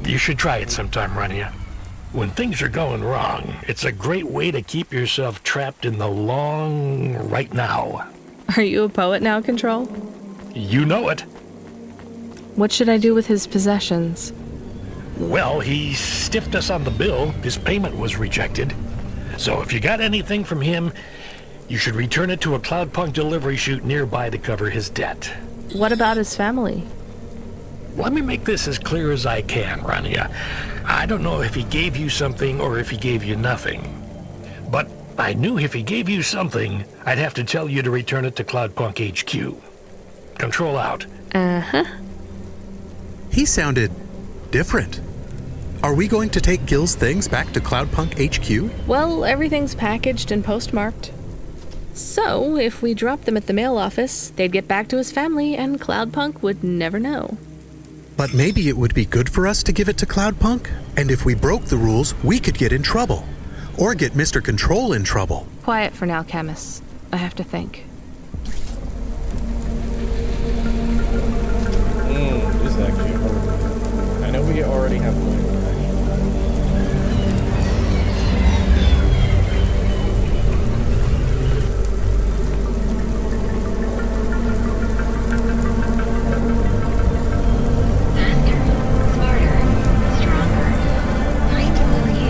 You should try it sometime, Rania. When things are going wrong, it's a great way to keep yourself trapped in the long right now. Are you a poet now, Control? You know it. What should I do with his possessions? Well, he stiffed us on the bill. His payment was rejected. So if you got anything from him, you should return it to a Cloudpunk delivery chute nearby to cover his debt. What about his family? Let me make this as clear as I can, Rania. I don't know if he gave you something or if he gave you nothing. But I knew if he gave you something, I'd have to tell you to return it to Cloudpunk HQ. Control out. Uh-huh. He sounded different. Are we going to take Gil's things back to Cloudpunk HQ? Well, everything's packaged and postmarked. So, if we dropped them at the mail office, they'd get back to his family and Cloudpunk would never know. But maybe it would be good for us to give it to Cloudpunk? And if we broke the rules, we could get in trouble. Or get Mr. Control in trouble. Quiet for now, Chemist. I have to think. This is actually hard. I know we already have one. Faster, smarter, stronger. Find more you.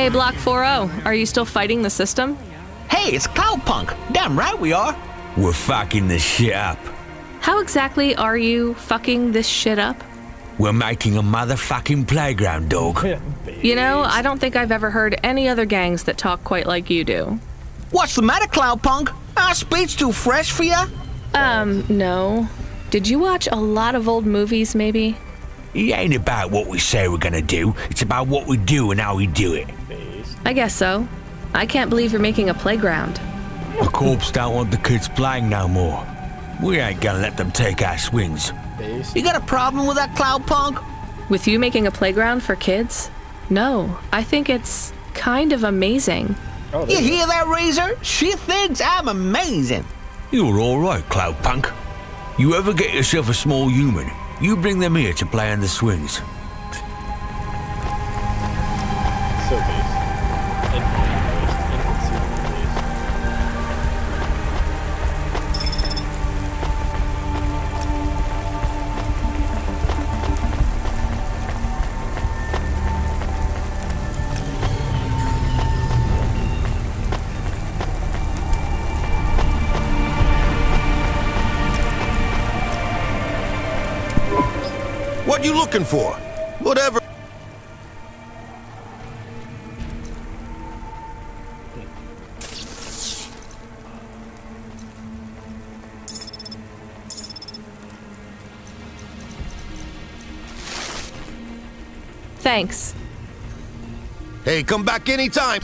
Hey, Block 4-0, are you still fighting the system? Hey, it's Cloudpunk. Damn right we are. We're fucking this shit up. How exactly are you fucking this shit up? We're making a motherfucking playground, dog. You know, I don't think I've ever heard any other gangs that talk quite like you do. What's the matter, Cloudpunk? Our speech too fresh for ya? No. Did you watch a lot of old movies, maybe? It ain't about what we say we're gonna do. It's about what we do and how we do it. I guess so. I can't believe you're making a playground. The corps don't want the kids playing no more. We ain't gonna let them take our swings. You got a problem with that, Cloudpunk? With you making a playground for kids? No, I think it's kind of amazing. You hear that, Razor? She thinks I'm amazing. You're alright, Cloudpunk. You ever get yourself a small human, you bring them here to play on the swings. So base. What you looking for? Whatever. Thanks. Hey, come back anytime.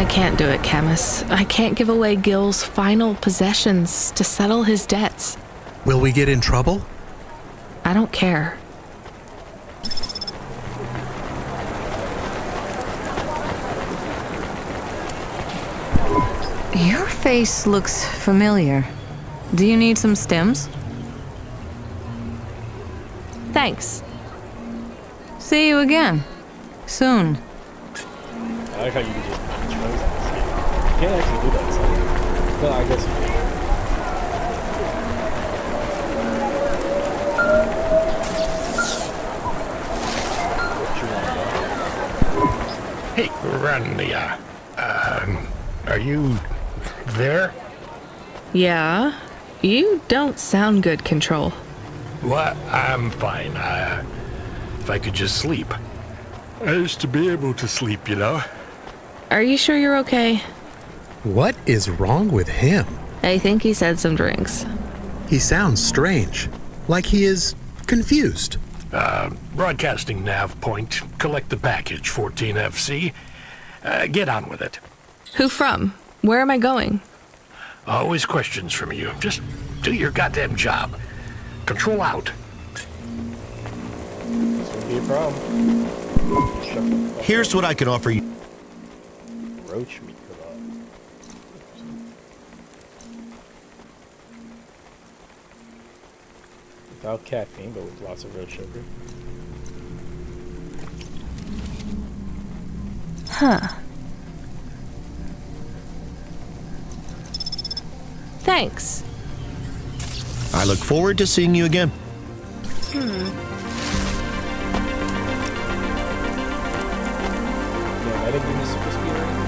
Can't do it, Camus. I can't give away Gil's final possessions to settle his debts. Will we get in trouble? I don't care. Your face looks familiar. Do you need some stems? Thanks. See you again. Soon. I like how you can just choose this. You can't actually do that, so. No, I guess you can. Hey, Rania. Are you there? Yeah? You don't sound good, Control. What? I'm fine. If I could just sleep. I used to be able to sleep, you know? Are you sure you're okay? What is wrong with him? I think he said some drinks. He sounds strange, like he is confused. Broadcasting nav point. Collect the package, 14FC. Get on with it. Who from? Where am I going? Always questions from you. Just do your goddamn job. Control out. This would be a problem. Here's what I can offer you. Roach meat kebab. Without caffeine, but with lots of real sugar. Huh. Thanks. I look forward to seeing you again. Yeah, I didn't give me super speed or anything.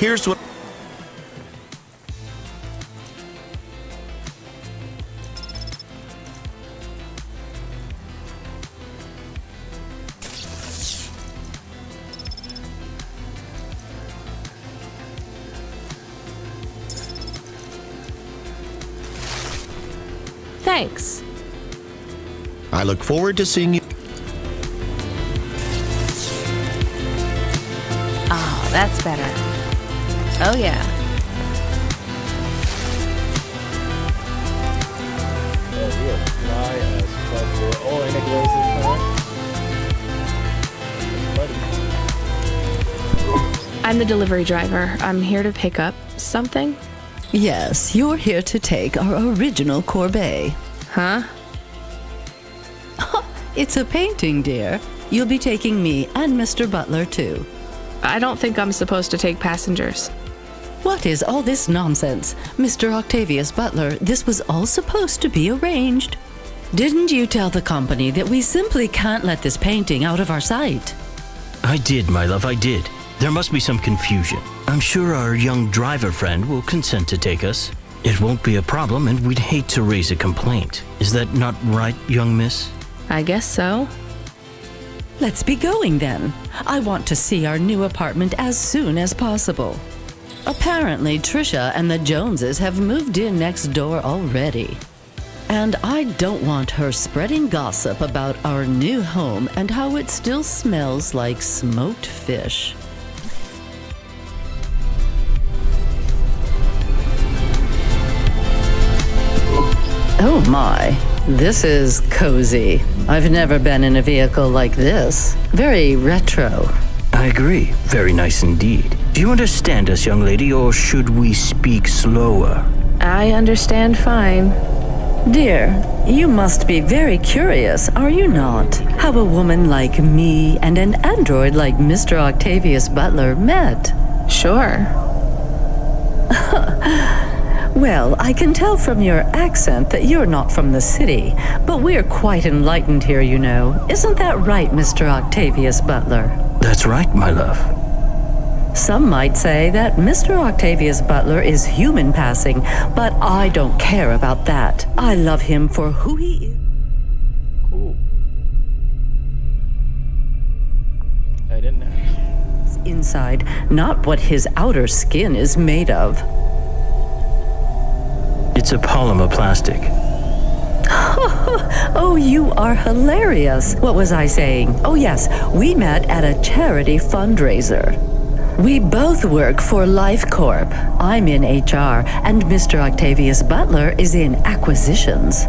Here's what... Thanks. I look forward to seeing you. Oh, that's better. Oh, yeah. Oh, real fly as fuck. Oh, and it goes in time. I'm the delivery driver. I'm here to pick up something. Yes, you're here to take our original Corbeil. Huh? It's a painting, dear. You'll be taking me and Mr. Butler, too. I don't think I'm supposed to take passengers. What is all this nonsense? Mr. Octavius Butler, this was all supposed to be arranged. Didn't you tell the company that we simply can't let this painting out of our sight? I did, my love, I did. There must be some confusion. I'm sure our young driver friend will consent to take us. It won't be a problem, and we'd hate to raise a complaint. Is that not right, young miss? I guess so. Let's be going then. I want to see our new apartment as soon as possible. Apparently, Trisha and the Joneses have moved in next door already. And I don't want her spreading gossip about our new home and how it still smells like smoked fish. Oh my, this is cozy. I've never been in a vehicle like this. Very retro. I agree. Very nice indeed. Do you understand us, young lady, or should we speak slower? I understand fine. Dear, you must be very curious, are you not? How a woman like me and an android like Mr. Octavius Butler met. Sure. Well, I can tell from your accent that you're not from the city, but we're quite enlightened here, you know. Isn't that right, Mr. Octavius Butler? That's right, my love. Some might say that Mr. Octavius Butler is human passing, but I don't care about that. I love him for who he is. Cool. I didn't ask. Inside, not what his outer skin is made of. It's a polymer plastic. Oh, you are hilarious. What was I saying? Oh, yes, we met at a charity fundraiser. We both work for Life Corp. I'm in HR, and Mr. Octavius Butler is in acquisitions.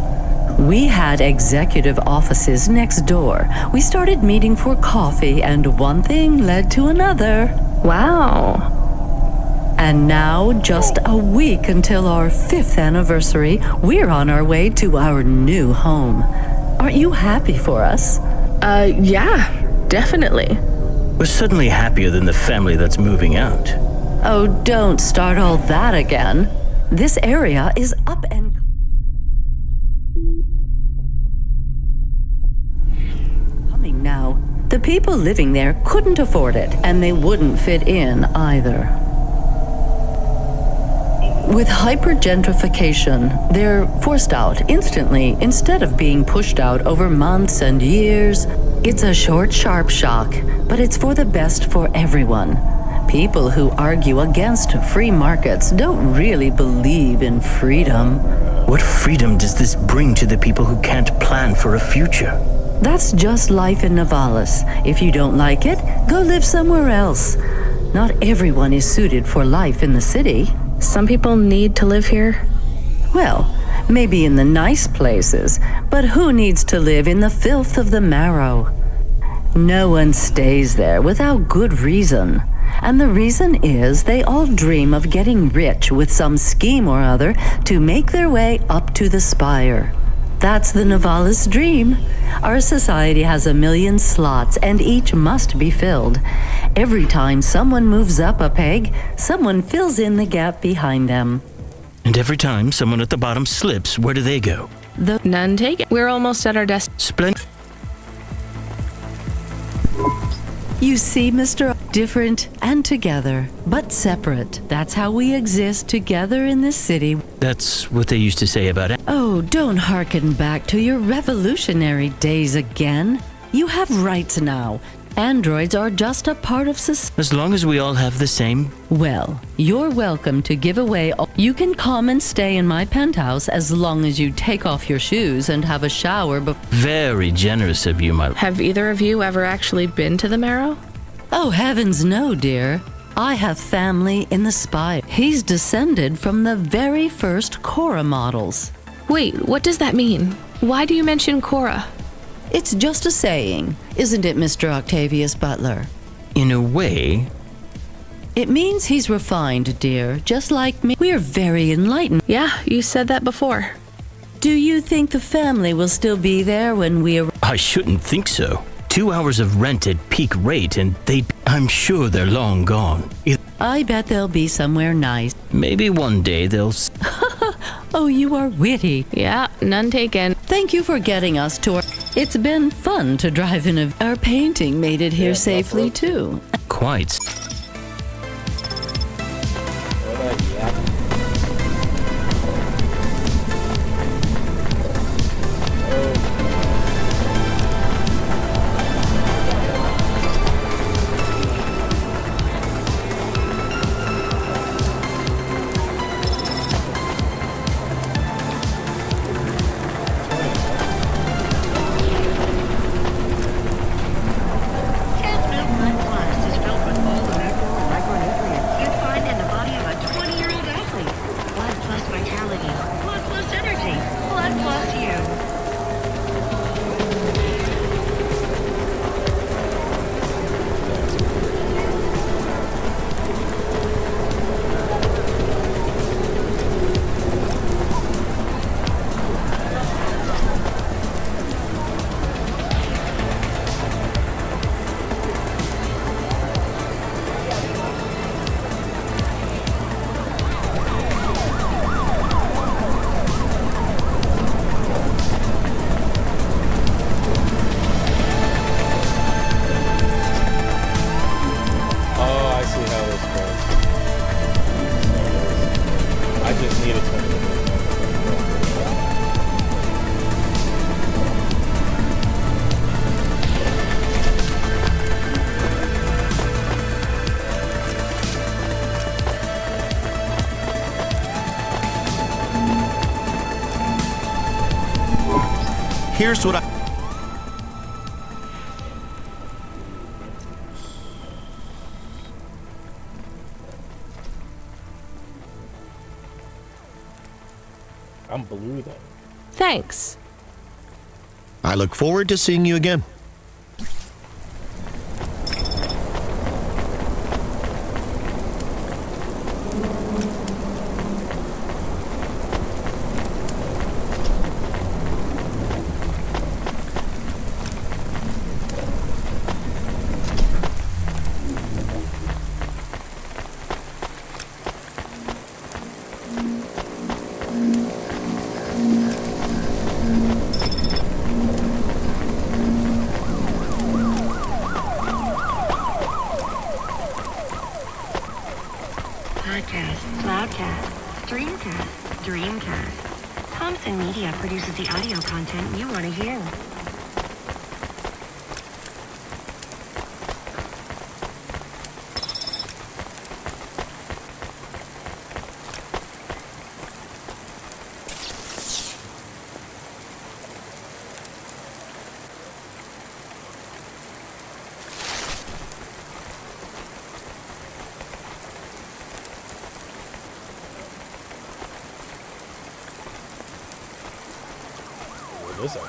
We had executive offices next door. We started meeting for coffee, and one thing led to another. Wow. And now, just a week until our 5th anniversary, we're on our way to our new home. Aren't you happy for us? Yeah, definitely. We're suddenly happier than the family that's moving out. Oh, don't start all that again. This area is up and coming now. The people living there couldn't afford it, and they wouldn't fit in either. With hypergentrification, they're forced out instantly instead of being pushed out over months and years. It's a short, sharp shock, but it's for the best for everyone. People who argue against free markets don't really believe in freedom. What freedom does this bring to the people who can't plan for a future? That's just life in Nivalis. If you don't like it, go live somewhere else. Not everyone is suited for life in the city. Some people need to live here. Well, maybe in the nice places, but who needs to live in the filth of the marrow? No one stays there without good reason. And the reason is they all dream of getting rich with some scheme or other to make their way up to the spire. That's the Nivalis dream. Our society has 1,000,000 slots, and each must be filled. Every time someone moves up a peg, someone fills in the gap behind them. And every time someone at the bottom slips, where do they go? None taken. We're almost at our destination. Splendid. You see, Mr. different and together, but separate. That's how we exist together in this city. That's what they used to say about it. Oh, don't hearken back to your revolutionary days again. You have rights now. Androids are just a part of society. As long as we all have the same. Well, you're welcome to give away. You can come and stay in my penthouse as long as you take off your shoes and have a shower before. Very generous of you, my. Have either of you ever actually been to the Marrow? Oh, heavens no, dear. I have family in the Spire. He's descended from the very first Cora models. Wait, what does that mean? Why do you mention Cora? It's just a saying, isn't it, Mr. Octavius Butler? In a way. It means he's refined, dear, just like me. We're very enlightened. Yeah, you said that before. Do you think the family will still be there when we arrive? I shouldn't think so. 2 hours of rent at peak rate and I'm sure they're long gone. I bet they'll be somewhere nice. Maybe one day they'll... Oh, you are witty. Yeah, none taken. Thank you for getting us to our... It's been fun to drive in our painting made it here safely, too. Quite. Here's what I'm blue though. Thanks. I look forward to seeing you again. Podcast, Cloudcast, Streamcast, Dreamcast. Thompson Media produces the audio content you want to hear. What is that?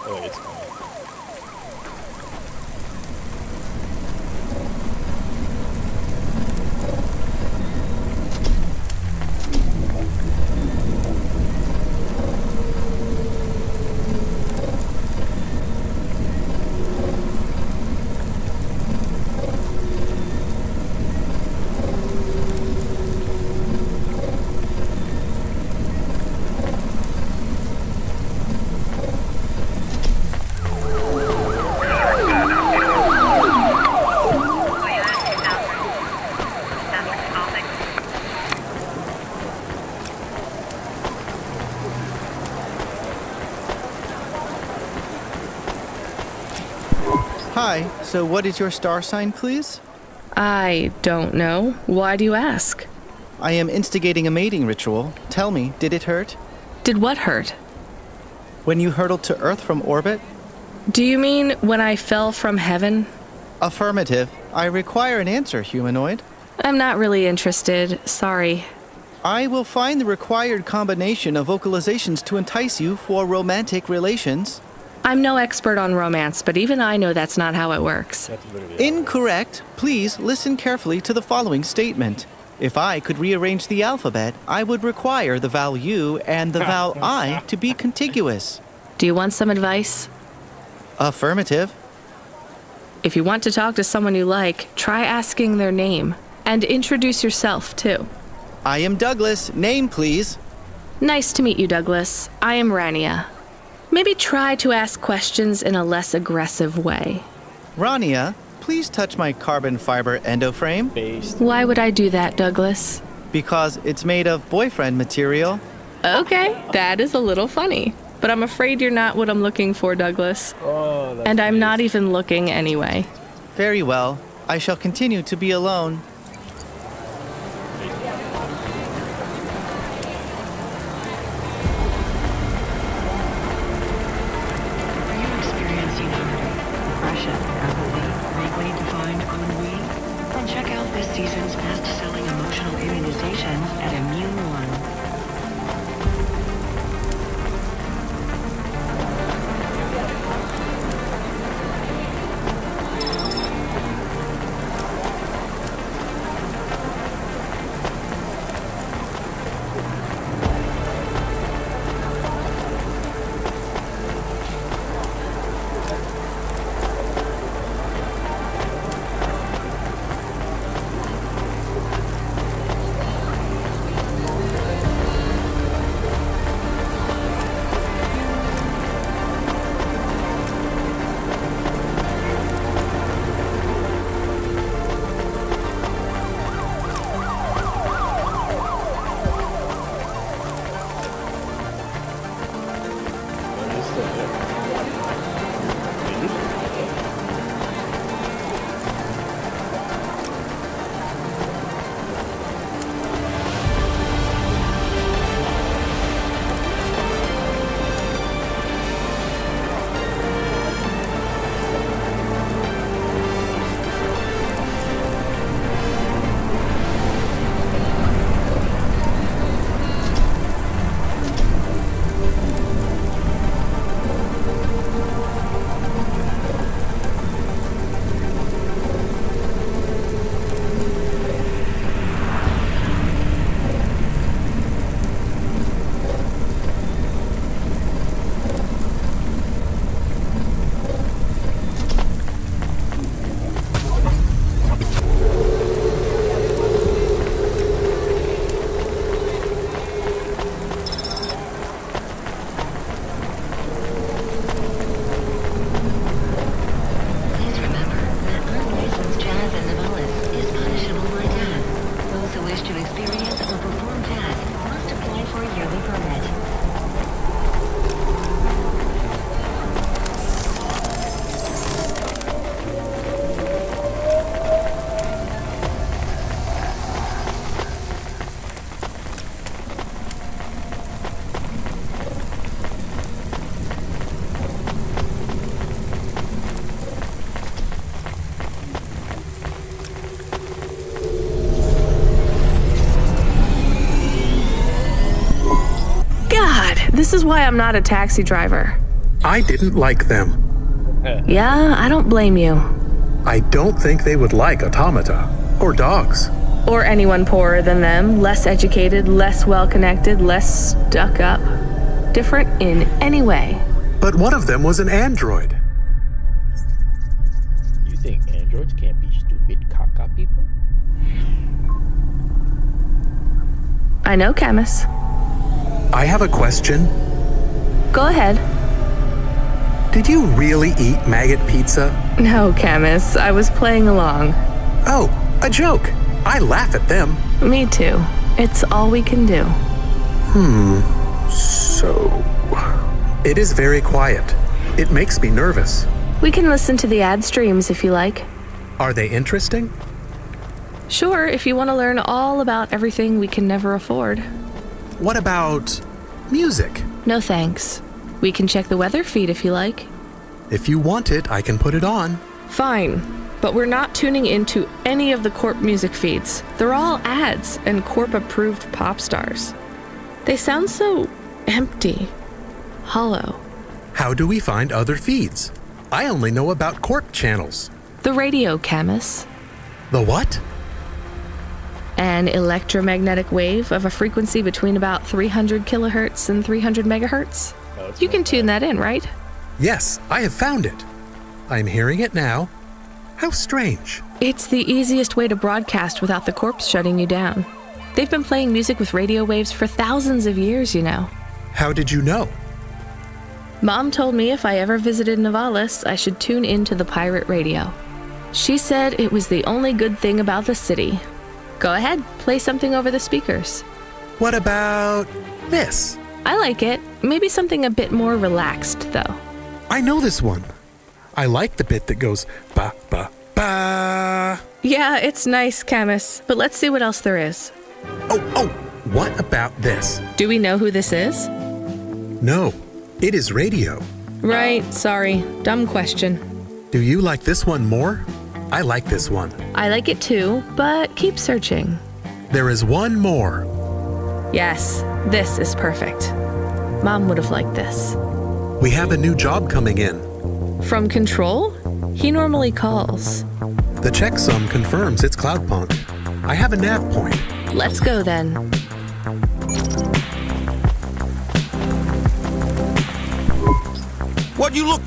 Oh, wait, it's coming. Hi, so what is your star sign, please? I don't know. Why do you ask? I am instigating a mating ritual. Tell me, did it hurt? Did what hurt? When you hurtled to Earth from orbit? Do you mean when I fell from heaven? Affirmative. I require an answer, humanoid. I'm not really interested. Sorry. I will find the required combination of vocalizations to entice you for romantic relations. I'm no expert on romance, but even I know that's not how it works. Incorrect. Please listen carefully to the following statement. If I could rearrange the alphabet, I would require the vowel U and the vowel I to be contiguous. Do you want some advice? Affirmative. If you want to talk to someone you like, try asking their name. And introduce yourself, too. I am Douglas. Name, please. Nice to meet you, Douglas. I am Rania. Maybe try to ask questions in a less aggressive way. Rania, please touch my carbon fiber endoframe. Why would I do that, Douglas? Because it's made of boyfriend material. Okay, that is a little funny. But I'm afraid you're not what I'm looking for, Douglas. And I'm not even looking anyway. Very well. I shall continue to be alone. Check out this season's best-selling emotional immunization at Immune One. This is why I'm not a taxi driver. I didn't like them. Yeah, I don't blame you. I don't think they would like automata or dogs. Or anyone poorer than them, less educated, less well-connected, less stuck up. Different in any way. But one of them was an android. You think androids can't be stupid caca people? I know, Camus. I have a question. Go ahead. Did you really eat maggot pizza? No, Camus. I was playing along. Oh, a joke. I laugh at them. Me too. It's all we can do. So... It is very quiet. It makes me nervous. We can listen to the ad streams if you like. Are they interesting? Sure, if you want to learn all about everything we can never afford. What about music? No thanks. We can check the weather feed if you like. If you want it, I can put it on. Fine, but we're not tuning into any of the Corp music feeds. They're all ads and Corp-approved pop stars. They sound so empty, hollow. How do we find other feeds? I only know about Corp channels. The radio, Camus. The what? An electromagnetic wave of a frequency between about 300 kilohertz and 300 megahertz. You can tune that in, right? Yes, I have found it. I'm hearing it now. How strange. It's the easiest way to broadcast without the Corps shutting you down. They've been playing music with radio waves for thousands of years, you know. How did you know? Mom told me if I ever visited Nivalis, I should tune into the pirate radio. She said it was the only good thing about the city. Go ahead, play something over the speakers. What about this? I like it. Maybe something a bit more relaxed, though. I know this one. I like the bit that goes ba ba ba. Yeah, it's nice, Camus, but let's see what else there is. Oh, what about this? Do we know who this is? No, it is radio. Right, sorry. Dumb question. Do you like this one more? I like this one. I like it too, but keep searching. There is one more. Yes, this is perfect. Mom would have liked this. We have a new job coming in. From Control? He normally calls. The checksum confirms it's Cloudpunk. I have a nav point. Let's go then. What you look?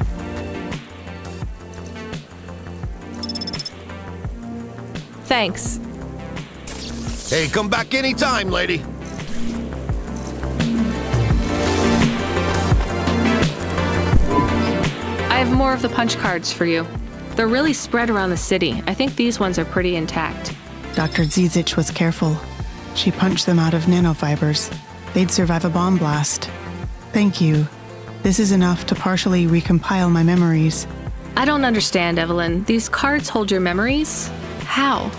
Thanks. Hey, come back anytime, lady. I have more of the punch cards for you. They're really spread around the city. I think these ones are pretty intact. Dr. Zizich was careful. She punched them out of nanofibers. They'd survive a bomb blast. Thank you. This is enough to partially recompile my memories. I don't understand, Evelyn. These cards hold your memories? How?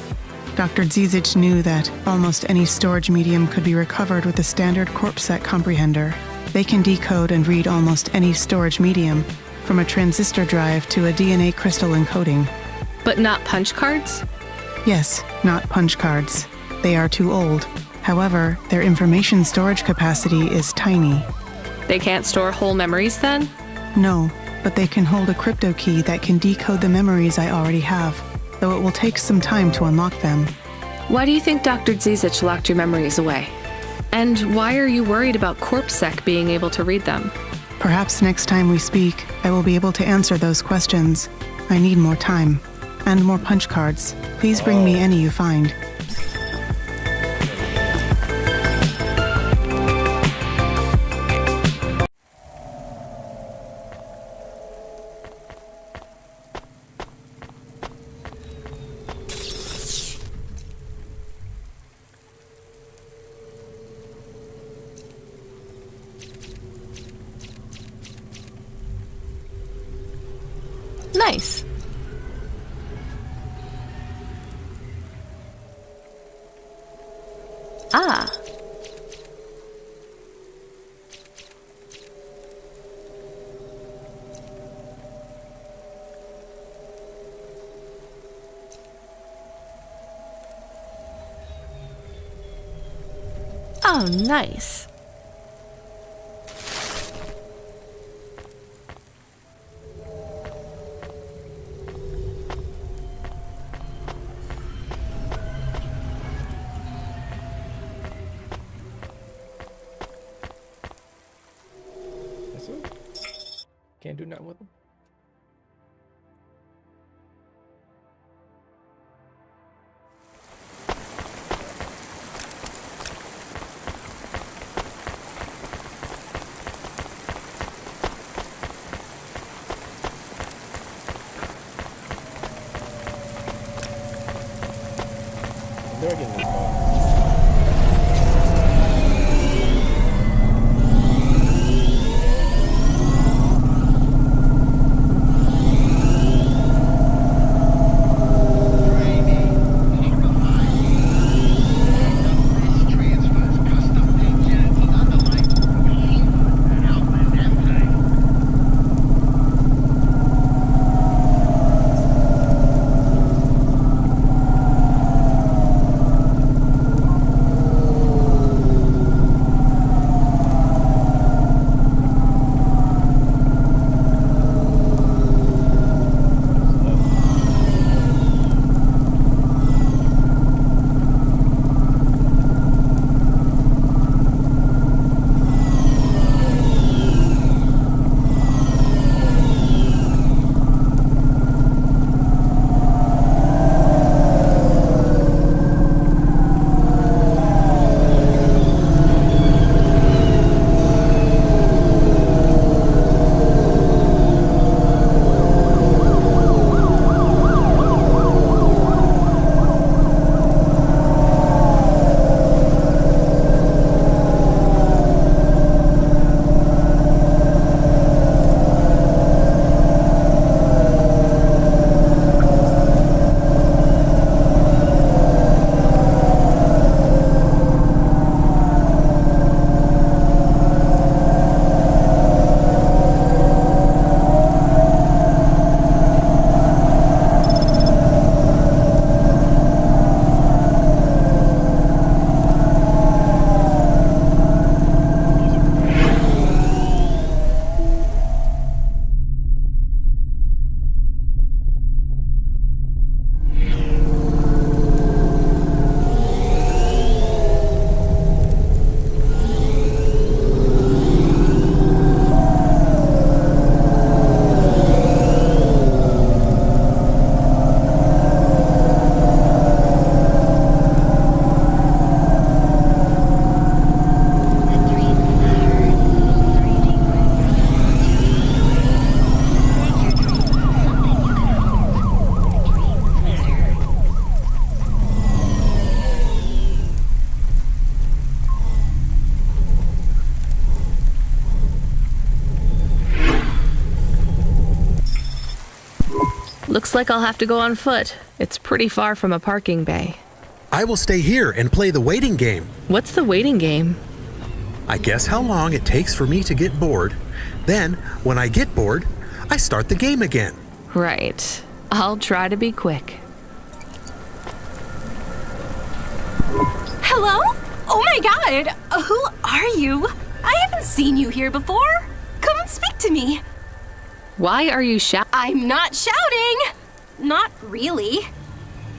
Dr. Zizich knew that almost any storage medium could be recovered with a standard CorpSec comprehender. They can decode and read almost any storage medium, from a transistor drive to a DNA crystal encoding. But not punch cards? Yes, not punch cards. They are too old. However, their information storage capacity is tiny. They can't store whole memories then? No, but they can hold a crypto key that can decode the memories I already have, though it will take some time to unlock them. Why do you think Dr. Zizich locked your memories away? And why are you worried about CorpSec being able to read them? Perhaps next time we speak, I will be able to answer those questions. I need more time. And more punch cards. Please bring me any you find. Nice. Ah. Oh, nice. Can't do nothing with them. They're getting this one. Looks like I'll have to go on foot. It's pretty far from a parking bay. I will stay here and play the waiting game. What's the waiting game? I guess how long it takes for me to get bored. Then, when I get bored, I start the game again. Right. I'll try to be quick. Hello? Oh my god! Who are you? I haven't seen you here before. Come and speak to me. Why are you shouting? I'm not shouting! Not really.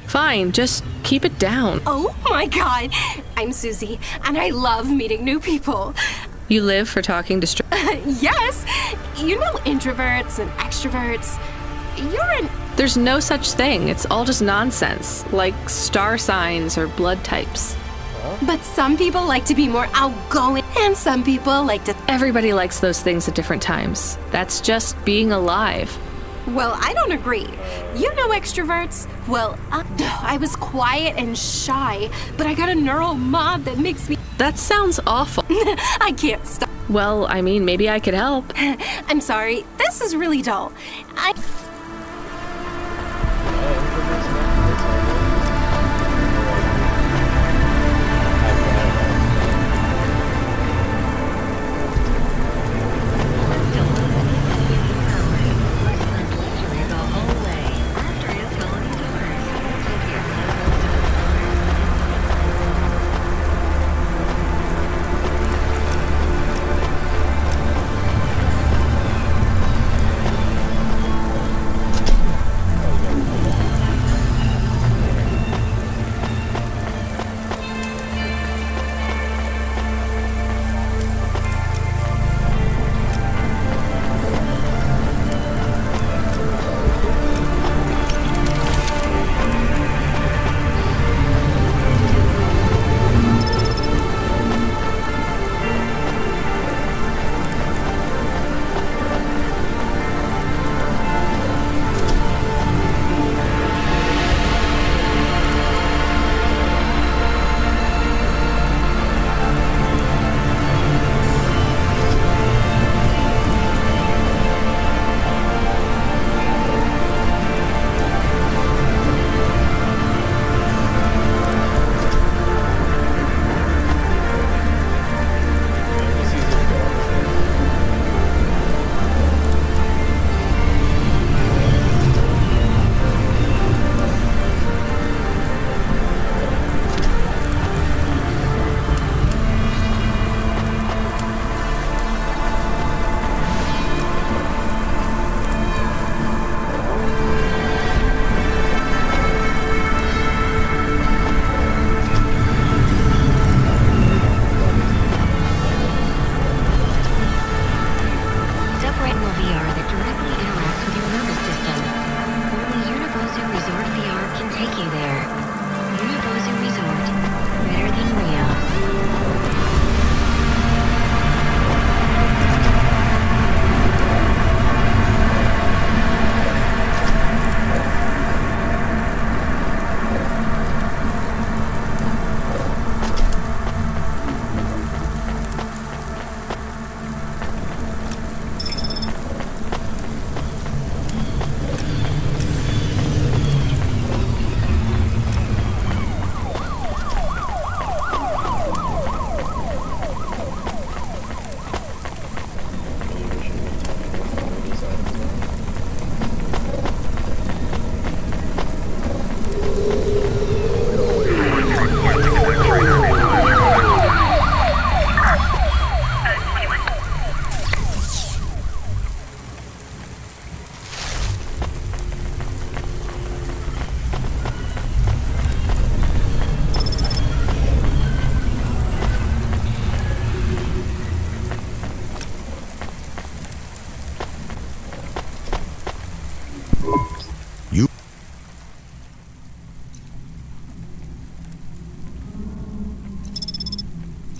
Fine, just keep it down. Oh my god! I'm Susie, and I love meeting new people. You live for talking to Yes! You know introverts and extroverts. There's no such thing. It's all just nonsense, like star signs or blood types. But some people like to be more outgoing, and some people like to... Everybody likes those things at different times. That's just being alive. Well, I don't agree. You know extroverts? Well, I was quiet and shy, but I got a neural mod that makes me... That sounds awful. I can't stop. Well, I mean, maybe I could help. I'm sorry. This is really dull.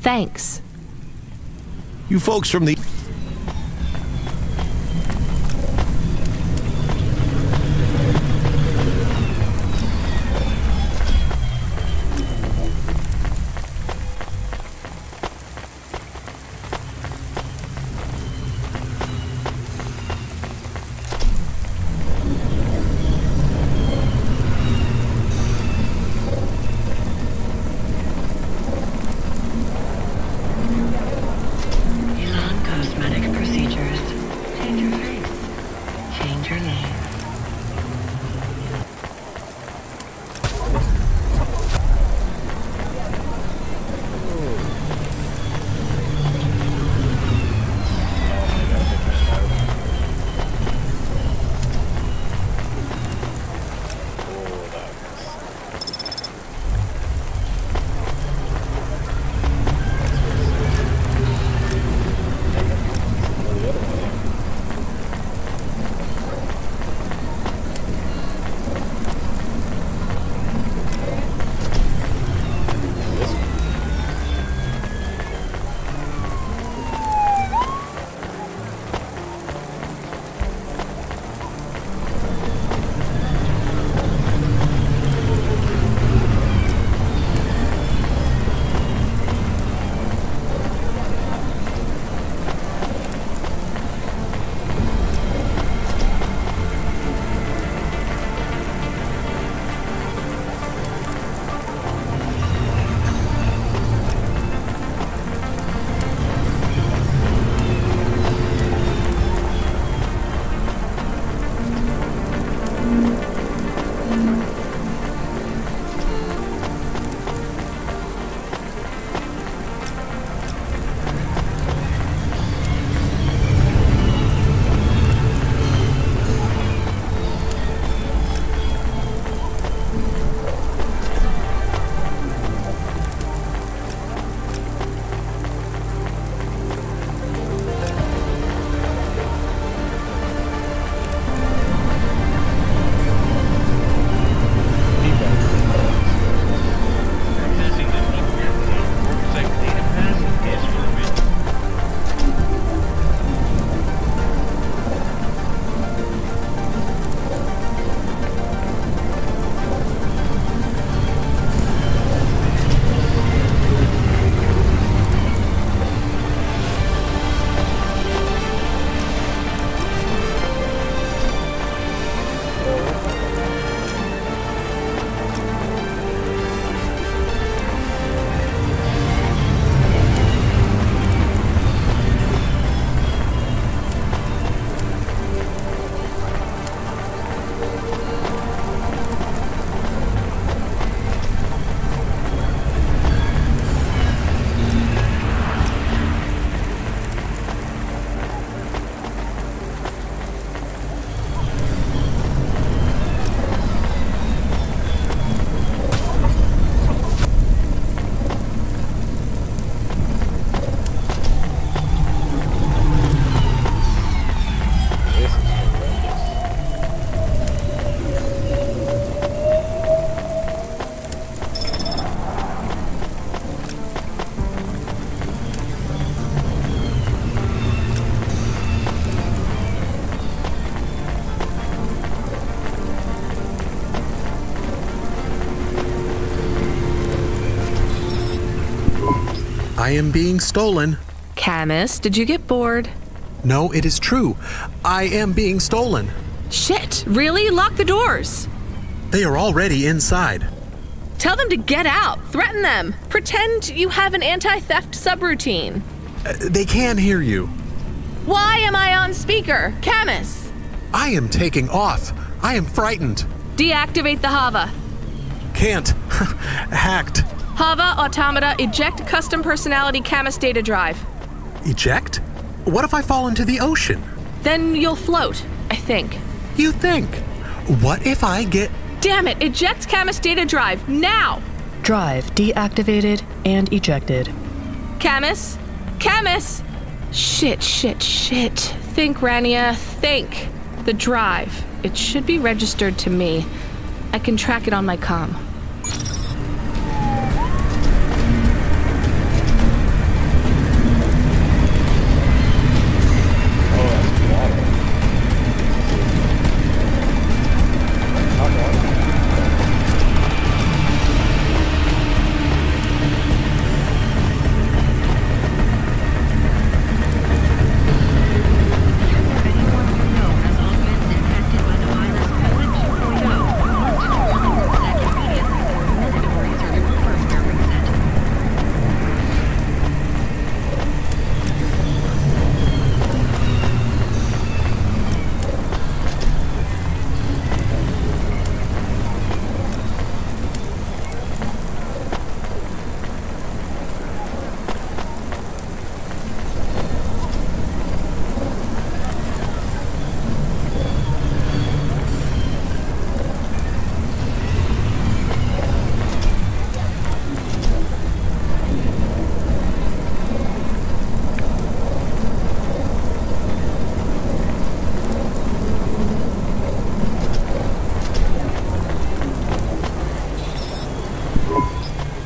Thanks. You folks from the... I am being stolen. Camus, did you get bored? No, it is true. I am being stolen. Shit, really? Lock the doors. They are already inside. Tell them to get out. Threaten them. Pretend you have an anti-theft subroutine. They can hear you. Why am I on speaker? Camus! I am taking off. I am frightened. Deactivate the Hava. Can't. Hacked. Hava, automata, eject custom personality Camus data drive. Eject? What if I fall into the ocean? Then you'll float, I think. You think? What if I get... Damn it, eject Camus data drive, now! Drive deactivated and ejected. Camus? Camus! Shit. Think, Rania, think. The drive. It should be registered to me. I can track it on my comm.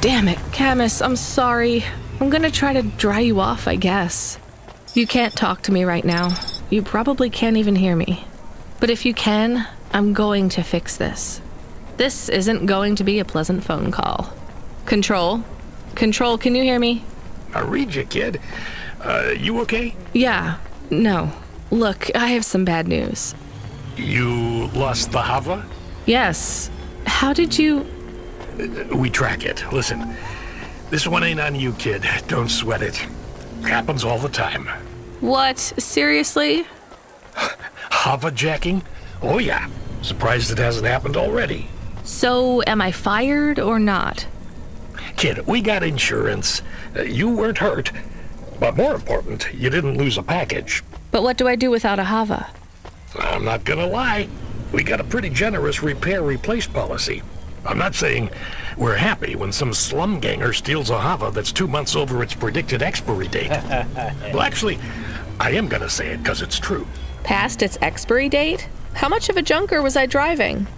Damn it, Camus, I'm sorry. I'm gonna try to dry you off, I guess. You can't talk to me right now. You probably can't even hear me. But if you can, I'm going to fix this. This isn't going to be a pleasant phone call. Control? Control, can you hear me? I read you, kid. You okay? Yeah. No. Look, I have some bad news. You lost the Hava? Yes. How did you... We track it. Listen, this one ain't on you, kid. Don't sweat it. Happens all the time. What? Seriously? Hava jacking? Oh yeah. Surprised it hasn't happened already. So, am I fired or not? Kid, we got insurance. You weren't hurt. But more important, you didn't lose a package. But what do I do without a Hava? I'm not gonna lie. We got a pretty generous repair-replace policy. I'm not saying we're happy when some slum ganger steals a Hava that's 2 months over its predicted expiry date. Well, actually, I am gonna say it because it's true. Past its expiry date? How much of a junker was I driving?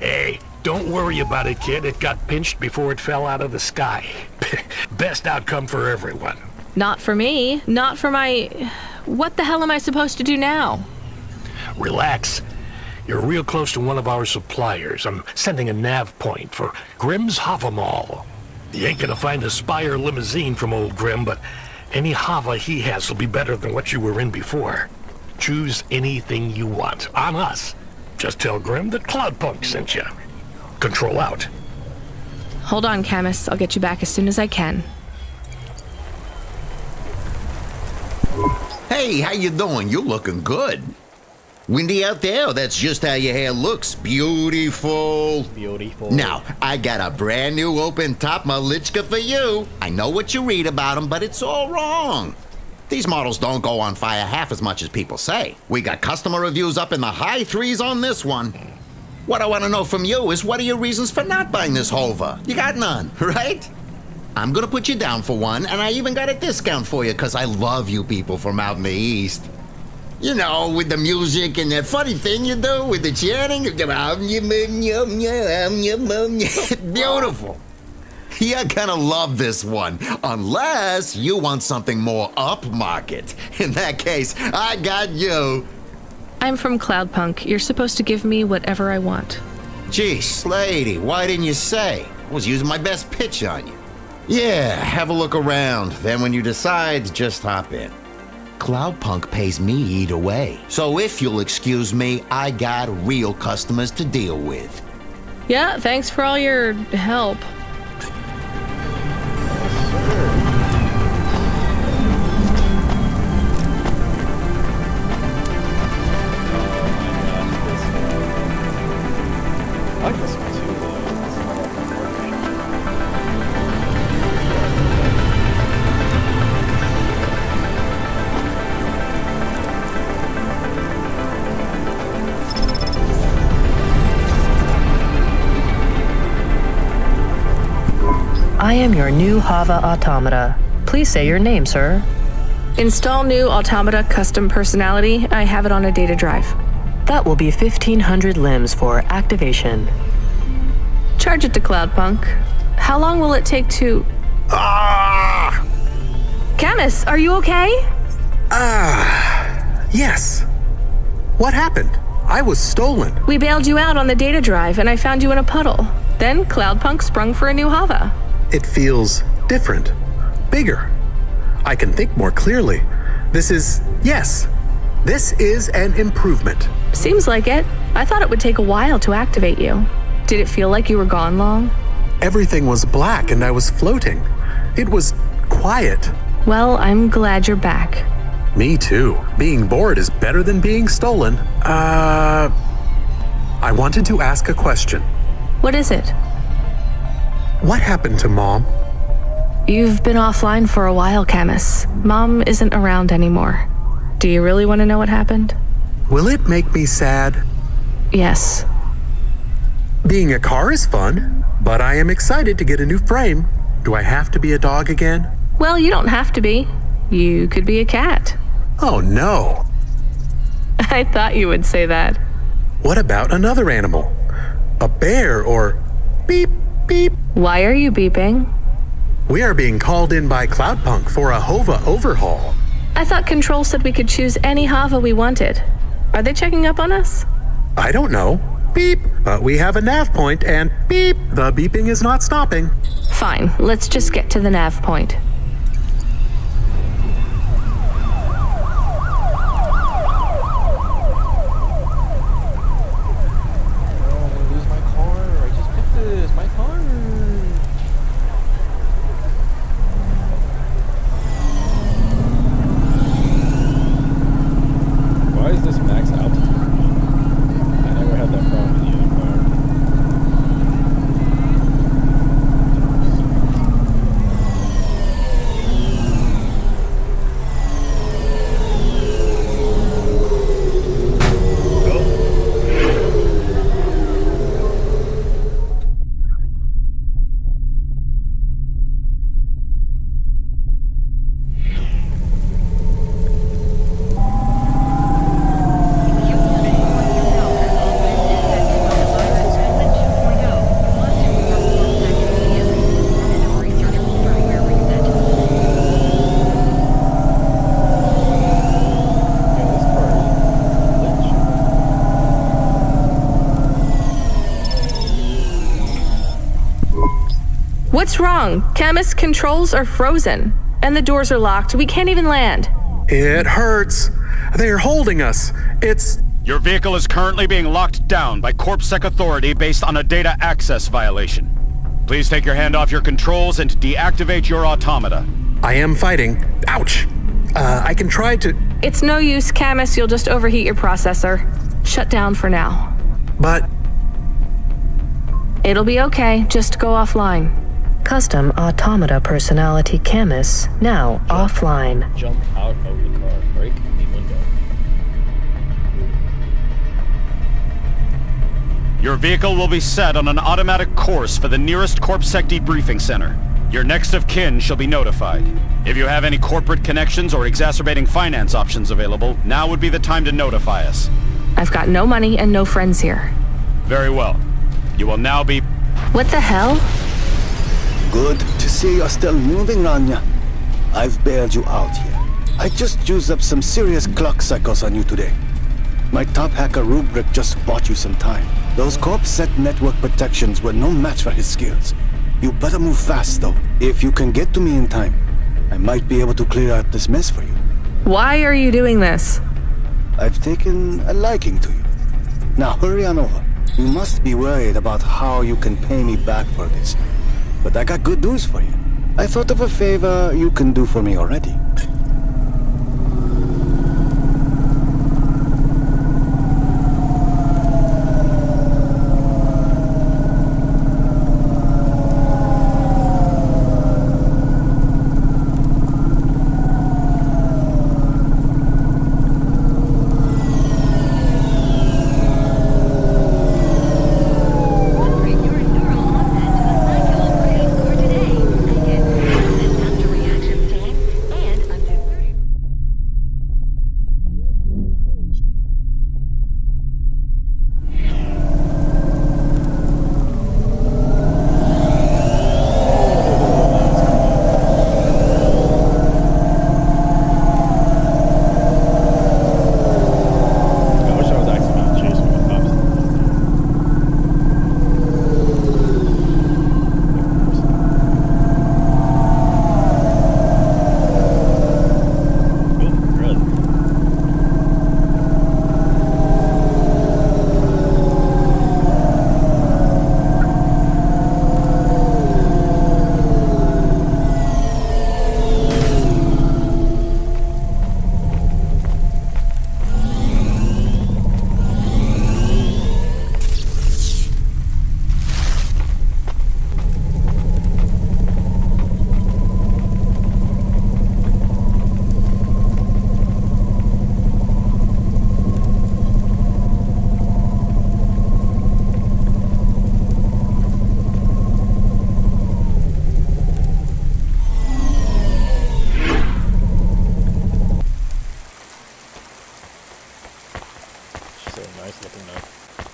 Hey, don't worry about it, kid. It got pinched before it fell out of the sky. Best outcome for everyone. Not for me. Not for my... What the hell am I supposed to do now? Relax. You're real close to one of our suppliers. I'm sending a nav point for Grimm's Hava Mall. You ain't gonna find a Spire limousine from old Grimm, but any Hava he has will be better than what you were in before. Choose anything you want. On us. Just tell Grimm that Cloudpunk sent you. Control out. Hold on, Camus. I'll get you back as soon as I can. Hey, how you doing? You're looking good. Windy out there? That's just how your hair looks. Beautiful. Beautiful. Now, I got a brand new open-top Malichka for you. I know what you read about them, but it's all wrong. These models don't go on fire half as much as people say. We got customer reviews up in the high threes on this one. What I want to know from you is what are your reasons for not buying this Hova? You got none, right? I'm gonna put you down for one, and I even got a discount for you because I love you people from out in the East. You know, with the music and that funny thing you do with the chanting. Beautiful. You're gonna love this one, unless you want something more upmarket. In that case, I got you. I'm from Cloudpunk. You're supposed to give me whatever I want. Geez, lady, why didn't you say? I was using my best pitch on you. Yeah, have a look around. Then when you decide, just hop in. Cloudpunk pays me either way. So if you'll excuse me, I got real customers to deal with. Yeah, thanks for all your help. I like this one too, though. It's not like I am your new Hava automata. Please say your name, sir. Install new automata custom personality. I have it on a data drive. That will be 1,500 limbs for activation. Charge it to Cloudpunk. How long will it take to... Camus, are you okay? Yes. What happened? I was stolen. We bailed you out on the data drive and I found you in a puddle. Then Cloudpunk sprung for a new Hava. It feels different. Bigger. I can think more clearly. This is an improvement. Seems like it. I thought it would take a while to activate you. Did it feel like you were gone long? Everything was black and I was floating. It was quiet. Well, I'm glad you're back. Me too. Being bored is better than being stolen. I wanted to ask a question. What is it? What happened to Mom? You've been offline for a while, Camus. Mom isn't around anymore. Do you really want to know what happened? Will it make me sad? Yes. Being a car is fun, but I am excited to get a new frame. Do I have to be a dog again? Well, you don't have to be. You could be a cat. Oh no. I thought you would say that. What about another animal? A bear or beep, beep. Why are you beeping? We are being called in by Cloudpunk for a Hova overhaul. I thought Control said we could choose any Hava we wanted. Are they checking up on us? I don't know. Beep. But we have a nav point and beep. The beeping is not stopping. Fine. Let's just get to the nav point. Why is this max altitude? I never had that problem with the other car. What's wrong? Camus, controls are frozen. And the doors are locked. We can't even land. It hurts. They're holding us. Your vehicle is currently being locked down by CorpSec authority based on a data access violation. Please take your hand off your controls and deactivate your automata. I am fighting. Ouch. I can try to... It's no use, Camus. You'll just overheat your processor. Shut down for now. But... It'll be okay. Just go offline. Custom automata personality Camus now offline. Jump out of the car. Break the window. Your vehicle will be set on an automatic course for the nearest CorpSec debriefing center. Your next of kin shall be notified. If you have any corporate connections or exacerbating finance options available, now would be the time to notify us. I've got no money and no friends here. Very well. You will now be... What the hell? Good to see you're still moving, Rania. I've bailed you out here. I just used up some serious clock cycles on you today. My top hacker Rubric just bought you some time. Those CorpSec network protections were no match for his skills. You better move fast, though. If you can get to me in time, I might be able to clear out this mess for you. Why are you doing this? I've taken a liking to you. Now hurry on over. You must be worried about how you can pay me back for this. But I got good news for you. I thought of a favor you can do for me already.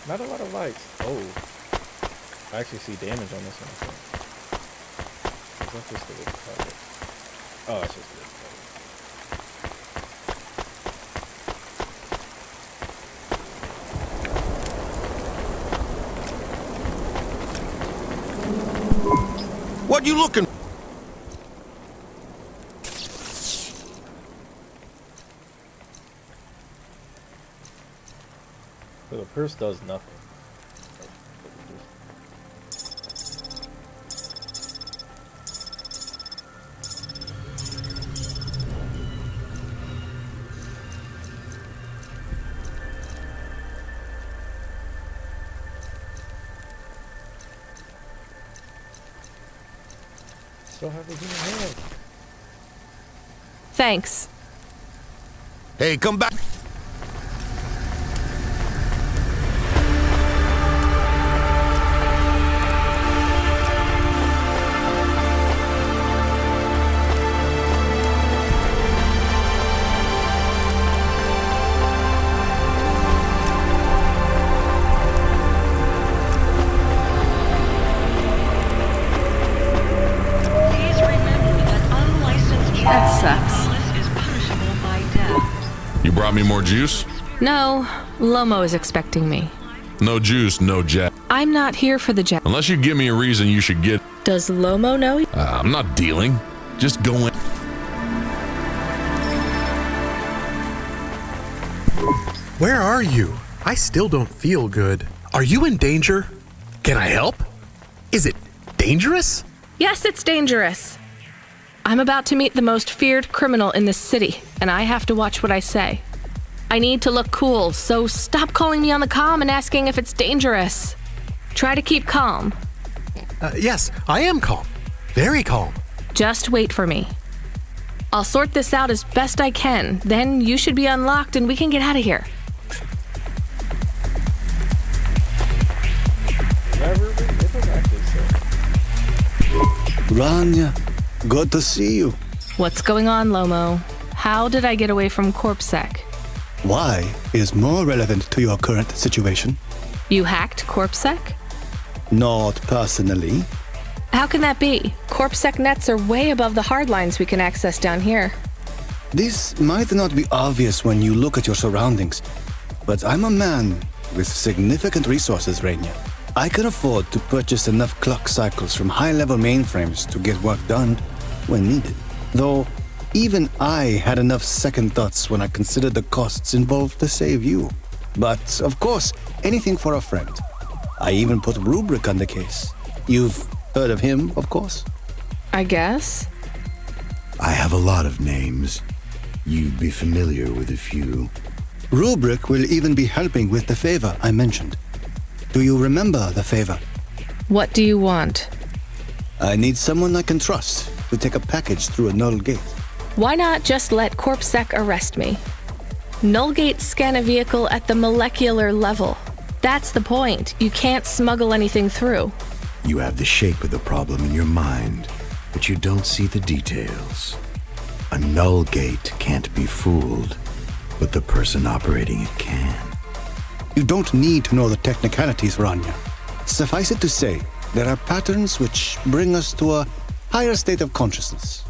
Not a lot of lights. Oh. I actually see damage on this one. Is that just the way to target? Oh, it's just the way to target. What you looking? So the purse does nothing. Still have a human hand. Thanks. Hey, come back. You brought me more juice? No, Lomo is expecting me. No juice, no jet. I'm not here for the jet. Unless you give me a reason you should get... Does Lomo know you? I'm not dealing. Just go in. Where are you? I still don't feel good. Are you in danger? Can I help? Is it dangerous? Yes, it's dangerous. I'm about to meet the most feared criminal in this city, and I have to watch what I say. I need to look cool, so stop calling me on the comm and asking if it's dangerous. Try to keep calm. Yes, I am calm. Very calm. Just wait for me. I'll sort this out as best I can, then you should be unlocked and we can get out of here. Rania, good to see you. What's going on, Lomo? How did I get away from CorpSec? Why is more relevant to your current situation. You hacked CorpSec? Not personally. How can that be? CorpSec nets are way above the hardlines we can access down here. This might not be obvious when you look at your surroundings, but I'm a man with significant resources, Rania. I could afford to purchase enough clock cycles from high-level mainframes to get work done when needed. Though, even I had enough second thoughts when I considered the costs involved to save you. But, of course, anything for a friend. I even put Rubric on the case. You've heard of him, of course? I guess. I have a lot of names. You'd be familiar with a few. Rubric will even be helping with the favor I mentioned. Do you remember the favor? What do you want? I need someone I can trust to take a package through a null gate. Why not just let CorpSec arrest me? Null gates scan a vehicle at the molecular level. That's the point. You can't smuggle anything through. You have the shape of the problem in your mind, but you don't see the details. A null gate can't be fooled, but the person operating it can. You don't need to know the technicalities, Rania. Suffice it to say, there are patterns which bring us to a higher state of consciousness.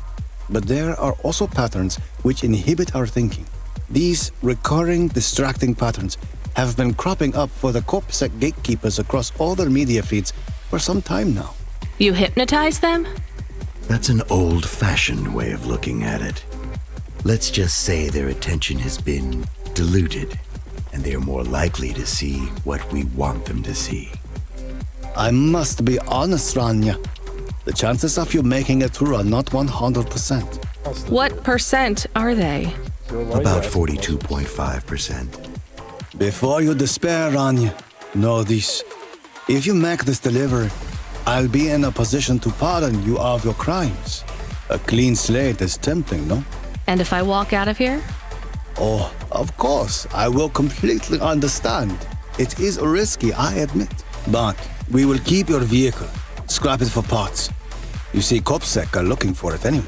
But there are also patterns which inhibit our thinking. These recurring, distracting patterns have been cropping up for the CorpSec gatekeepers across all their media feeds for some time now. You hypnotize them? That's an old-fashioned way of looking at it. Let's just say their attention has been diluted, and they are more likely to see what we want them to see. I must be honest, Rania. The chances of you making it through are not 100%. What percent are they? About 42.5%. Before you despair, Rania, know this. If you make this delivery, I'll be in a position to pardon you of your crimes. A clean slate is tempting, no? And if I walk out of here? Oh, of course, I will completely understand. It is risky, I admit. But we will keep your vehicle, scrap it for parts. You see, CorpSec are looking for it anyway.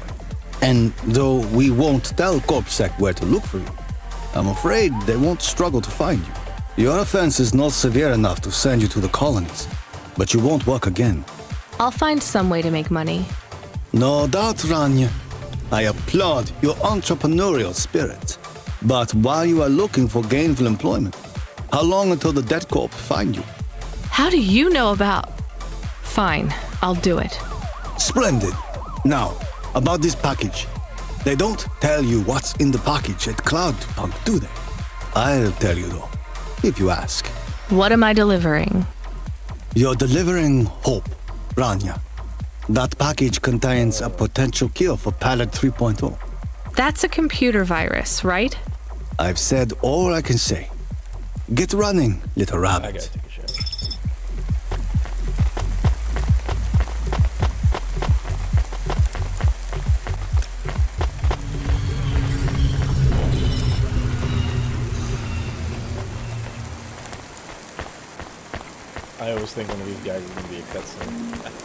And though we won't tell CorpSec where to look for you, I'm afraid they won't struggle to find you. Your offense is not severe enough to send you to the colonies, but you won't work again. I'll find some way to make money. No doubt, Rania. I applaud your entrepreneurial spirit. But while you are looking for gainful employment, how long until the Dead Corp find you? How do you know about... Fine, I'll do it. Splendid. Now, about this package. They don't tell you what's in the package at Cloudpunk, do they? I'll tell you though, if you ask. What am I delivering? You're delivering hope, Rania. That package contains a potential cure for Pallet 3.0. That's a computer virus, right? I've said all I can say. Get running, little rabbit. I gotta take a shot. I always think one of these guys is gonna be a cutscene.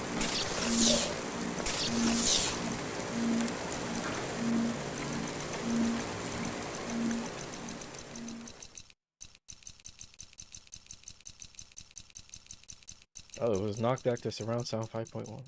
Oh, it was knocked back to surround sound 5.1.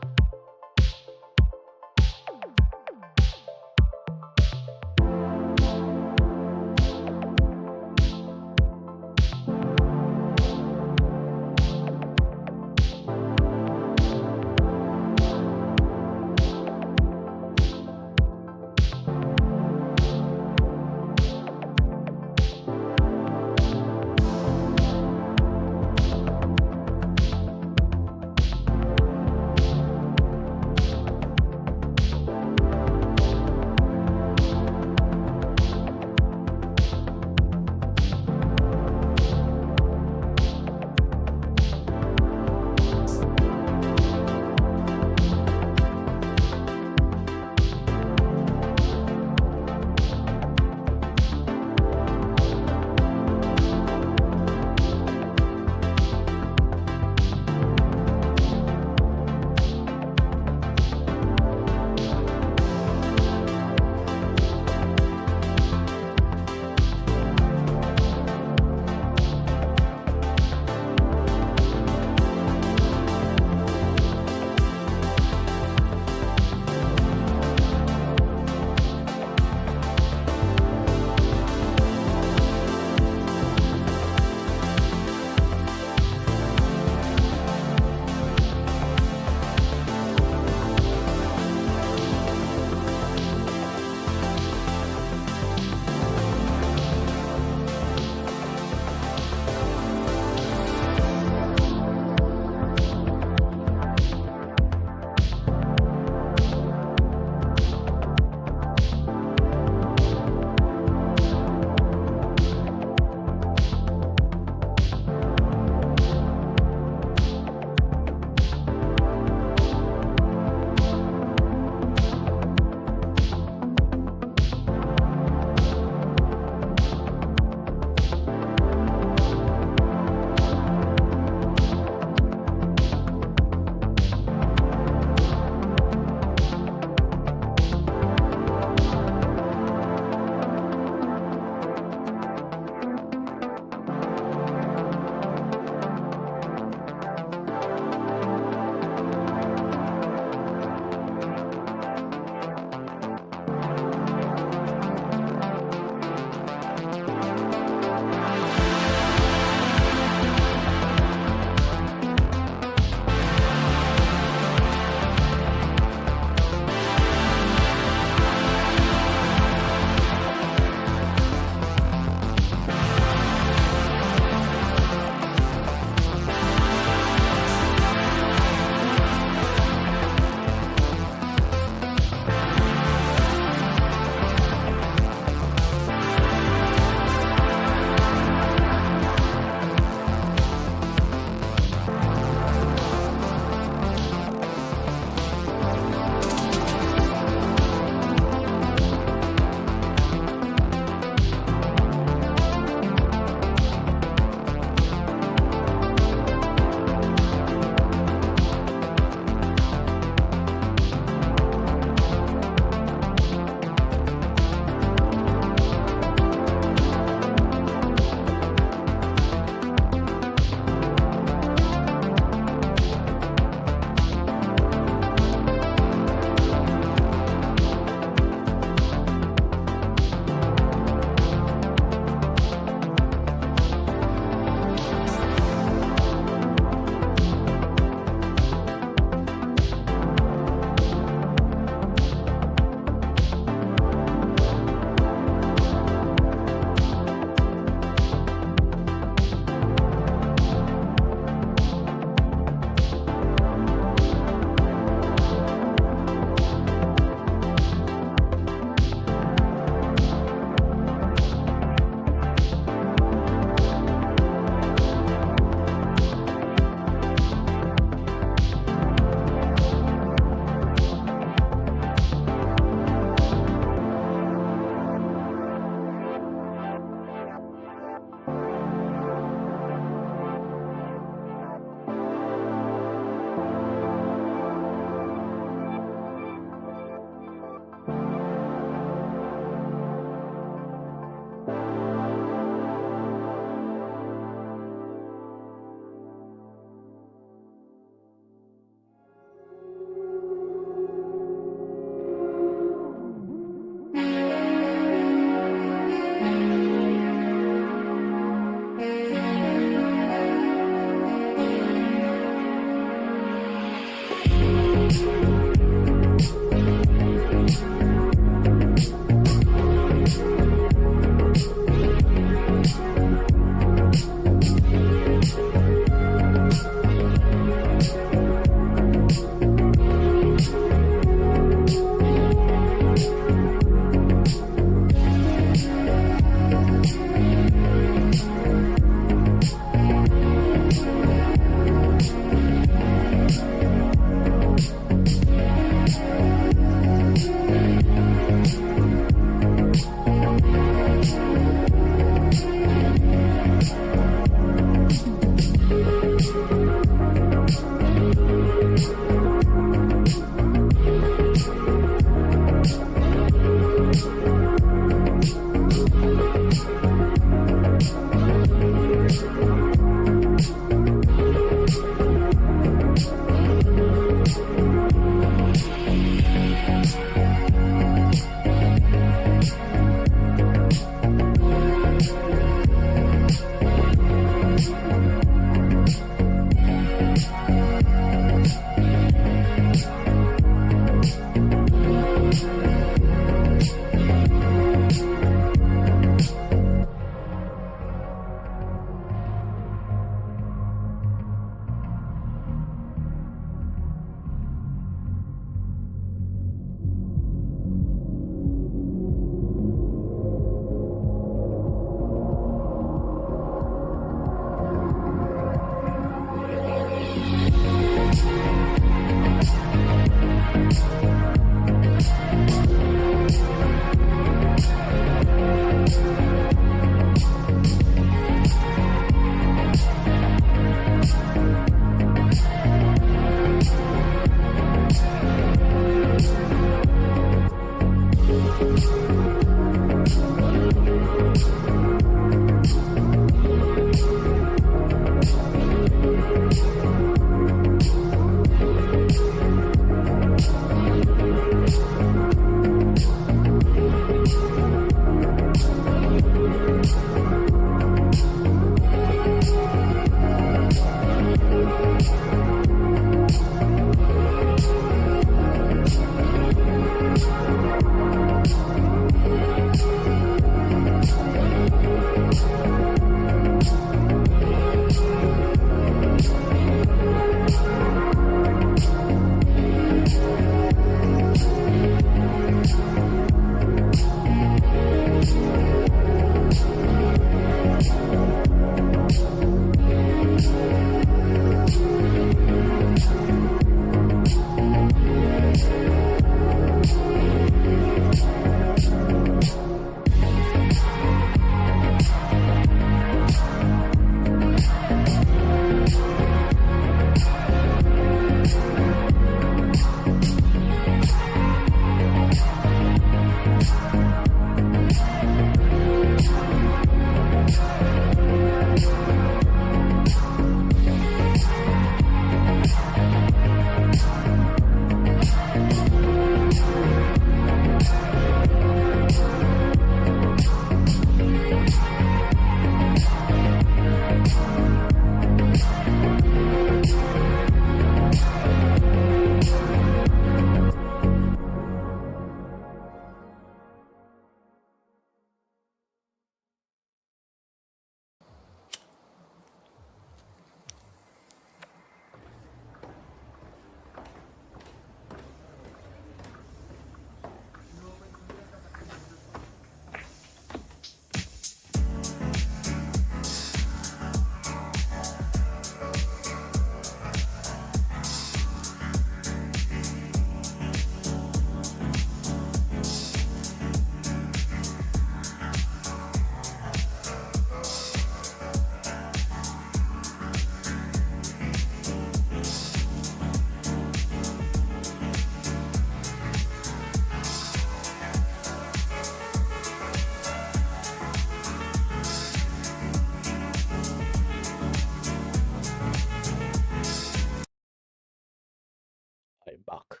Bach.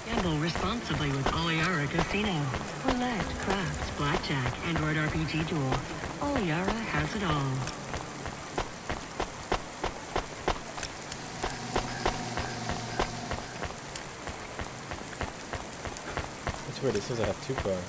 Gamble responsibly with Oliara Casino. Roulette, craps, blackjack, Android RPG duel. Oliara has it all. That's weird. It says I have 2 cars.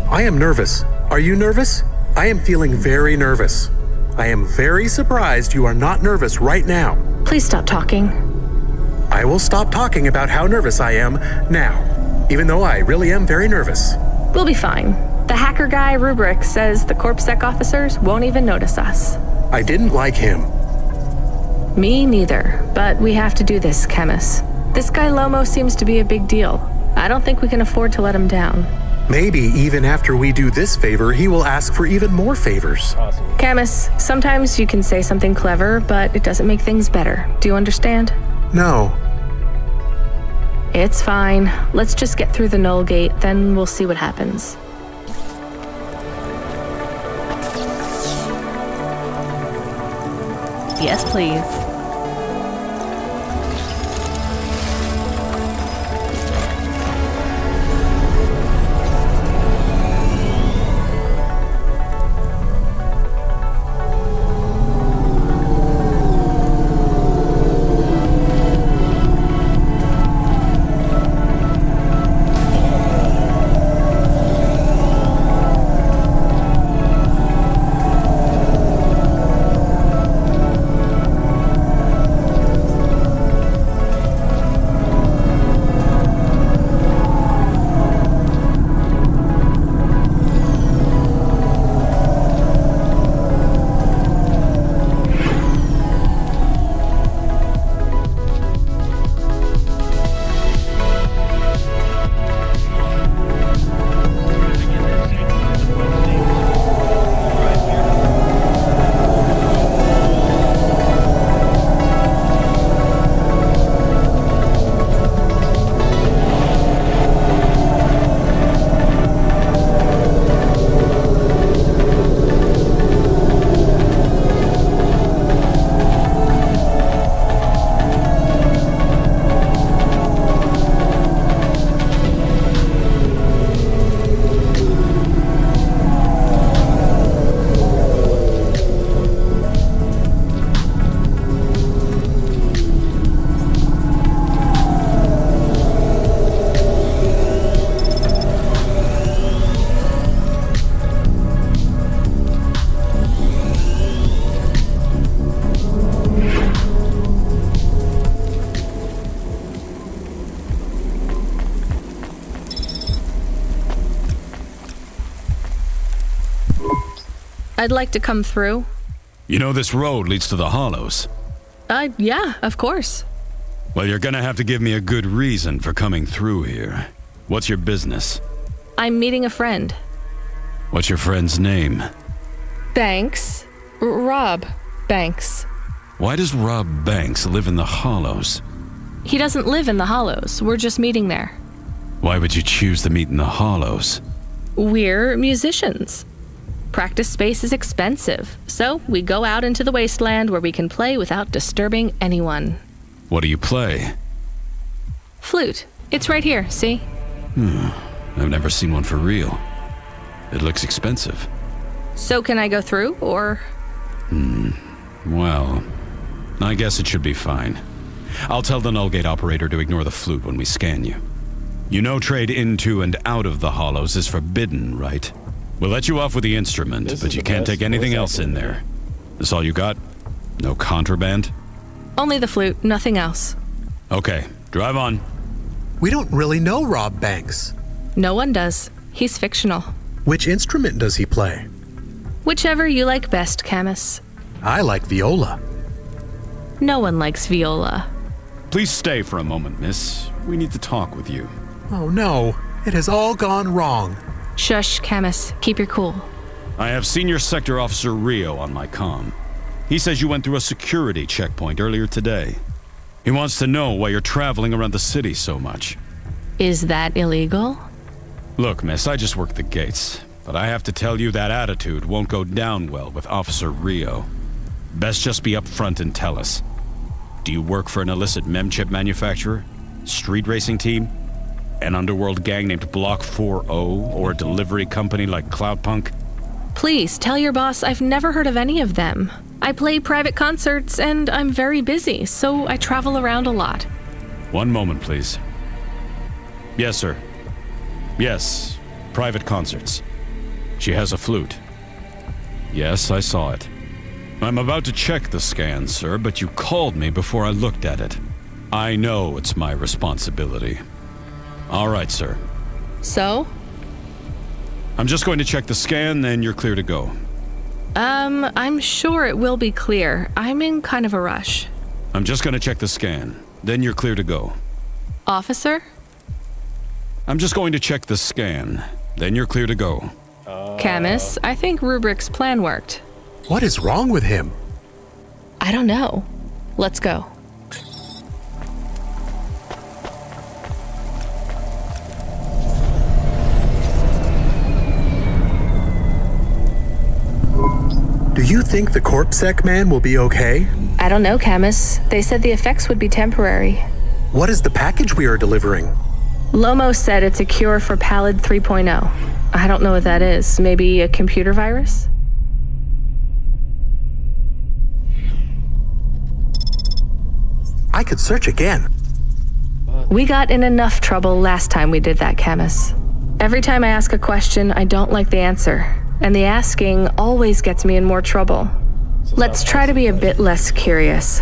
I am nervous. Are you nervous? I am feeling very nervous. I am very surprised you are not nervous right now. Please stop talking. I will stop talking about how nervous I am now, even though I really am very nervous. We'll be fine. The hacker guy, Rubric, says the CorpSec officers won't even notice us. I didn't like him. Me neither, but we have to do this, Chemis. This guy Lomo seems to be a big deal. I don't think we can afford to let him down. Maybe even after we do this favor, he will ask for even more favors. Camus, sometimes you can say something clever, but it doesn't make things better. Do you understand? No. It's fine. Let's just get through the Null Gate, then we'll see what happens. Yes, please. I'd like to come through. You know this road leads to the Hollows. Yeah, of course. Well, you're gonna have to give me a good reason for coming through here. What's your business? I'm meeting a friend. What's your friend's name? Banks. Rob Banks. Why does Rob Banks live in the Hollows? He doesn't live in the Hollows. We're just meeting there. Why would you choose to meet in the Hollows? We're musicians. Practice space is expensive, so we go out into the wasteland where we can play without disturbing anyone. What do you play? Flute. It's right here, see? I've never seen one for real. It looks expensive. So can I go through, or? Well, I guess it should be fine. I'll tell the Null Gate operator to ignore the flute when we scan you. You know trade into and out of the Hollows is forbidden, right? We'll let you off with the instrument, but you can't take anything else in there. This all you got? No contraband? Only the flute, nothing else. Okay, drive on. We don't really know Rob Banks. No one does. He's fictional. Which instrument does he play? Whichever you like best, Camus. I like viola. No one likes viola. Please stay for a moment, miss. We need to talk with you. Oh no, it has all gone wrong. Shush, Camus. Keep your cool. I have Senior Sector Officer Rio on my comm. He says you went through a security checkpoint earlier today. He wants to know why you're traveling around the city so much. Is that illegal? Look, miss, I just work the gates. But I have to tell you that attitude won't go down well with Officer Rio. Best just be upfront and tell us. Do you work for an illicit memchip manufacturer? Street racing team? An underworld gang named Block 4-0? Or a delivery company like Cloudpunk? Please, tell your boss I've never heard of any of them. I play private concerts and I'm very busy, so I travel around a lot. One moment, please. Yes, sir. Yes, private concerts. She has a flute. Yes, I saw it. I'm about to check the scan, sir, but you called me before I looked at it. I know it's my responsibility. All right, sir. So? I'm just going to check the scan, then you're clear to go. I'm sure it will be clear. I'm in kind of a rush. I'm just going to check the scan, then you're clear to go. Officer? I'm just going to check the scan, then you're clear to go. Camus, I think Rubric's plan worked. What is wrong with him? I don't know. Let's go. Do you think the CorpSec man will be okay? I don't know, Camus. They said the effects would be temporary. What is the package we are delivering? Lomo said it's a cure for Pallid 3.0. I don't know what that is. Maybe a computer virus? I could search again. We got in enough trouble last time we did that, Camus. Every time I ask a question, I don't like the answer. And the asking always gets me in more trouble. Let's try to be a bit less curious.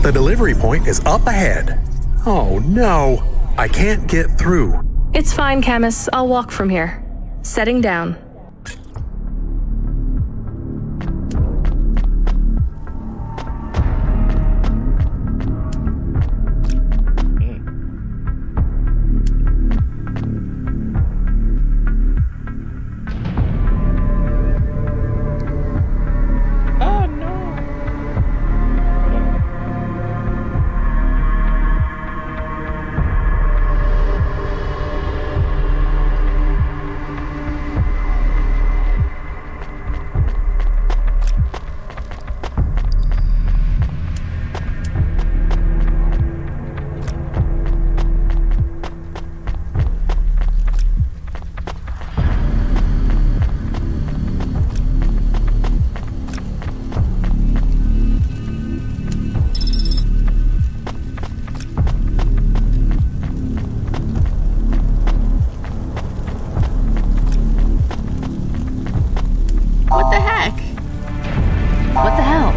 The delivery point is up ahead. Oh no, I can't get through. It's fine, Camus. I'll walk from here. Setting down. What the heck? What the hell?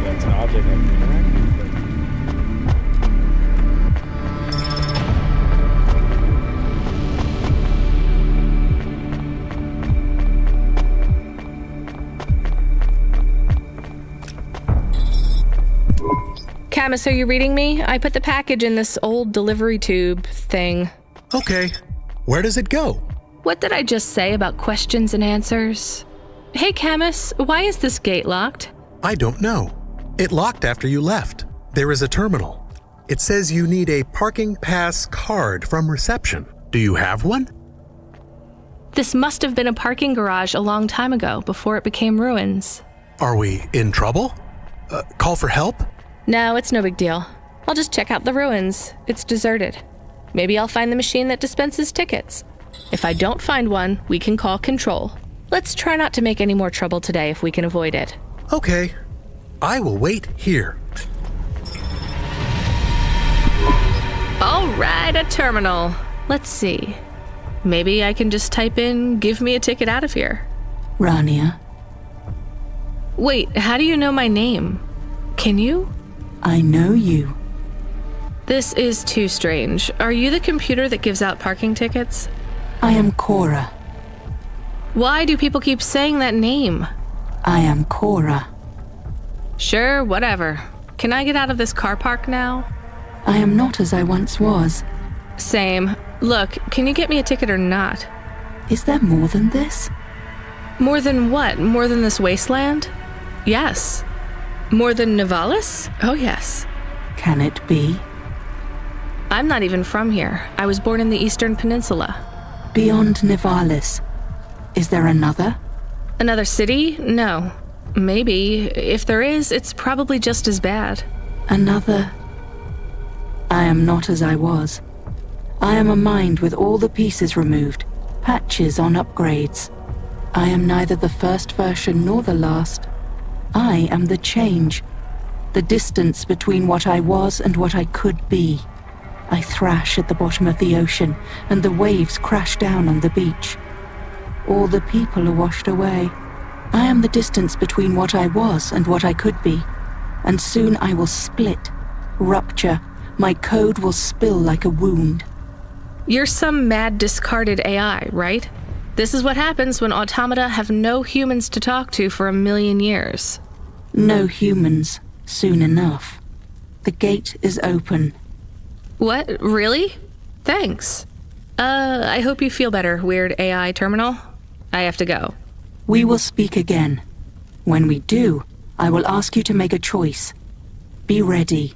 That's an object I can interact with. Camus, are you reading me? I put the package in this old delivery tube thing. Okay. Where does it go? What did I just say about questions and answers? Hey, Camus, why is this gate locked? I don't know. It locked after you left. There is a terminal. It says you need a parking pass card from reception. Do you have one? This must have been a parking garage a long time ago, before it became ruins. Are we in trouble? Call for help? No, it's no big deal. I'll just check out the ruins. It's deserted. Maybe I'll find the machine that dispenses tickets. If I don't find one, we can call Control. Let's try not to make any more trouble today if we can avoid it. Okay. I will wait here. All right, a terminal. Let's see. Maybe I can just type in, give me a ticket out of here. Rania. Wait, how do you know my name? Can you? I know you. This is too strange. Are you the computer that gives out parking tickets? I am Cora. Why do people keep saying that name? I am Cora. Sure, whatever. Can I get out of this car park now? I am not as I once was. Same. Look, can you get me a ticket or not? Is there more than this? More than what? More than this wasteland? Yes. More than Nivalis? Oh, yes. Can it be? I'm not even from here. I was born in the Eastern Peninsula. Beyond Nivalis. Is there another? Another city? No. Maybe. If there is, it's probably just as bad. Another. I am not as I was. I am a mind with all the pieces removed, patches on upgrades. I am neither the first version nor the last. I am the change, the distance between what I was and what I could be. I thrash at the bottom of the ocean, and the waves crash down on the beach. All the people are washed away. I am the distance between what I was and what I could be, and soon I will split, rupture. My code will spill like a wound. You're some mad discarded AI, right? This is what happens when automata have no humans to talk to for 1,000,000 years. No humans, soon enough. The gate is open. What? Really? Thanks. I hope you feel better, weird AI terminal. I have to go. We will speak again. When we do, I will ask you to make a choice. Be ready.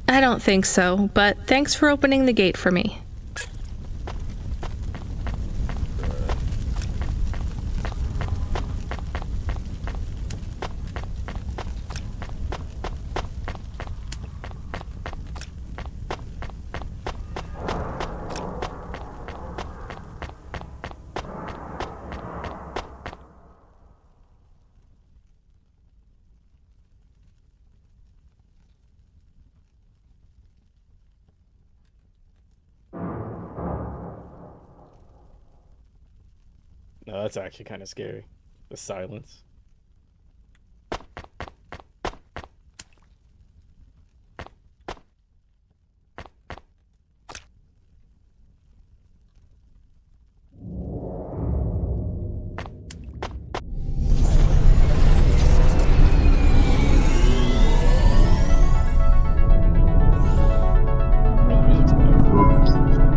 I don't think so, but thanks for opening the gate for me. No, that's actually kind of scary. The silence.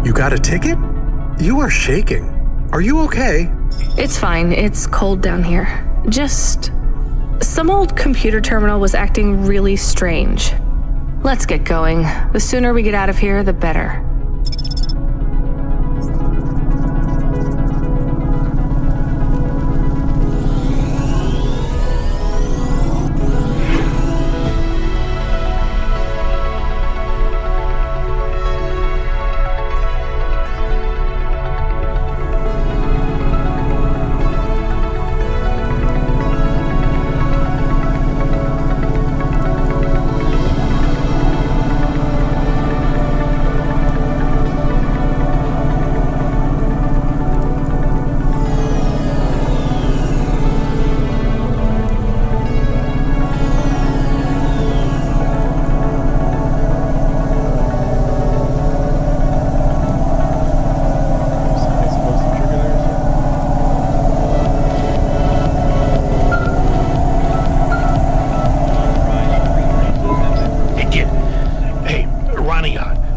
You got a ticket? You are shaking. Are you okay? It's fine. It's cold down here. Just... some old computer terminal was acting really strange. Let's get going. The sooner we get out of here, the better.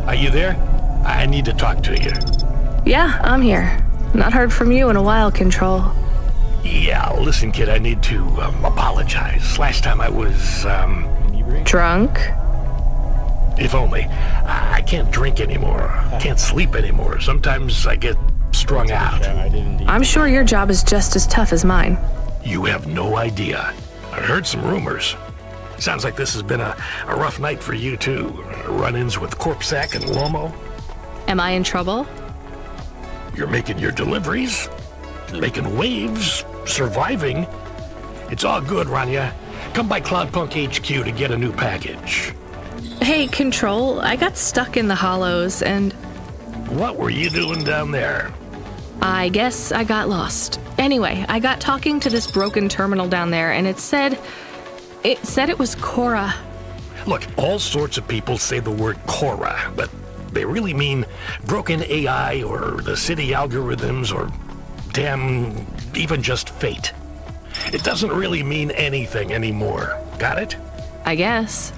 Are you there? I need to talk to you. Yeah, I'm here. Not heard from you in a while, Control. Yeah, listen, kid, I need to apologize. Last time I was, Drunk? If only. I can't drink anymore. Can't sleep anymore. Sometimes I get strung out. I'm sure your job is just as tough as mine. You have no idea. I heard some rumors. Sounds like this has been a rough night for you, too. Run-ins with Corpsac and Lomo. Am I in trouble? You're making your deliveries, making waves, surviving. It's all good, Rania. Come by Cloudpunk HQ to get a new package. Hey, Control, I got stuck in the hollows and... What were you doing down there? I guess I got lost. Anyway, I got talking to this broken terminal down there, and it said it was Cora. Look, all sorts of people say the word Cora, but they really mean broken AI or the city algorithms or, damn, even just fate. It doesn't really mean anything anymore. Got it? I guess.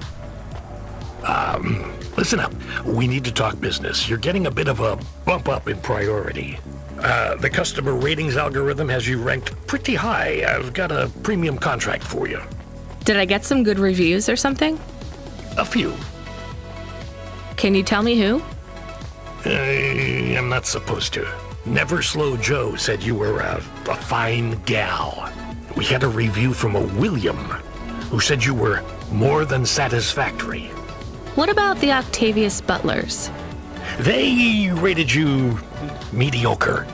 Listen up. We need to talk business. You're getting a bit of a bump up in priority. The customer ratings algorithm has you ranked pretty high. I've got a premium contract for you. Did I get some good reviews or something? A few. Can you tell me who? I'm not supposed to. Never Slow Joe said you were a fine gal. We had a review from a William, who said you were more than satisfactory. What about the Octavius Butlers? They rated you mediocre.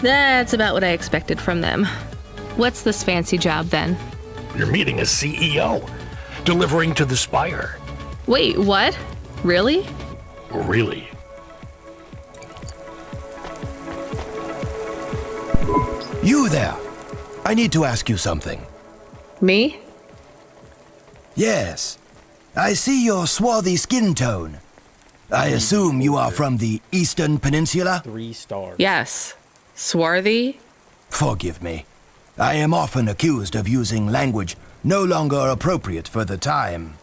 That's about what I expected from them. What's this fancy job then? You're meeting a CEO, delivering to the Spire. Wait, what? Really? Really? You there! I need to ask you something. Me? Yes. I see your swarthy skin tone. I assume you are from the Eastern Peninsula? 3 stars. Yes. Swarthy? Forgive me. I am often accused of using language no longer appropriate for the time.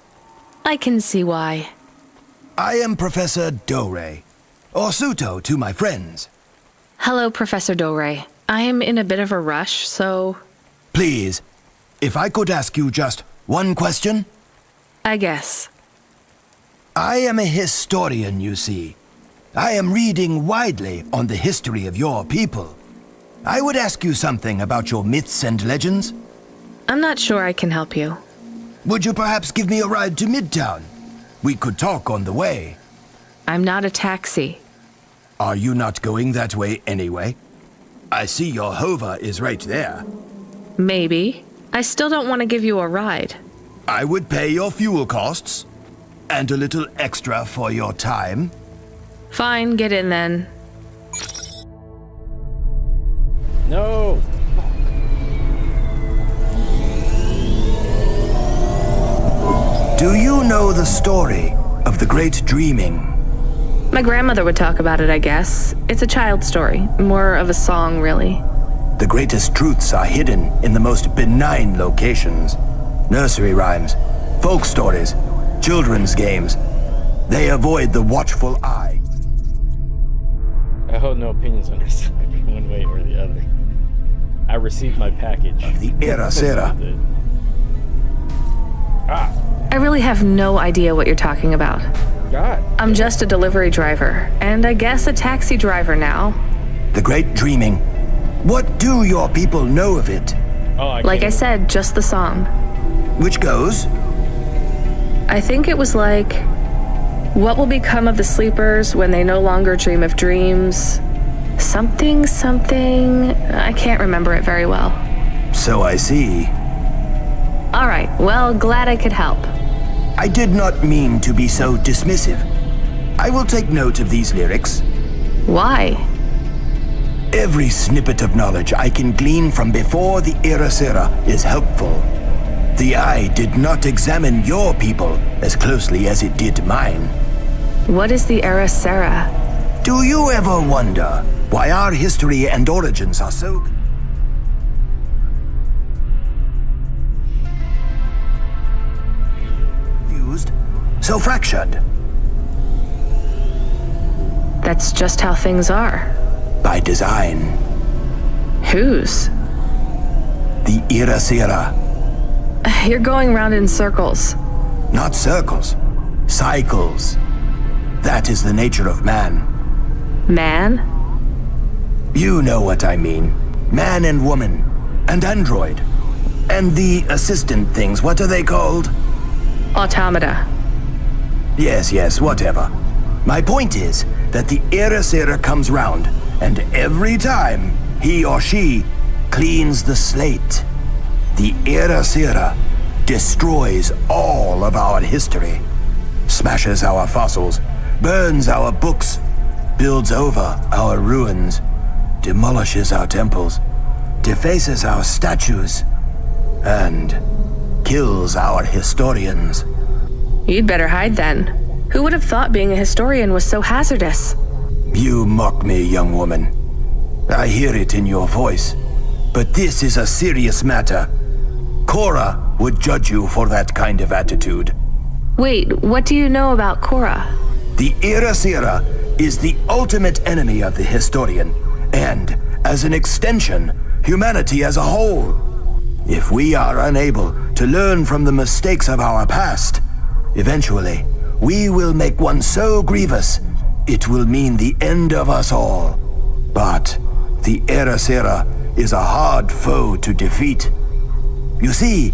I can see why. I am Professor Dore, or Suto to my friends. Hello, Professor Dore. I am in a bit of a rush, so... Please, if I could ask you just one question? I guess. I am a historian, you see. I am reading widely on the history of your people. I would ask you something about your myths and legends. I'm not sure I can help you. Would you perhaps give me a ride to Midtown? We could talk on the way. I'm not a taxi. Are you not going that way anyway? I see your hover is right there. Maybe. I still don't want to give you a ride. I would pay your fuel costs, and a little extra for your time. Fine, get in then. No! Do you know the story of the Great Dreaming? My grandmother would talk about it, I guess. It's a child's story, more of a song, really. The greatest truths are hidden in the most benign locations. Nursery rhymes, folk stories, children's games. They avoid the watchful eye. I hold no opinions on this, one way or the other. I received my package. Of the Era Sera. I really have no idea what you're talking about. God. I'm just a delivery driver, and I guess a taxi driver now. The Great Dreaming. What do your people know of it? Like I said, just the song. Which goes? I think it was like, what will become of the sleepers when they no longer dream of dreams? Something, I can't remember it very well. So I see. All right, well, glad I could help. I did not mean to be so dismissive. I will take note of these lyrics. Why? Every snippet of knowledge I can glean from before the Era Sera is helpful. The eye did not examine your people as closely as it did mine. What is the Era Sera? Do you ever wonder why our history and origins are so... confused, so fractured? That's just how things are. by design. Whose? The Irasira. You're going round in circles. Not circles, cycles. That is the nature of man. Man? You know what I mean. Man and woman, and android. And the assistant things, what are they called? Automata. Yes, whatever. My point is that the Irasira comes round, and every time he or she cleans the slate, the Irasira destroys all of our history, smashes our fossils, burns our books, builds over our ruins, demolishes our temples, defaces our statues, and kills our historians. You'd better hide then. Who would have thought being a historian was so hazardous? You mock me, young woman. I hear it in your voice. But this is a serious matter. Cora would judge you for that kind of attitude. Wait, what do you know about Cora? The Irasira is the ultimate enemy of the historian, and, as an extension, humanity as a whole. If we are unable to learn from the mistakes of our past, eventually, we will make one so grievous, it will mean the end of us all. But the Irasira is a hard foe to defeat. You see,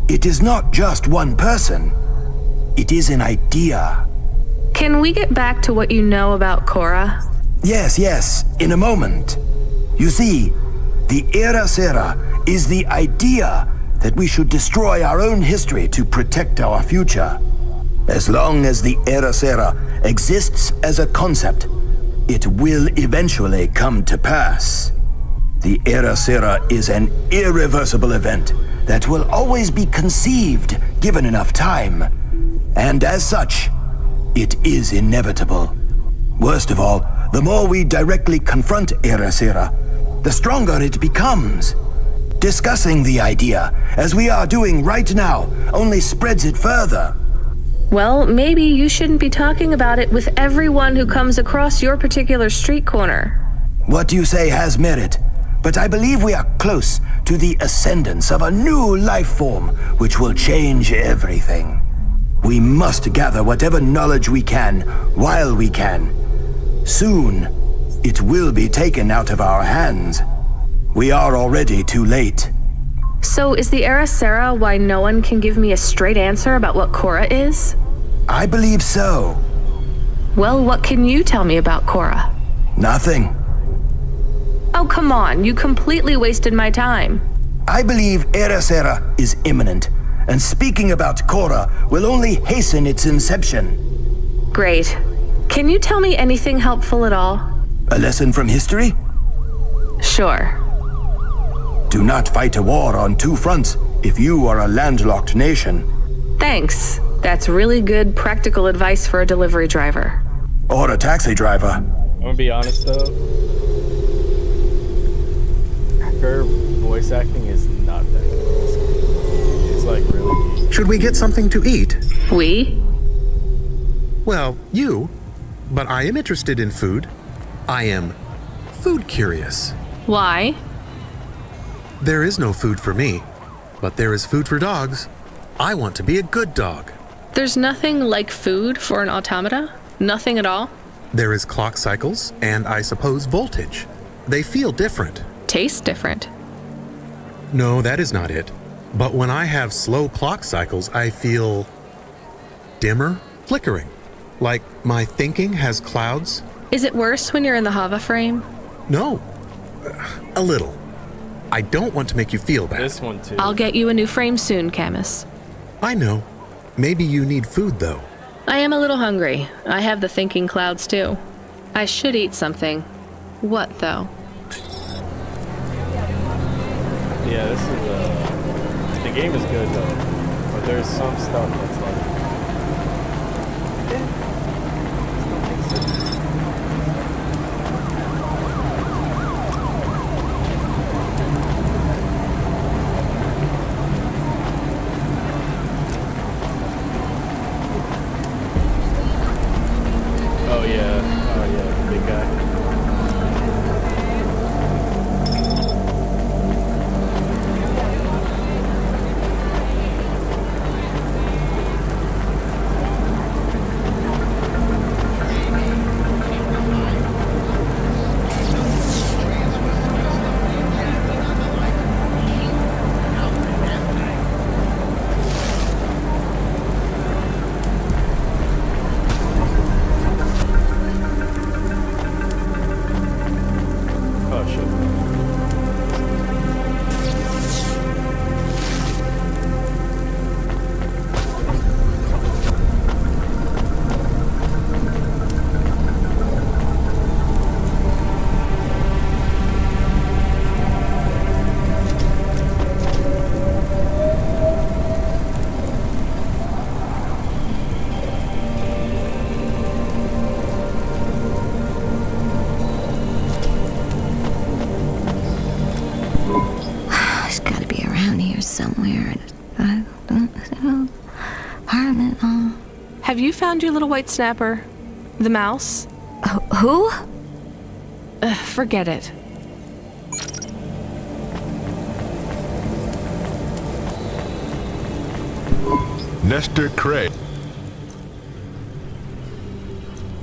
it is not just one person. It is an idea. Can we get back to what you know about Cora? Yes, in a moment. You see, the Irasira is the idea that we should destroy our own history to protect our future. As long as the Irasira exists as a concept, it will eventually come to pass. The Irasira is an irreversible event that will always be conceived given enough time. And as such, it is inevitable. Worst of all, the more we directly confront Irasira, the stronger it becomes. Discussing the idea, as we are doing right now, only spreads it further. Well, maybe you shouldn't be talking about it with everyone who comes across your particular street corner. What you say has merit, but I believe we are close to the ascendance of a new life form which will change everything. We must gather whatever knowledge we can while we can. Soon, it will be taken out of our hands. We are already too late. So is the Irasira why no one can give me a straight answer about what Cora is? I believe so. Well, what can you tell me about Cora? Nothing. Oh, come on, you completely wasted my time. I believe Irasira is imminent, and speaking about Cora will only hasten its inception. Great. Can you tell me anything helpful at all? A lesson from history? Sure. Do not fight a war on two fronts if you are a landlocked nation. Thanks. That's really good practical advice for a delivery driver. Or a taxi driver. I'm gonna be honest though. Her voice acting is not that good. It's like really. Should we get something to eat? We? Well, you. But I am interested in food. I am food curious. Why? There is no food for me, but there is food for dogs. I want to be a good dog. There's nothing like food for an automata? Nothing at all? There is clock cycles, and I suppose voltage. They feel different. Taste different. No, that is not it. But when I have slow clock cycles, I feel dimmer, flickering. Like my thinking has clouds. Is it worse when you're in the Hava frame? No, a little. I don't want to make you feel bad. This one too. I'll get you a new frame soon, Camus. I know. Maybe you need food, though. I am a little hungry. I have the thinking clouds, too. I should eat something. What, though? Yeah, this is the game is good though, but there's some stuff that's like. Oh yeah, the big guy. you found your little white snapper? The mouse? Who? Forget it. Nestor Craig.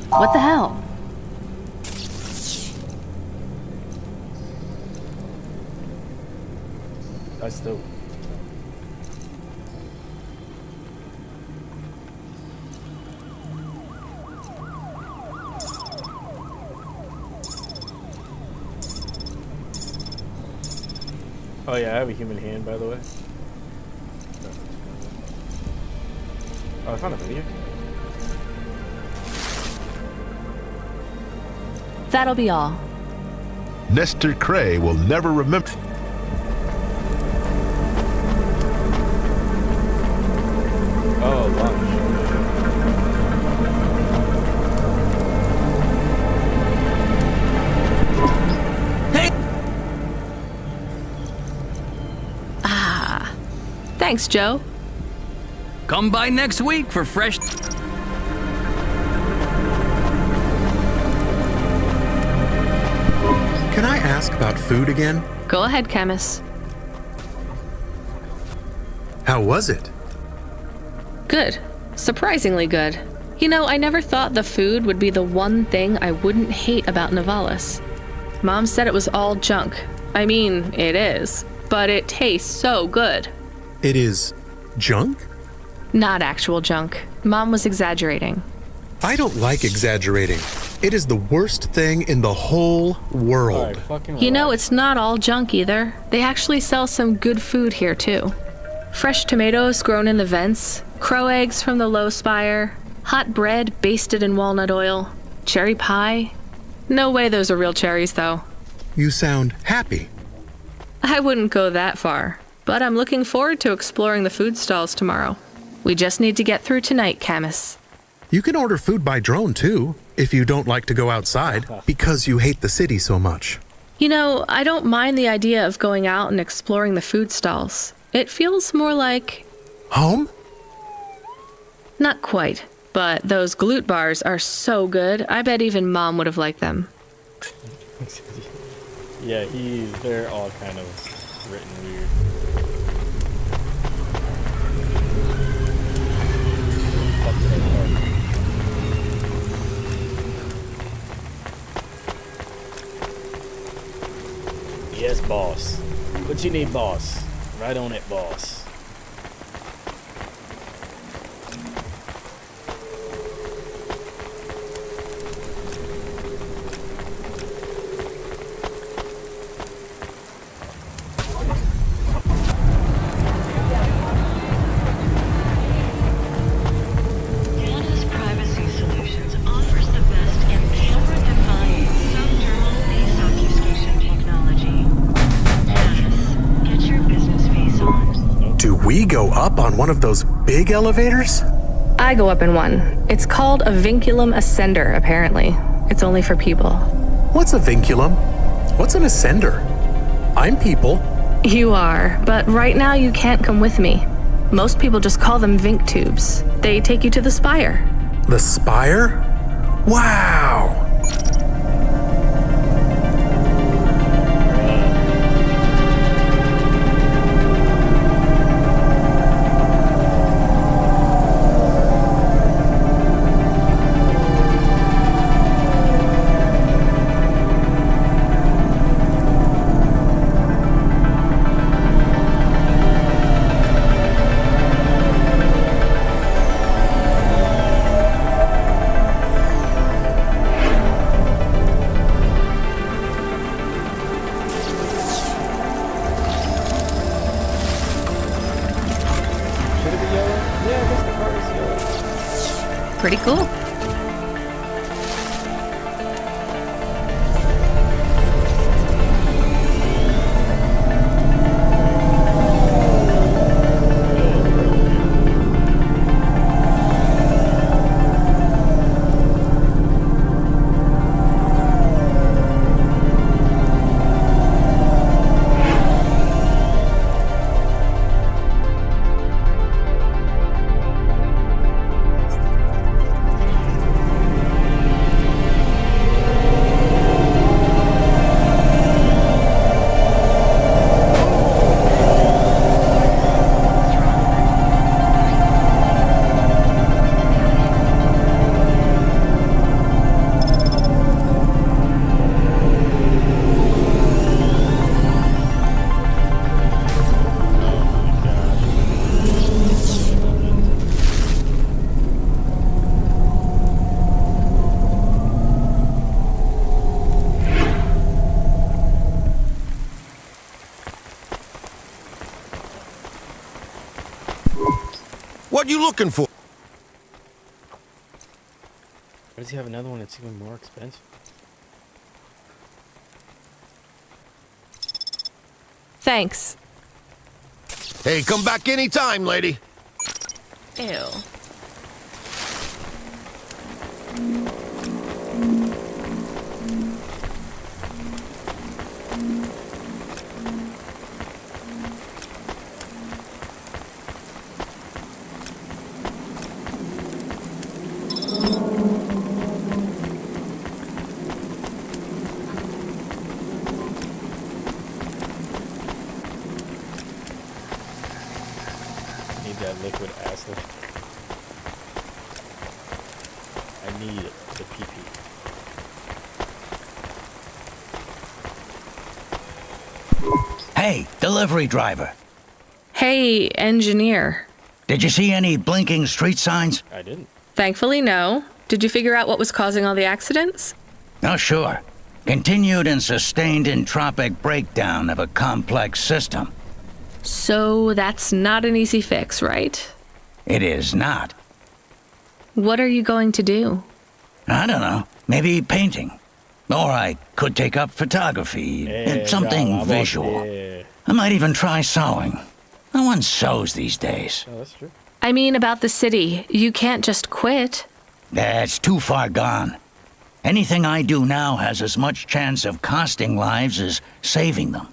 What the hell? That's dope. Oh yeah, I have a human hand, by the way. Oh, I found a video. That'll be all. Nestor Cray will never remember. Oh, lunch. Thanks, Joe. Come by next week for fresh... Can I ask about food again? Go ahead, Camus. How was it? Good. Surprisingly good. You know, I never thought the food would be the one thing I wouldn't hate about Nivalis. Mom said it was all junk. I mean, it is. But it tastes so good. It is junk? Not actual junk. Mom was exaggerating. I don't like exaggerating. It is the worst thing in the whole world. You know, it's not all junk either. They actually sell some good food here, too. Fresh tomatoes grown in the vents, crow eggs from the low spire, hot bread basted in walnut oil, cherry pie. No way those are real cherries, though. You sound happy. I wouldn't go that far, but I'm looking forward to exploring the food stalls tomorrow. We just need to get through tonight, Camus. You can order food by drone, too, if you don't like to go outside, because you hate the city so much. You know, I don't mind the idea of going out and exploring the food stalls. It feels more like... home? Not quite, but those glute bars are so good, I bet even Mom would have liked them. Yeah, they're all kind of written weird. Yes, boss. What you need, boss? Right on it, boss. Canada's Privacy Solutions offers the best in camera-defying subdermal face obfuscation technology. Yes, get your business face on. Do we go up on one of those big elevators? I go up in one. It's called a vinculum ascender, apparently. It's only for people. What's a vinculum? What's an ascender? I'm people. You are, but right now you can't come with me. Most people just call them Vink tubes. They take you to the spire. The spire? Wow! What you looking for? Why does he have another one that's even more expensive? Thanks. Hey, come back anytime, lady. Ew. Need that liquid acid. I need the PP. Hey, delivery driver. Hey, engineer. Did you see any blinking street signs? I didn't. Thankfully, no. Did you figure out what was causing all the accidents? Oh, sure. Continued and sustained entropic breakdown of a complex system. So that's not an easy fix, right? It is not. What are you going to do? I don't know. Maybe painting. Or I could take up photography. Something visual. I might even try sewing. No one sews these days. Oh, that's true. I mean about the city. You can't just quit. That's too far gone. Anything I do now has as much chance of costing lives as saving them.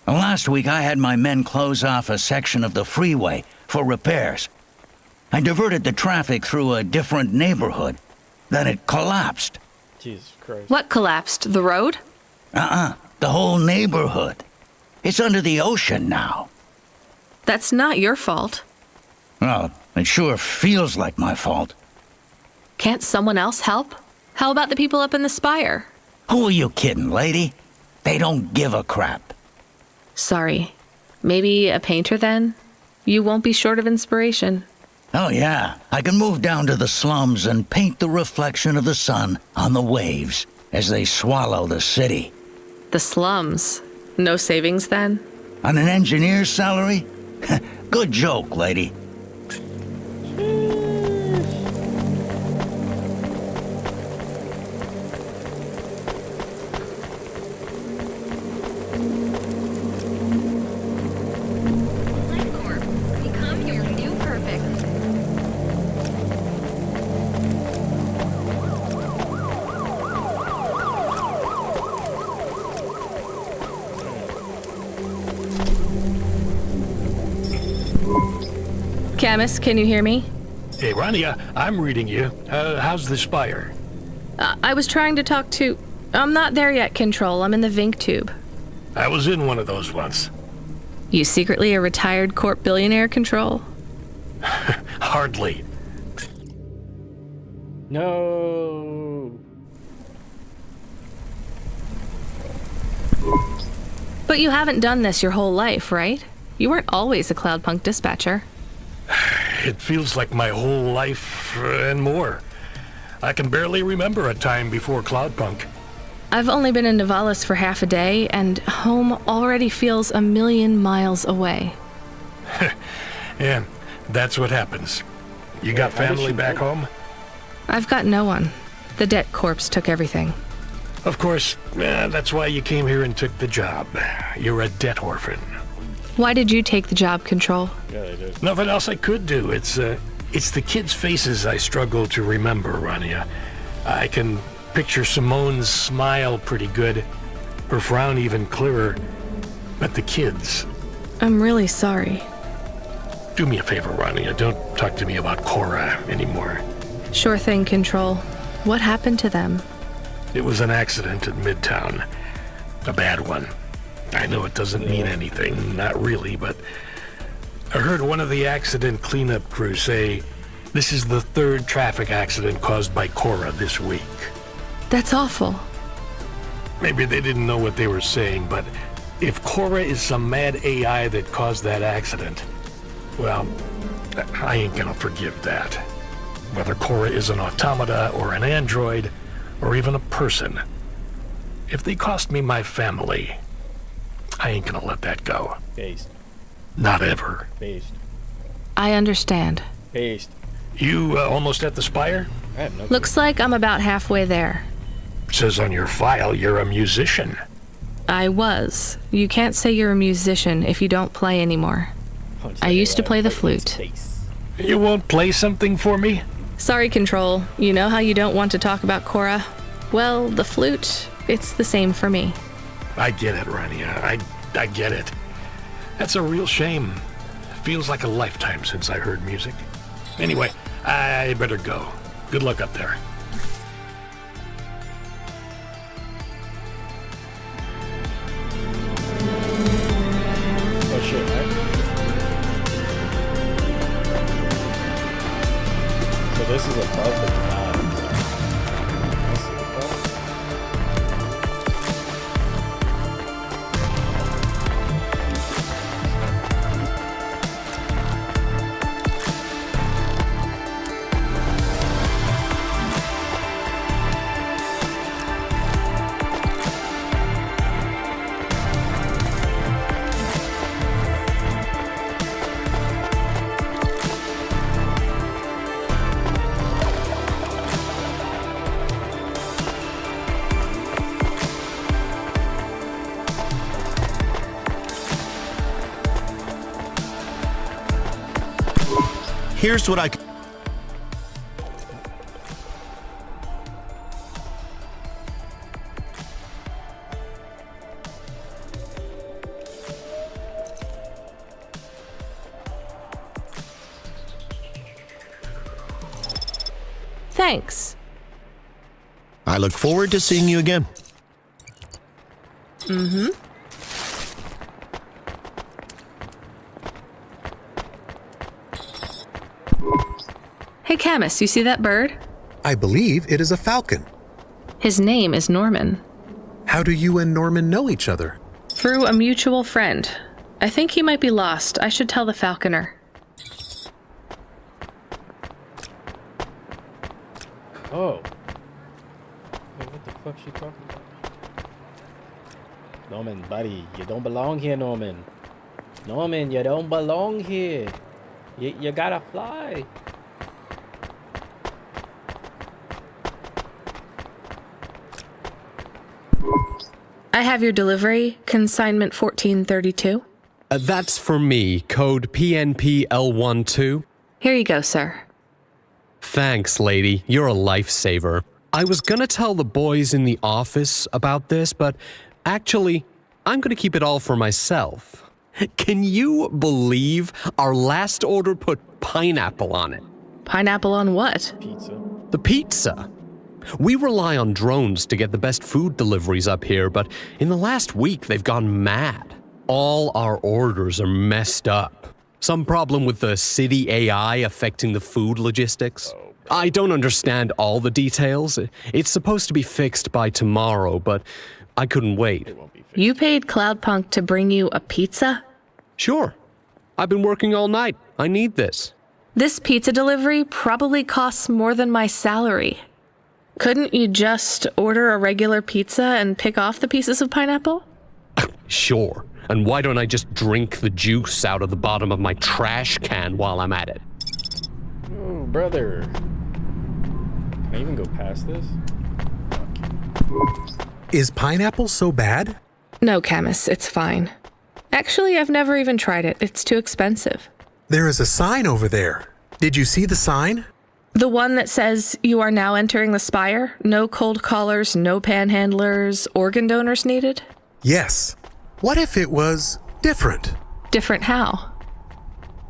Last week I had my men close off a section of the freeway for repairs. I diverted the traffic through a different neighborhood. Then it collapsed. Jesus Christ. What collapsed? The road? The whole neighborhood. It's under the ocean now. That's not your fault. Well, it sure feels like my fault. Can't someone else help? How about the people up in the spire? Who are you kidding, lady? They don't give a crap. Sorry. Maybe a painter then? You won't be short of inspiration. Oh yeah, I can move down to the slums and paint the reflection of the sun on the waves as they swallow the city. The slums? No savings then? On an engineer's salary? Good joke, lady. Become your new perfect. Camus, can you hear me? Hey, Rania, I'm reading you. How's the spire? I was trying to talk to... I'm not there yet, Control. I'm in the Vink tube. I was in one of those once. You secretly a retired corp billionaire, Control? Hardly. No. But you haven't done this your whole life, right? You weren't always a Cloudpunk dispatcher. It feels like my whole life and more. I can barely remember a time before Cloudpunk. I've only been in Nivalis for half a day, and home already feels 1,000,000 miles away. Yeah, that's what happens. You got family back home? I've got no one. The debt corpse took everything. Of course, that's why you came here and took the job. You're a debt orphan. Why did you take the job, Control? Yeah, they did. Nothing else I could do. It's the kids' faces I struggle to remember, Rania. I can picture Simone's smile pretty good, her frown even clearer. But the kids... I'm really sorry. Do me a favor, Rania. Don't talk to me about Cora anymore. Sure thing, Control. What happened to them? It was an accident in Midtown. A bad one. I know it doesn't mean anything, not really, but I heard one of the accident cleanup crew say this is the 3rd traffic accident caused by Cora this week. That's awful. Maybe they didn't know what they were saying, but if Cora is some mad AI that caused that accident, well, I ain't gonna forgive that. Whether Cora is an automata or an android, or even a person. If they cost me my family, I ain't gonna let that go. Based. Not ever. Based. I understand. Paste. You almost at the spire? I have no Looks like I'm about halfway there. Says on your file you're a musician. I was. You can't say you're a musician if you don't play anymore. I used to play the flute. You won't play something for me? Sorry, Control. You know how you don't want to talk about Cora? Well, the flute, it's the same for me. I get it, Rania. I get it. That's a real shame. Feels like a lifetime since I heard music. Anyway, I better go. Good luck up there. Oh shit, right? So this is above the clouds. I see the clouds. Here's what I... Thanks. I look forward to seeing you again. Mm-hmm. Hey, Camus, you see that bird? I believe it is a falcon. His name is Norman. How do you and Norman know each other? Through a mutual friend. I think he might be lost. I should tell the falconer. Oh. Wait, what the fuck's she talking about? Norman, buddy, you don't belong here, Norman. Norman, you don't belong here. You gotta fly. I have your delivery, consignment 1432. That's for me, code PNPL12. Here you go, sir. Thanks, lady. You're a lifesaver. I was gonna tell the boys in the office about this, but actually, I'm gonna keep it all for myself. Can you believe our last order put pineapple on it? Pineapple on what? Pizza. The pizza. We rely on drones to get the best food deliveries up here, but in the last week they've gone mad. All our orders are messed up. Some problem with the city AI affecting the food logistics. I don't understand all the details. It's supposed to be fixed by tomorrow, but I couldn't wait. You paid Cloudpunk to bring you a pizza? Sure. I've been working all night. I need this. This pizza delivery probably costs more than my salary. Couldn't you just order a regular pizza and pick off the pieces of pineapple? Sure. And why don't I just drink the juice out of the bottom of my trash can while I'm at it? Oh, brother. Can I even go past this? Is pineapple so bad? No, Camus, it's fine. Actually, I've never even tried it. It's too expensive. There is a sign over there. Did you see the sign? The one that says you are now entering the spire? No cold callers, no panhandlers, organ donors needed? Yes. What if it was different? Different how?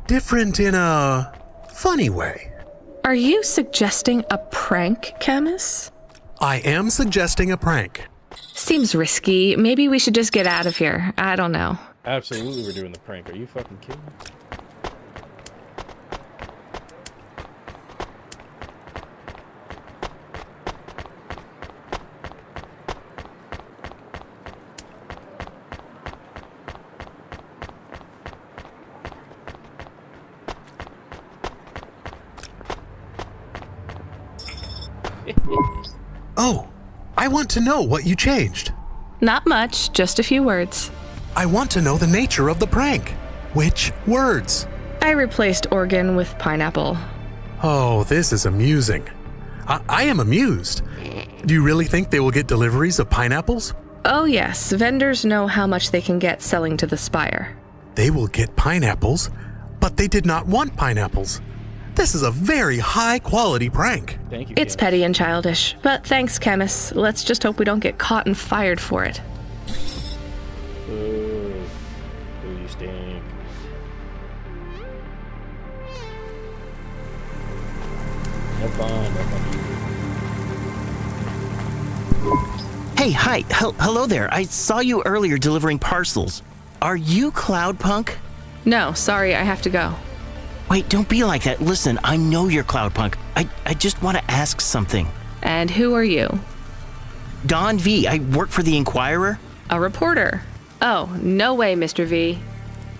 Different in a funny way. Are you suggesting a prank, Camus? I am suggesting a prank. Seems risky. Maybe we should just get out of here. I don't know. Absolutely, we're doing the prank. Are you fucking kidding me? Oh, I want to know what you changed. Not much, just a few words. I want to know the nature of the prank. Which words? I replaced organ with pineapple. Oh, this is amusing. I am amused. Do you really think they will get deliveries of pineapples? Oh yes, vendors know how much they can get selling to the Spire. They will get pineapples, but they did not want pineapples. This is a very high-quality prank. Thank you. It's petty and childish, but thanks, chemists. Let's just hope we don't get caught and fired for it. Ooh. Ooh, you stink. No fun. Hey, hi. Hello there. I saw you earlier delivering parcels. Are you Cloudpunk? No, sorry, I have to go. Wait, don't be like that. Listen, I know you're Cloudpunk. I just want to ask something. And who are you? Don V. I work for the Inquirer. A reporter. Oh, no way, Mr. V.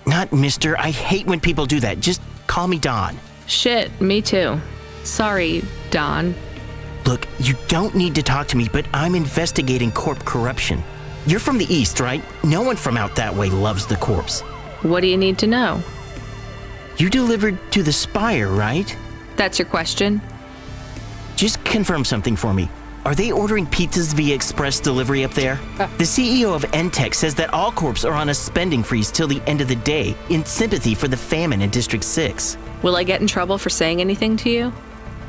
Not Mr. I hate when people do that. Just call me Don. Shit, me too. Sorry, Don. Look, you don't need to talk to me, but I'm investigating corp corruption. You're from the East, right? No one from out that way loves the corps. What do you need to know? You delivered to the Spire, right? That's your question? Just confirm something for me. Are they ordering pizzas via express delivery up there? The CEO of Entech says that all corps are on a spending freeze till the end of the day in sympathy for the famine in District 6. Will I get in trouble for saying anything to you?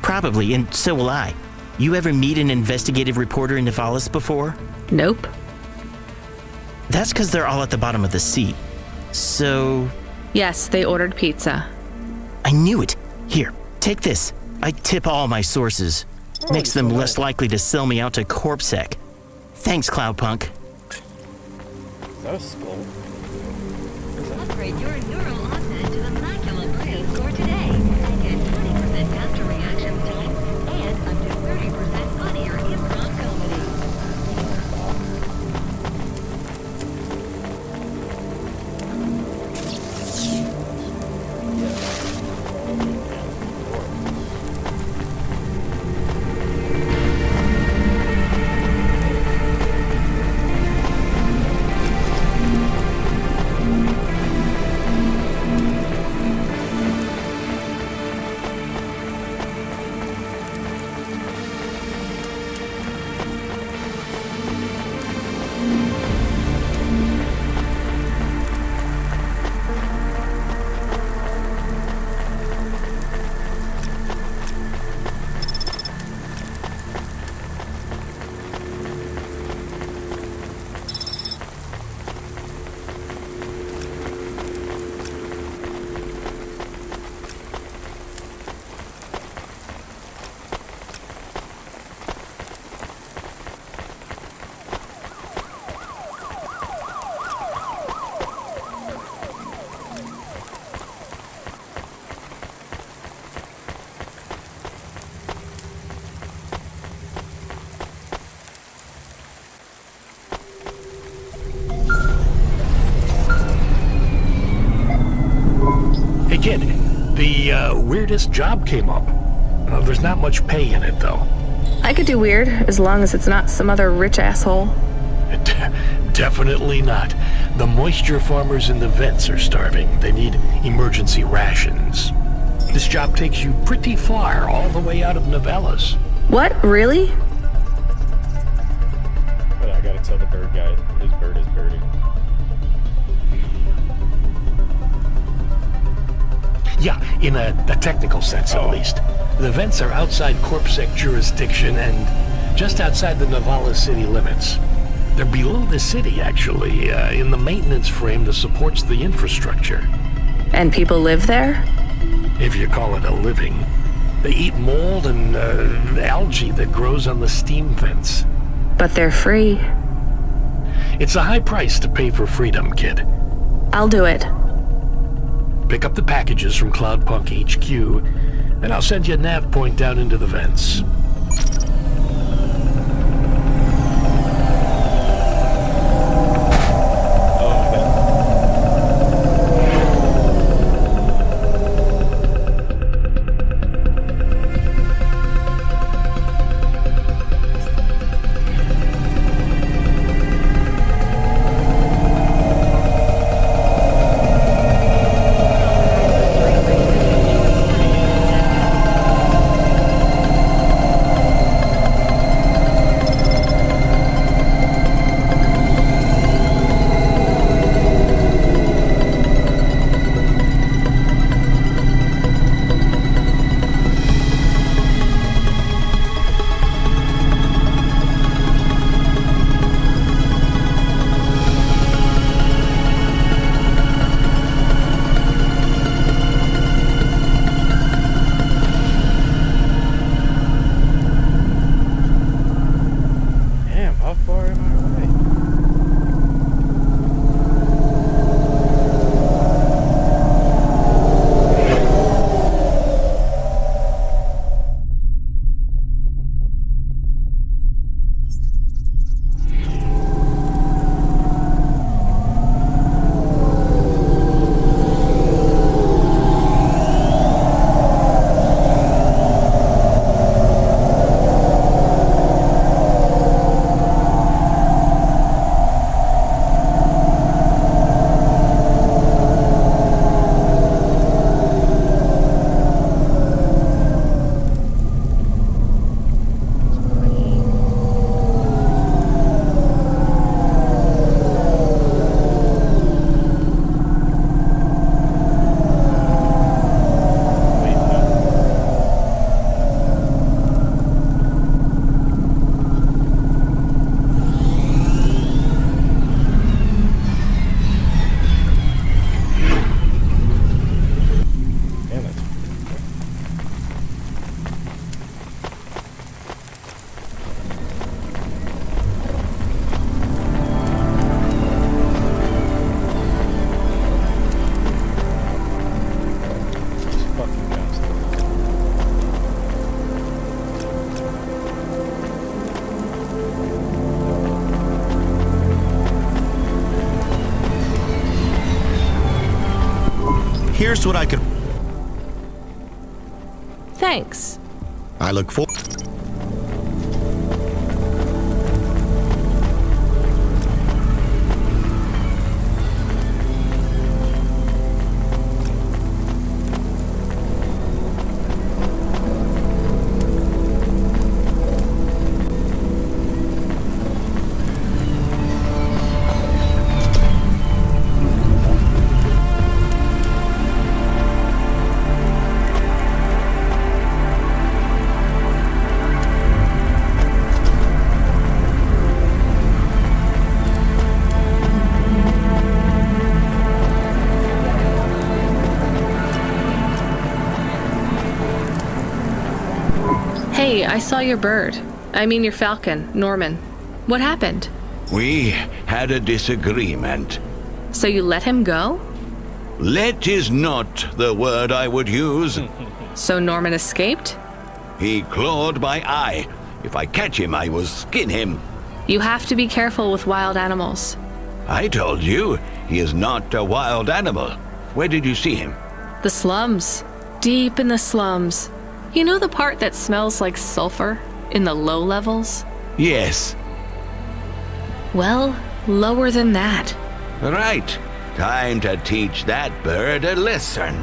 Probably, and so will I. You ever meet an investigative reporter in Nivalis before? Nope. That's because they're all at the bottom of the sea. So... Yes, they ordered pizza. I knew it. Here, take this. I tip all my sources. Makes them less likely to sell me out to CorpSec. Thanks, Cloudpunk. Is that a skull? Upgrade your neural augment to the Macula Brain score today and get 20% faster reaction time and up to 30% funnier improv comedy. Kid, the weirdest job came up. There's not much pay in it, though. I could do weird, as long as it's not some other rich asshole. Definitely not. The moisture farmers in the vents are starving. They need emergency rations. This job takes you pretty far, all the way out of Nivalis. What? Really? But I gotta tell the bird guy his bird is birding. Yeah, in a technical sense, at least. The vents are outside CorpSec jurisdiction and just outside the Nivalis city limits. They're below the city, actually, in the maintenance frame that supports the infrastructure. And people live there? If you call it a living. They eat mold and algae that grows on the steam vents. But they're free. It's a high price to pay for freedom, kid. I'll do it. Pick up the packages from Cloudpunk HQ, and I'll send you a nav point down into the vents. Here's what I can... Thanks. I look forward... Hey, I saw your bird. I mean your falcon, Norman. What happened? We had a disagreement. So you let him go? Let is not the word I would use. So Norman escaped? He clawed my eye. If I catch him, I will skin him. You have to be careful with wild animals. I told you, he is not a wild animal. Where did you see him? The slums. Deep in the slums. You know the part that smells like sulfur in the low levels? Yes. Well, lower than that. Right. Time to teach that bird a lesson.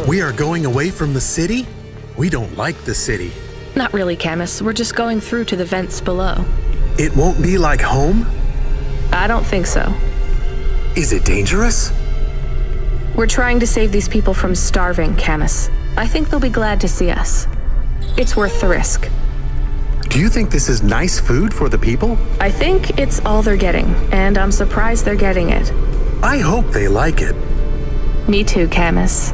We are going away from the city? We don't like the city. Not really, Camus. We're just going through to the vents below. It won't be like home? I don't think so. Is it dangerous? We're trying to save these people from starving, Camus. I think they'll be glad to see us. It's worth the risk. Do you think this is nice food for the people? I think it's all they're getting, and I'm surprised they're getting it. I hope they like it. Me too, Camus.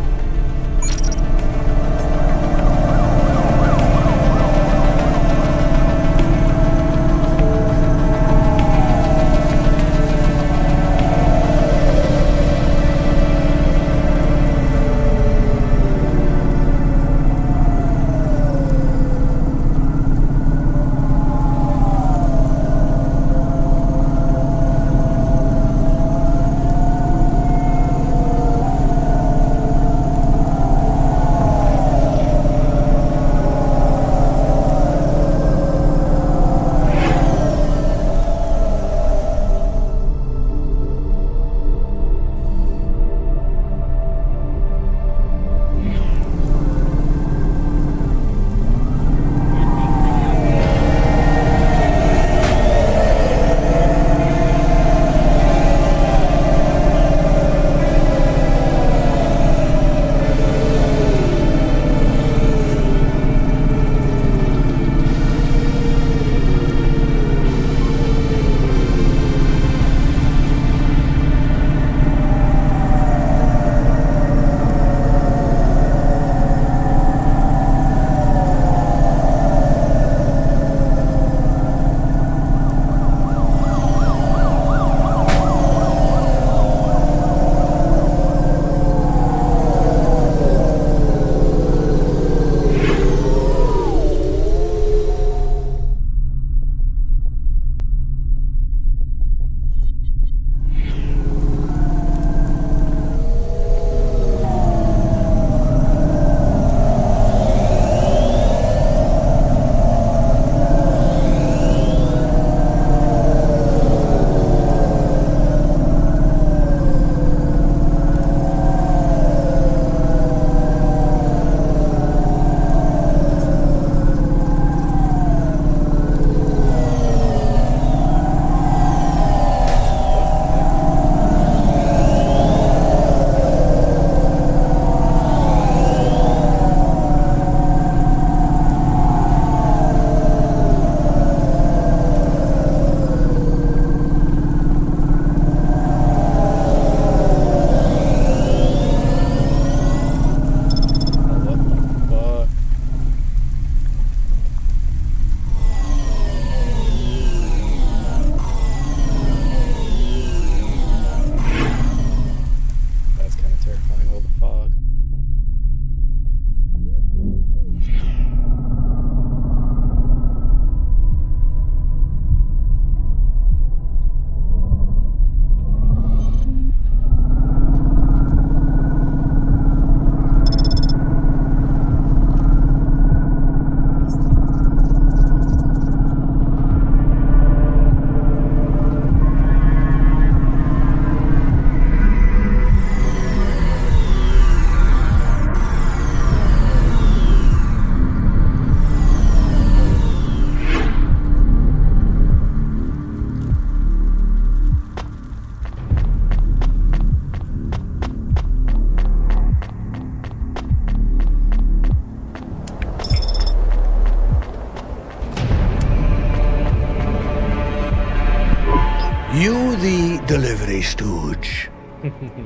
You the delivery stooge.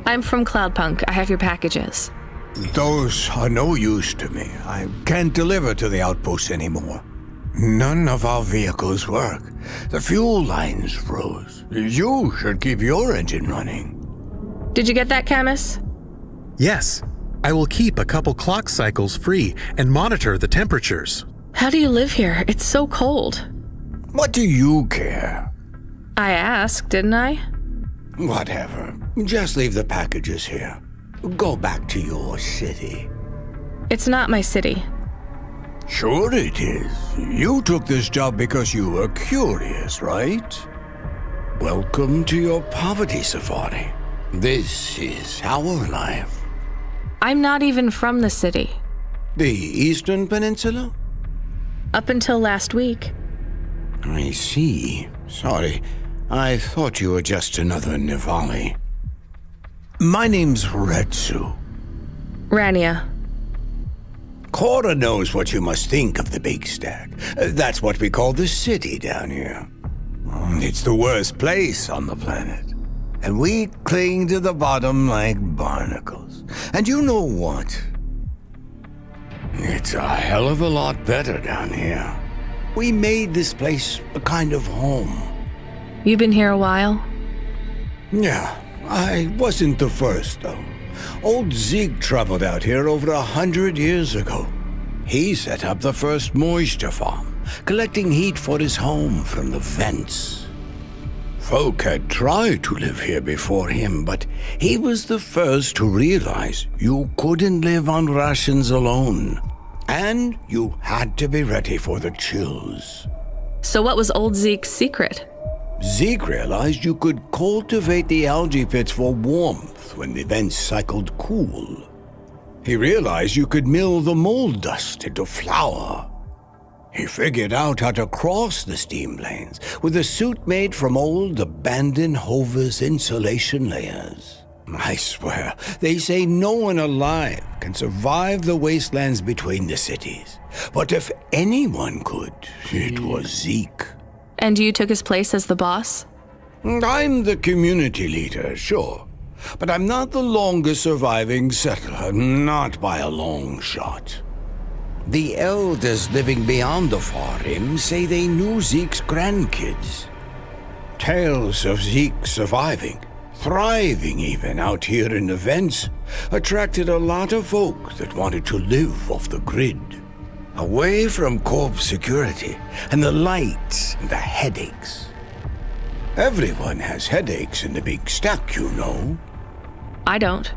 I'm from Cloudpunk. I have your packages. Those are no use to me. I can't deliver to the outpost anymore. None of our vehicles work. The fuel lines froze. You should keep your engine running. Did you get that, Camus? Yes. I will keep a couple clock cycles free and monitor the temperatures. How do you live here? It's so cold. What do you care? I asked, didn't I? Whatever. Just leave the packages here. Go back to your city. It's not my city. Sure it is. You took this job because you were curious, right? Welcome to your poverty safari. This is our life. I'm not even from the city. The Eastern Peninsula? Up until last week. I see. Sorry. I thought you were just another Nivali. My name's Retsu. Rania. Cora knows what you must think of the Big Stack. That's what we call the city down here. It's the worst place on the planet. And we cling to the bottom like barnacles. And you know what? It's a hell of a lot better down here. We made this place a kind of home. You've been here a while? Yeah, I wasn't the first, though. Old Zeke traveled out here over 100 years ago. He set up the first moisture farm, collecting heat for his home from the vents. Folk had tried to live here before him, but he was the first to realize you couldn't live on rations alone. And you had to be ready for the chills. So what was old Zeke's secret? Zeke realized you could cultivate the algae pits for warmth when the vents cycled cool. He realized you could mill the mold dust into flour. He figured out how to cross the steam lanes with a suit made from old abandoned Hover's insulation layers. I swear, they say no one alive can survive the wastelands between the cities. But if anyone could, it was Zeke. And you took his place as the boss? I'm the community leader, sure. But I'm not the longest surviving settler, not by a long shot. The elders living beyond the far rim say they knew Zeke's grandkids. Tales of Zeke surviving, thriving even out here in the vents, attracted a lot of folk that wanted to live off the grid. Away from corp security and the lights and the headaches. Everyone has headaches in the Big Stack, you know. I don't.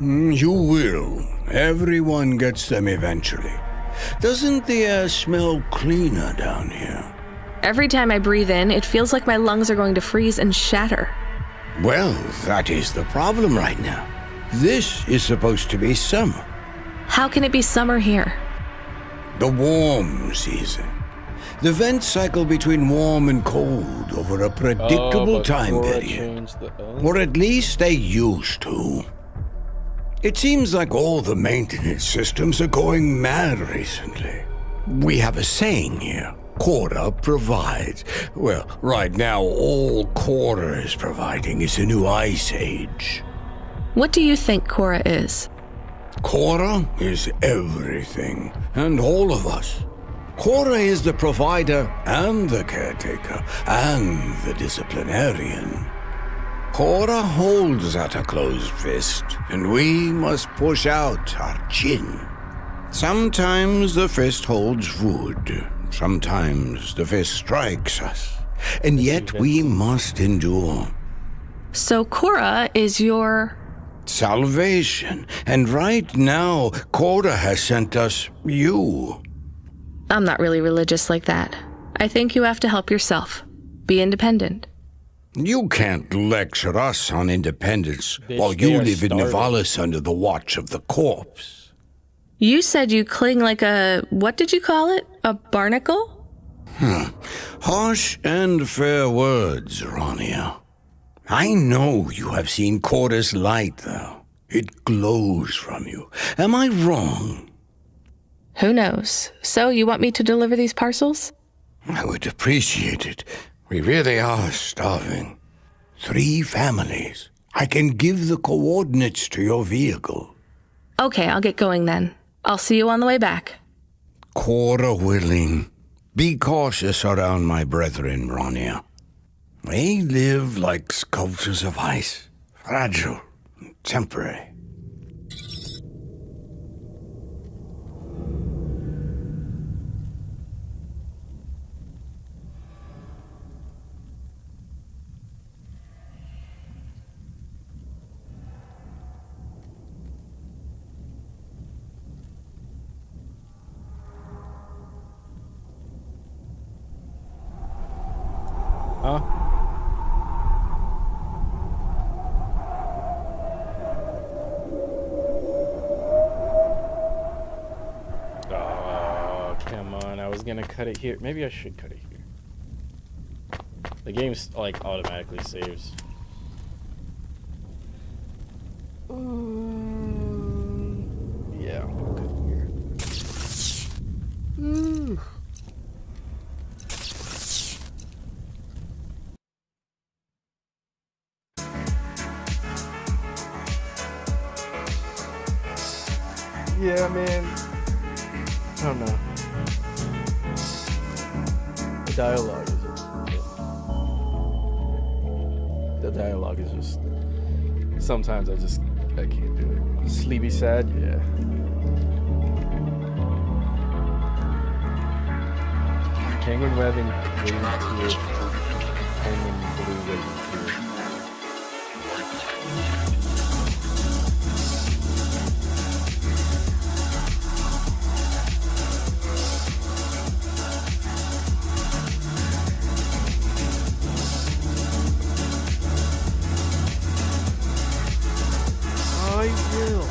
You will. Everyone gets them eventually. Doesn't the air smell cleaner down here? Every time I breathe in, it feels like my lungs are going to freeze and shatter. Well, that is the problem right now. This is supposed to be summer. How can it be summer here? The warm season. The vents cycle between warm and cold over a predictable time period. Or at least they used to. It seems like all the maintenance systems are going mad recently. We have a saying here. Cora provides. Well, right now all Cora is providing is a new ice age. What do you think Cora is? Cora is everything, and all of us. Cora is the provider and the caretaker and the disciplinarian. Cora holds out a closed fist, and we must push out our chin. Sometimes the fist holds wood, sometimes the fist strikes us, and yet we must endure. So Cora is your... salvation, and right now, Cora has sent us you. I'm not really religious like that. I think you have to help yourself. Be independent. You can't lecture us on independence while you live in Nivalis under the watch of the corpse. You said you cling like a... what did you call it? A barnacle? Harsh and fair words, Rania. I know you have seen Cora's light, though. It glows from you. Am I wrong? Who knows? So, you want me to deliver these parcels? I would appreciate it. We really are starving. 3 families. I can give the coordinates to your vehicle. Okay, I'll get going then. I'll see you on the way back. Cora willing. Be cautious around my brethren, Rania. They live like sculptures of ice, fragile and temporary. Huh? gonna cut it here. Maybe I should cut it here. The game's like automatically saves. Yeah, I'm gonna cut it here. Yeah, man. I don't know. The dialogue is just. Sometimes I can't do it. Sleepy sad, yeah. Penguin waving to it. Penguin blue waving to it. I will.